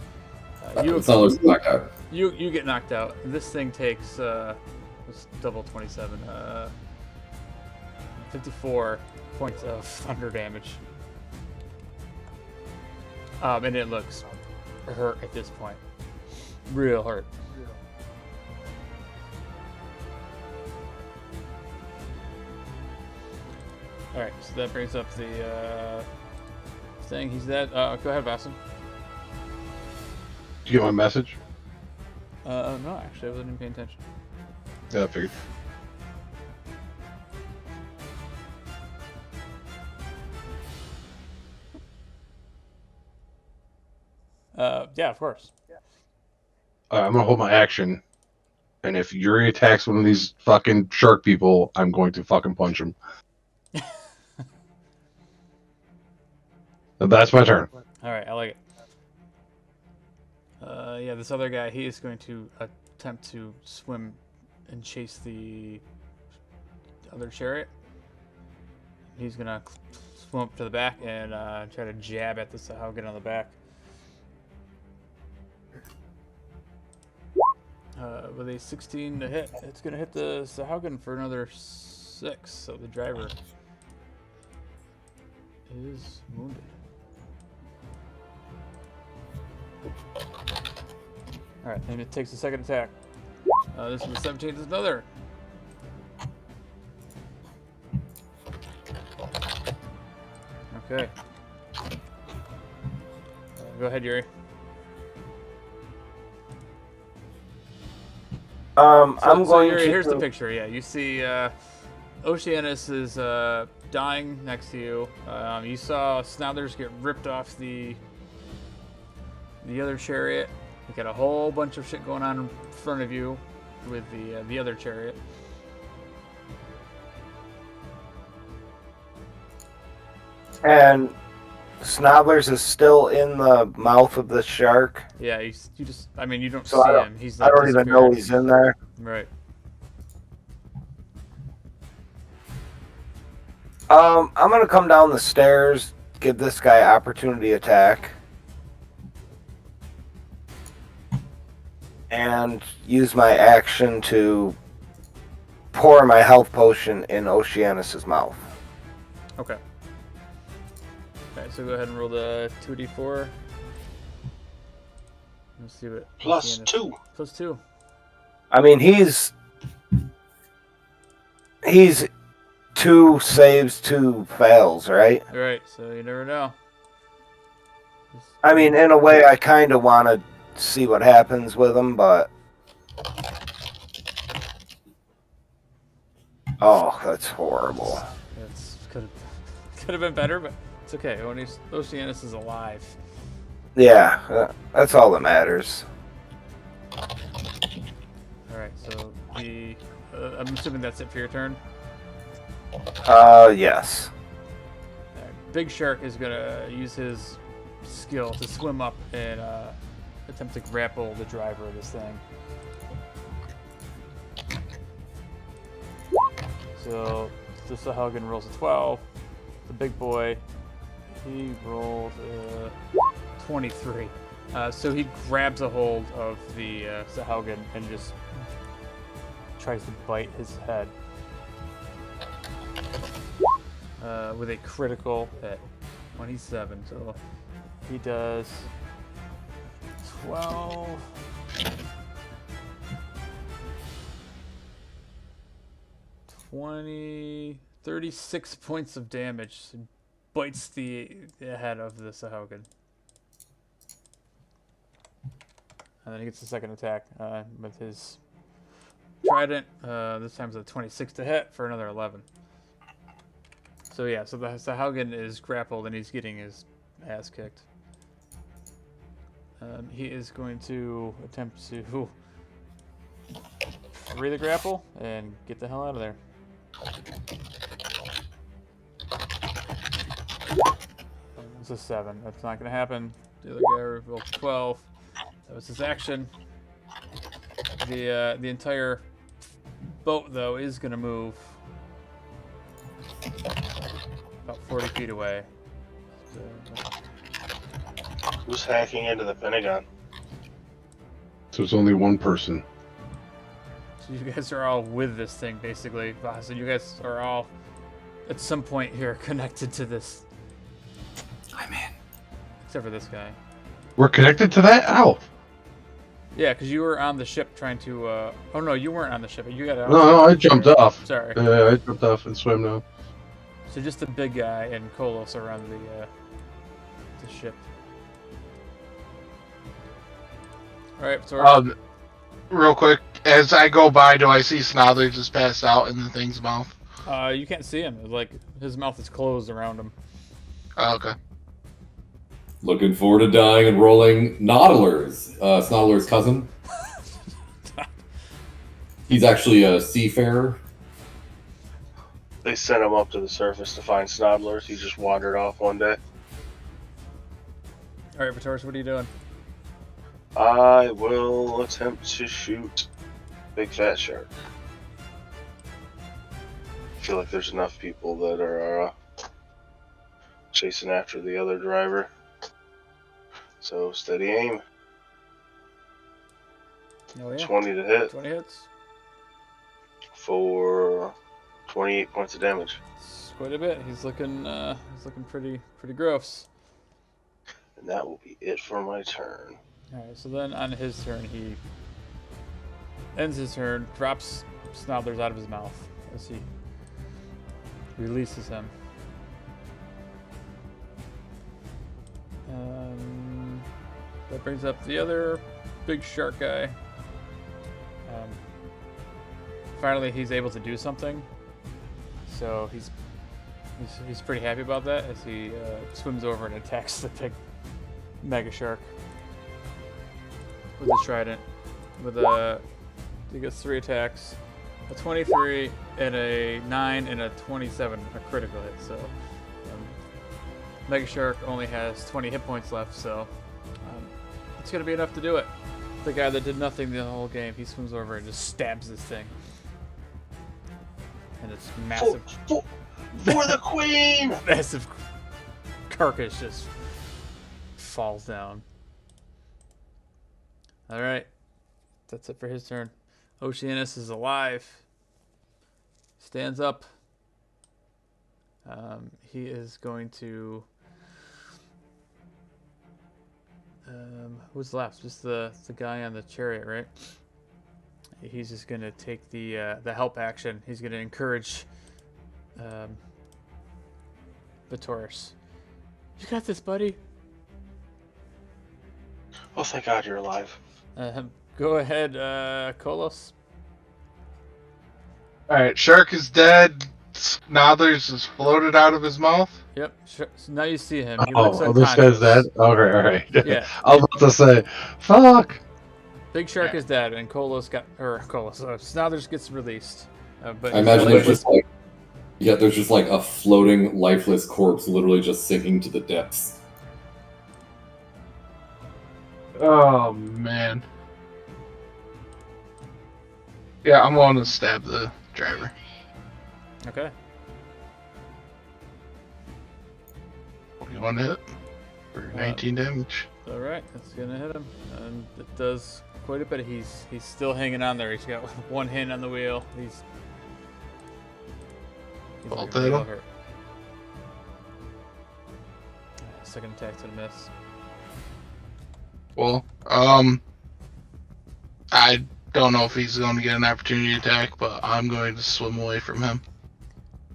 Sunler's knocked out. You get knocked out. This thing takes it's double 27, 54 points of thunder damage. And it looks hurt at this point. Real hurt. Alright, so that brings up the thing. He's dead. Go ahead, Vasson. Did you get my message? No, actually, I wasn't even paying attention. Yeah, I figured. Yeah, of course. I'm gonna hold my action, and if Yuri attacks one of these fucking shark people, I'm going to fucking punch him. That's my turn. Alright, I like it. Yeah, this other guy, he is going to attempt to swim and chase the other chariot. He's gonna swim up to the back and try to jab at the Sahaugen on the back. With a 16 to hit, it's gonna hit the Sahaugen for another 6, so the driver is wounded. Alright, and it takes a second attack. This is the 17th, is another. Okay. Go ahead, Yuri. I'm So going Yuri, to. here's the picture. Yeah, you see Oceanus is dying next to you. You saw Snouthers get ripped off the other chariot. You got a whole bunch of shit going on in front of you with the other chariot. And Snodlers is still in the mouth of the shark. Yeah, you just, I mean, you don't So see him. He's like I don't even know disappeared. he's in there. Right. I'm gonna come down the stairs, give this guy opportunity attack, and use my action to pour my health potion in Oceanus's mouth. Okay. Alright, so go ahead and roll the 2d4. Let's see what. Plus Oceanus- 2. Plus 2. I mean, he's 2 saves, 2 fails, right? Alright, so you never know. I mean, in a way, I kind of want to see what happens with him, but... Oh, that's horrible. It's could have been better, but it's okay. Oceanus is alive. Yeah, that's all that matters. Alright, so I'm assuming that's it for your turn. Yes. Alright, Big Shark is gonna use his skill to swim up and attempt to grapple the driver of this thing. So the Sahaugen rolls a 12. The big boy, he rolls a 23. So he grabs a hold of the Sahaugen and just tries to bite his head with a critical hit. 27. So he does 12. 20, 36 points of damage. bites the head of the Sahaugen. And then he gets the second attack with his trident. This time's a 26 to hit for another 11. So yeah, so the Sahaugen is grappled and he's getting his ass kicked. He is going to attempt to free the grapple and get the hell out of there. It's a 7. That's not going to happen. The other guy rolled 12. That was his action. The entire boat, though, is going to move about 40 feet away. So, Who's hacking into the Pentagon? So it's only one person. so you guys are all with this thing, basically. So you guys are all, at some point here, connected to this. I'm in. Except for this guy. We're connected to that? Ow! Yeah, because you were on the ship trying to. Oh no, you weren't on the ship. You got out. No, I jumped off. Sorry. I jumped off and swam now. So just the big guy and Kolos are on the ship. All right, so Real quick, as I go by, do I see Snother just pass out in the thing's mouth? you can't see him. Like his mouth is closed around him. Oh, okay. Looking forward to dying and rolling Nautilus, Snodler's cousin. He's actually a seafarer. They sent him up to the surface to find Snodlers. He just wandered off one day. All right, Vitoris, what are you doing? I will attempt to shoot Big Fat Shark. I feel like there's enough people that are chasing after the other driver. So steady aim. Oh yeah. 20 to hit 20 hits. for 28 points of damage. It's quite a bit. He's looking pretty gross. And that will be it for my turn. All right, so then on his turn, he ends his turn, drops Snodlers out of his mouth as he releases him. That brings up the other big shark guy. Finally, he's able to do something, so he's pretty happy about that as he swims over and attacks the big mega shark with his trident. He gets 3 attacks, a 23 and a 9 and a 27, a critical hit. So Mega Shark only has 20 hit points left, so it's gonna be enough to do it. The guy that did nothing the whole game, he swims over and just stabs this thing, and it's massive. For the queen! Massive carcass just falls down. All right, that's it for his turn. Oceanus is alive. Stands up. He is going to. Who's left? Just the guy on the chariot, right? He's just gonna take the help action. He's gonna encourage Vitoris. You got this, buddy. Oh, thank God you're alive. Go ahead, Kolos. Alright, Shark is dead. Snothers is floated out of his mouth. Yep. Sure. So now you see him. He looks Oh, this unconscious. guy's dead? Okay, alright. Yeah. I was about to say, fuck! Big Shark is dead, and Snothers gets released. But I imagine there's just like, there's just like a floating, lifeless corpse, literally just sinking to the depths. Oh, man. Yeah, I'm going to stab the driver. Okay. 21 hit for 19 damage. All right, that's gonna hit him, and it does quite a bit. He's still hanging on there. He's got one hand on the wheel. He's Bolt real at him. hurt. Second attack to the miss. Well, I don't know if he's going to get an opportunity attack, but I'm going to swim away from him.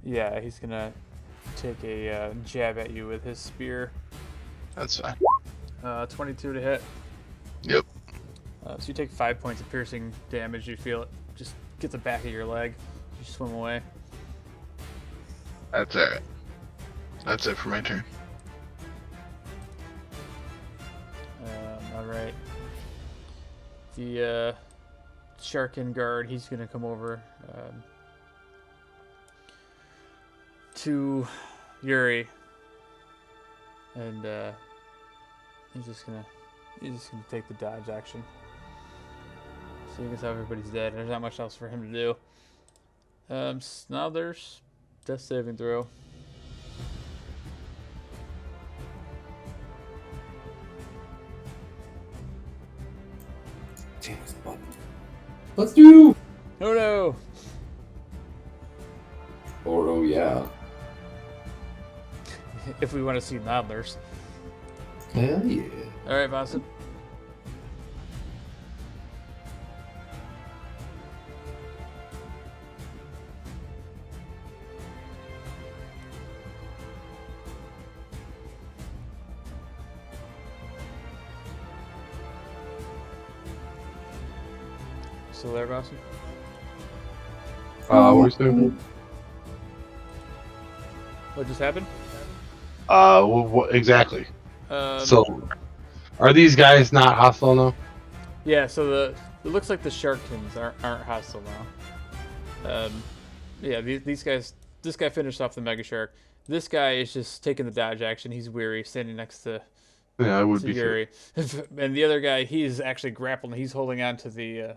Yeah, he's gonna take a jab at you with his spear. That's fine. 22 to hit. Yep. So you take 5 points of piercing damage. You feel it just get the back of your leg. You swim away. That's alright. That's it for my turn. All right. The Sharkin guard, he's gonna come over to Yuri, and he's just gonna take the dodge action. Seeing as how everybody's dead, there's not much else for him to do. Now there's death saving throw. Damn this button. Let's do. Oh no! Oh yeah. If we want to see Noddlers. Hell yeah. All right, Boston. Still there, Boston? What was that? What just happened? What exactly? Um, So, are these guys not hostile now? Yeah, so it looks like the Sharkins aren't hostile now. Yeah, these guys. This guy finished off the Mega Shark. This guy is just taking the dodge action. He's weary, standing next to Yeah, I would be sure. Yuri, and the other guy, he's actually grappling. He's holding on to the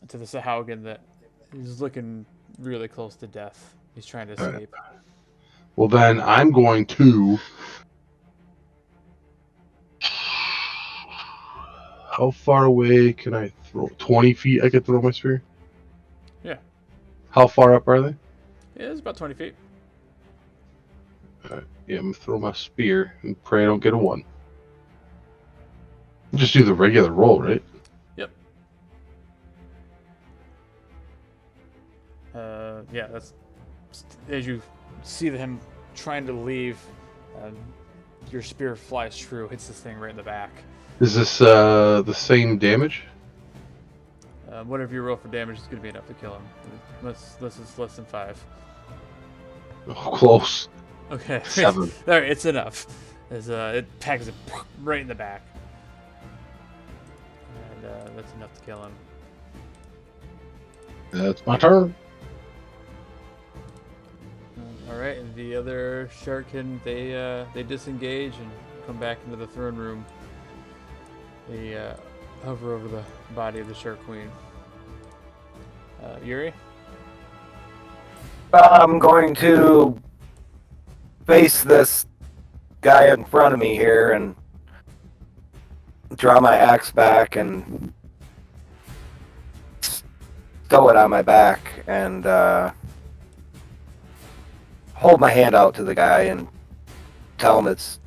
Sahaugen that he's looking really close to death. He's trying to escape. Well, then I'm going to. How far away can I throw? 20 feet I could throw my spear? Yeah. How far up are they? Yeah, it's about 20 feet. Alright, yeah, I'm going to throw my spear and pray I don't get a 1. Just do the regular roll, right? Yep. Yeah, that's as you see him trying to leave. Your spear flies true, hits this thing right in the back. Is this the same damage? Whatever you roll for damage is going to be enough to kill him. Unless it's less than 5. Oh, close. Okay. 7. All right, it's enough. As it packs it right in the back, and that's enough to kill him. That's my turn. All right, and the other Sharkin, they disengage and come back into the throne room. They hover over the body of the Shark Queen. Yuri? I'm going to face this guy in front of me here and draw my axe back and stow it on my back and hold my hand out to the guy and tell him this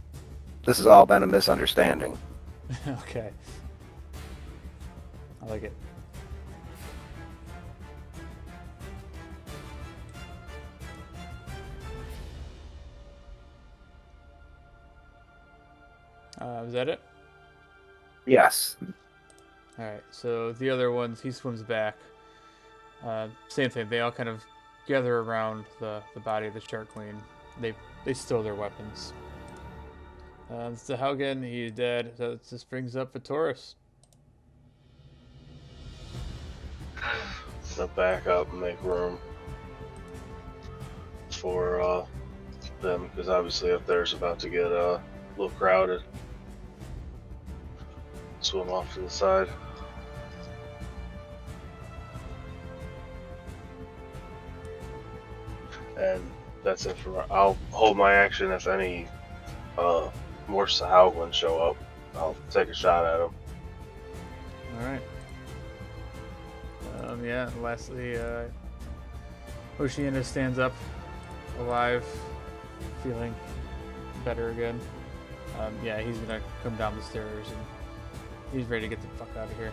has all been a misunderstanding. Okay. I like it. Is that it? Yes. Alright, so the other ones, he swims back. Same thing, they all kind of gather around the body of the Shark Queen. They stow their weapons. So Haugen, he's dead. So this brings up Vitoris. To back up and make room for them, because obviously up there's about to get a little crowded. Swim off to the side. And that's it for. I'll hold my action if any more Sahauglins show up. I'll take a shot at them. Alright. Yeah, lastly, Oceana stands up, alive, feeling better again. Yeah, he's gonna come down the stairs and he's ready to get the fuck out of here.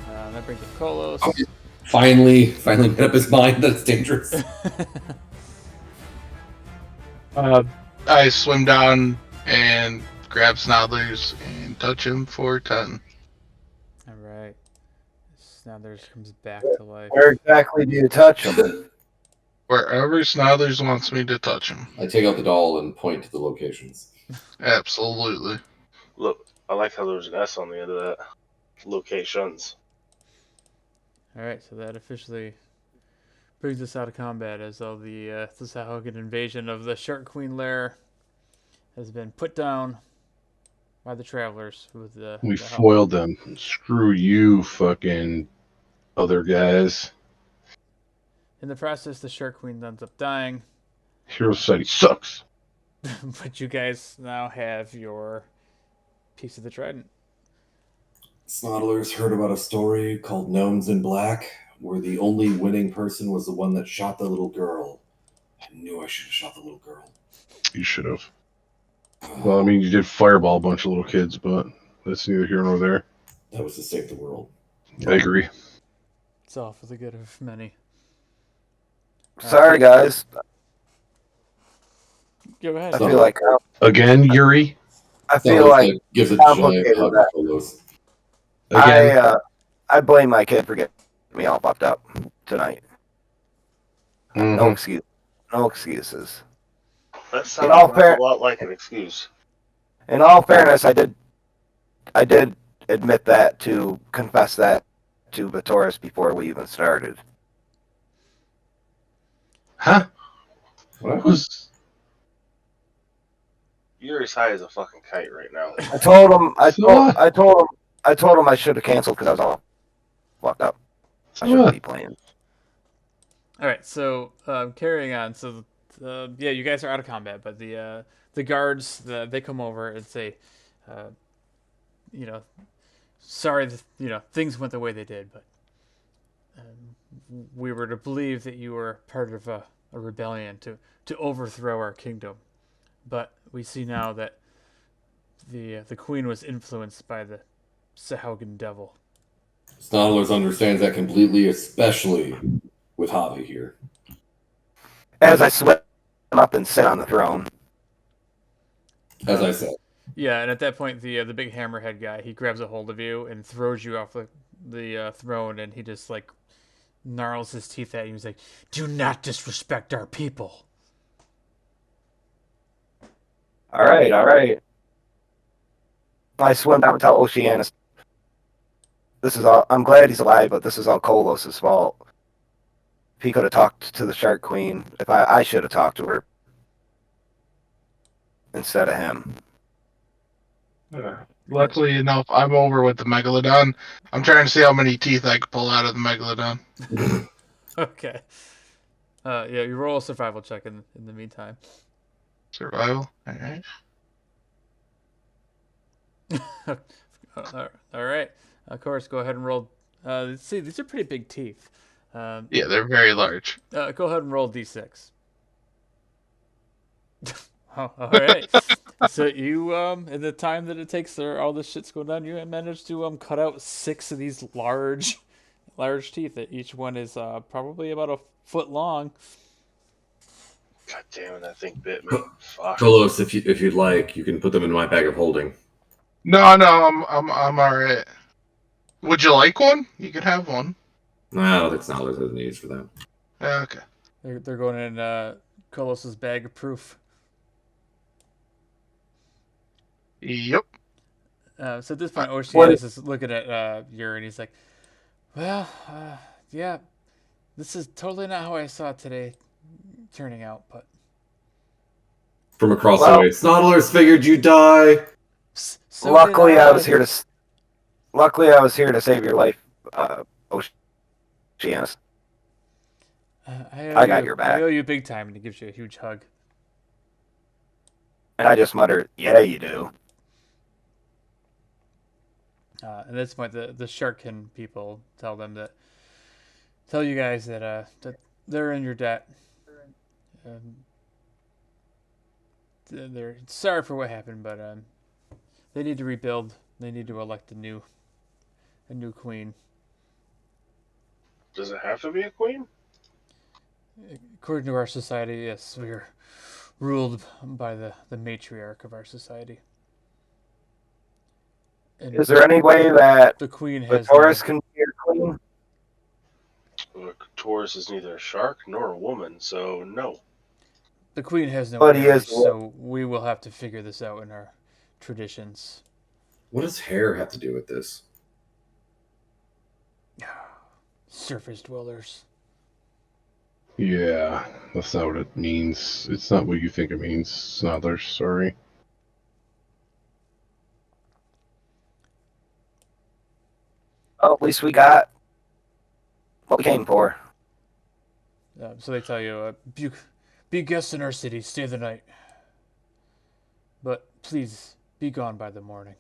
That brings up Kolos. Oh, finally made up his mind that it's dangerous. I swim down and grab Snodlers and touch him for 10. All right. Snothers comes back to life. Where exactly do you touch him? Wherever Snodlers wants me to touch him. I take out the doll and point to the locations. Absolutely. Look, I like how there's an S on the end of that. Locations. All right, so that officially brings us out of combat, as though the Sahuagin invasion of the Shark Queen lair has been put down by the travelers with We the foiled them. Screw you, fucking other guys. In the process, the Shark Queen ends up dying, Hero Society sucks. but you guys now have your piece of the trident. Snodlers heard about a story called Gnomes in Black, where the only winning person was the one that shot the little girl. I knew I should have shot the little girl. You should have. Well, I mean, you did fireball a bunch of little kids, but that's neither here nor there. That was to save the world. I agree. It's all for the good of many. Sorry, guys. Go ahead. I feel like Again, Yuri? I feel like gives a giant complicated hug that. to Kolos. Again? I blame my kid for getting me all fucked up tonight. Mhm. No excuse. No excuses. That sounds all an fair- awful lot like an excuse. In all fairness, I did admit that to confess that to Vitoris before we even started. Huh? What? Was Yuri's high as a fucking kite right now. I told him. I So told. what? I told him. I told him I should have canceled because I was all fucked up. I shouldn't what? be playing. All right, so carrying on. So yeah, you guys are out of combat, but the guards they come over and say, you know, sorry, things went the way they did, but we were to believe that you were part of a rebellion to overthrow our kingdom, but we see now that the queen was influenced by the Sahuagin devil. Snodlers understands that completely, especially with Javi here. As I swim up and sit on the throne. As I said. Yeah, and at that point, the big hammerhead guy, he grabs a hold of you and throws you off the throne, and he just like gnarls his teeth at you. He's like, "Do not disrespect our people." All right, all right. I swim down and tell Oceanus. This is all. I'm glad he's alive, but this is all Kolos' fault. If he could have talked to the Shark Queen, if I should have talked to her instead of him. Luckily enough, I'm over with the Megalodon. I'm trying to see how many teeth I can pull out of the Megalodon. Okay. Yeah, you roll a survival check in the meantime. Survival. Alright. All right. Of course, go ahead and roll. Let's see, these are pretty big teeth. Yeah, they're very large. Go ahead and roll d6. Oh, all right. So you in the time that it takes there all this shit's going down, you managed to cut out 6 of these large teeth. That each one is probably about a foot long. God damn it, that thing bit me. Fuck. Kolos, if you'd like, you can put them in my bag of holding. No, I'm alright. Would you like one? You could have one. I don't think Snodlers has any use for that. Okay. They're going in Colossus bag of proof. Yep. So at this point, Oceanus is looking at Uri, and he's like, "Well, yeah, this is totally not how I saw today turning out, but From across the way, Snodlers figured you'd die. so Luckily, did I was here to. Luckily, I was here to save your life, Oceanus. I got your back. I owe you big time," and he gives you a huge hug. And I just muttered, "Yeah, you do." At this point, the Sharkin people tell you guys that they're in your debt. They're sorry for what happened, but they need to rebuild. They need to elect a new queen. Does it have to be a queen? According to our society, yes, ruled by the matriarch of our society. And Is there any way that the queen the has Taurus no. can be your queen? Taurus is neither a shark nor a woman, so no. The queen has no But he heirs, is. so we will have to figure this out in our traditions. What does hair have to do with this? Surface dwellers. Yeah, that's not what it means. It's not what you think it means, Snothers. Sorry. Well, at least we got what we came for. So they tell you, be guests in our city, stay the night. But please, be gone by the morning.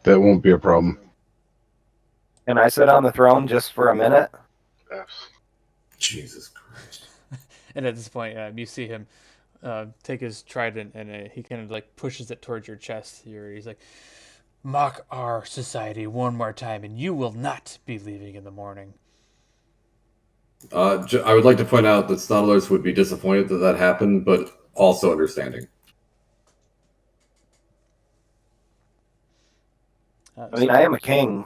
That won't be a problem. Can I sit on the throne just for a minute? Jesus Christ. And at this point, you see him take his trident and he kind of like pushes it towards your chest. He's like, mock our society one more time and you will not be leaving in the morning. I would like to point out that Snodlers would be disappointed that that happened, but also understanding. I mean, I am a king,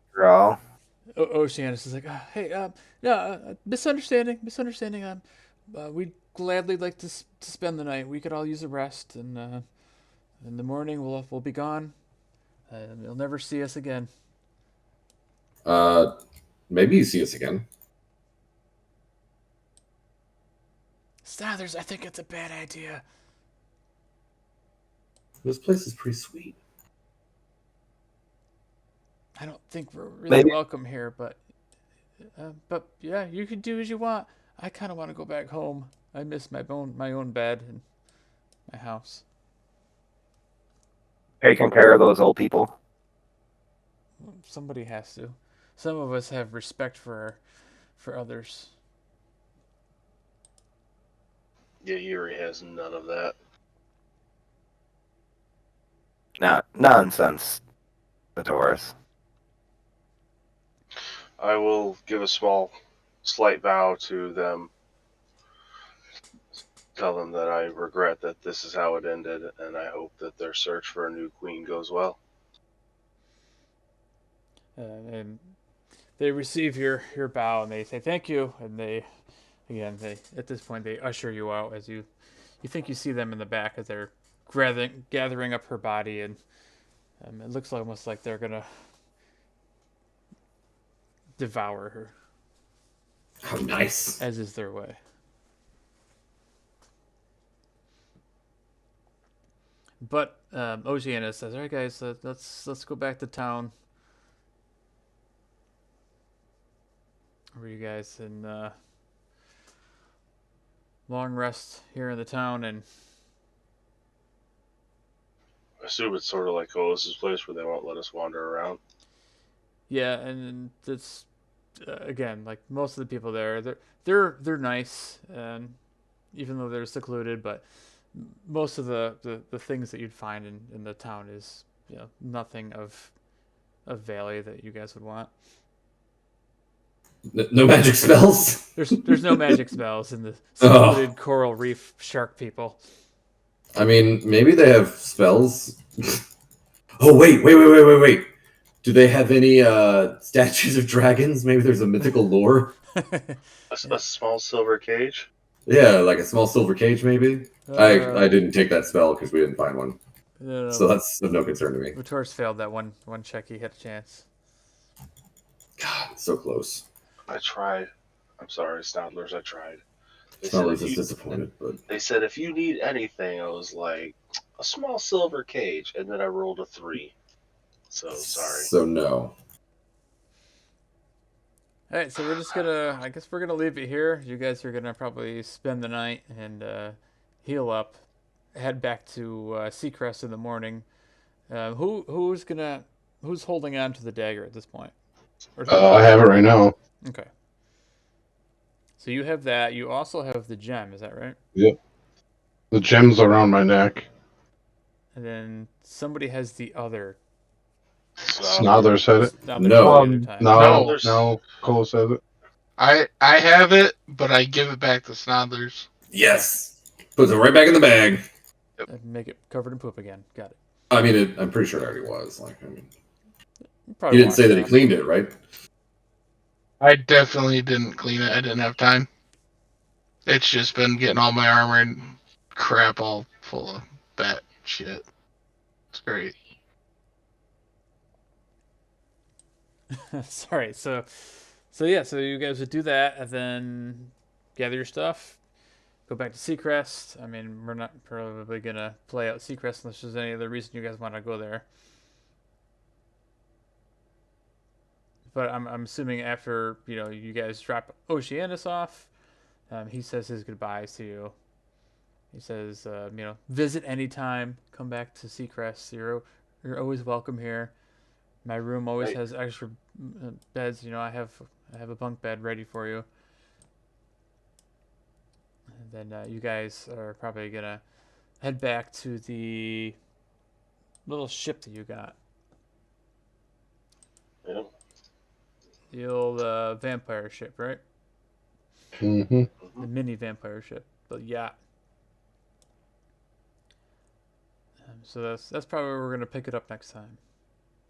after all. Oceanus is like, hey, no, misunderstanding. We'd gladly like to spend the night. We could all use a rest, and in the morning we'll be gone. You'll never see us again. Maybe you see us again. Stothers, I think it's a bad idea. This place is pretty sweet. I don't think we're really Maybe. welcome here, but yeah, you can do as you want. I kind of want to go back home. I miss my own bed and my house. Taking care of those old people. Somebody has to. Some of us have respect for others. Yeah, Yuri has none of that. Not nonsense, the Taurus. I will give a slight bow to them. Tell them that I regret that this is how it ended, and I hope that their search for a new queen goes well. And they receive your bow and they say thank you, and they at this point they usher you out as you think you see them in the back as they're gathering up her body, and it looks almost like they're gonna devour her. How nice. As is their way. But Oceanus says, "All right, guys, let's go back to town. Where you guys in long rest here in the town, and I assume it's sort of like Colus's place where they won't let us wander around. yeah, and it's again like most of the people there, they're nice, and even though they're secluded, but most of the things that you'd find in the town is nothing of value that you guys would want. No magic spells? There's no magic spells in the secluded coral reef shark people. I mean, maybe they have spells. Oh, wait. Do they have any statues of dragons? Maybe there's a mythical lore? A small silver cage? Yeah, like a small silver cage, maybe? I didn't take that spell because we didn't find one. No. So that's of no concern to me. Mator's failed that one check. He had a chance. God, so close. I tried. I'm sorry, Snodlers, I tried. Snodlers is disappointed, but they said if you need anything, I was like, a small silver cage, and then I rolled a 3. So, sorry. So, no. Alright, so I guess we're gonna leave it here. You guys are gonna probably spend the night and heal up, head back to Seacrest in the morning. Who's holding on to the dagger at this point? I have it right now. Okay. So you have that. You also have the gem. Is that right? Yep. The gem's around my neck. And then somebody has the other. Snothers had it. No, Cole says it. I have it, but I give it back to Snodlers. Yes! Puts it right back in the bag. and make it covered in poop again. Got it. I mean, I'm pretty sure it already was. Like, I mean, Probably he didn't say washed that he off. cleaned it, right? I definitely didn't clean it. I didn't have time. It's just been getting all my armor and crap all full of bat shit. It's great. Sorry. So yeah. So you guys would do that, and then gather your stuff. Go back to Seacrest. I mean, we're not probably gonna play out Seacrest unless there's any other reason you guys want to go there. But I'm assuming after you guys drop Oceanus off, he says his goodbyes to you. He says, visit anytime. Come back to Seacrest. You're always welcome here. My room always Right. has extra beds. I have a bunk bed ready for you. And then you guys are probably gonna head back to the little ship that you got. Yeah. The old vampire ship, right? Mm-hmm. The mini vampire ship, the yacht. So that's probably where we're gonna pick it up next time.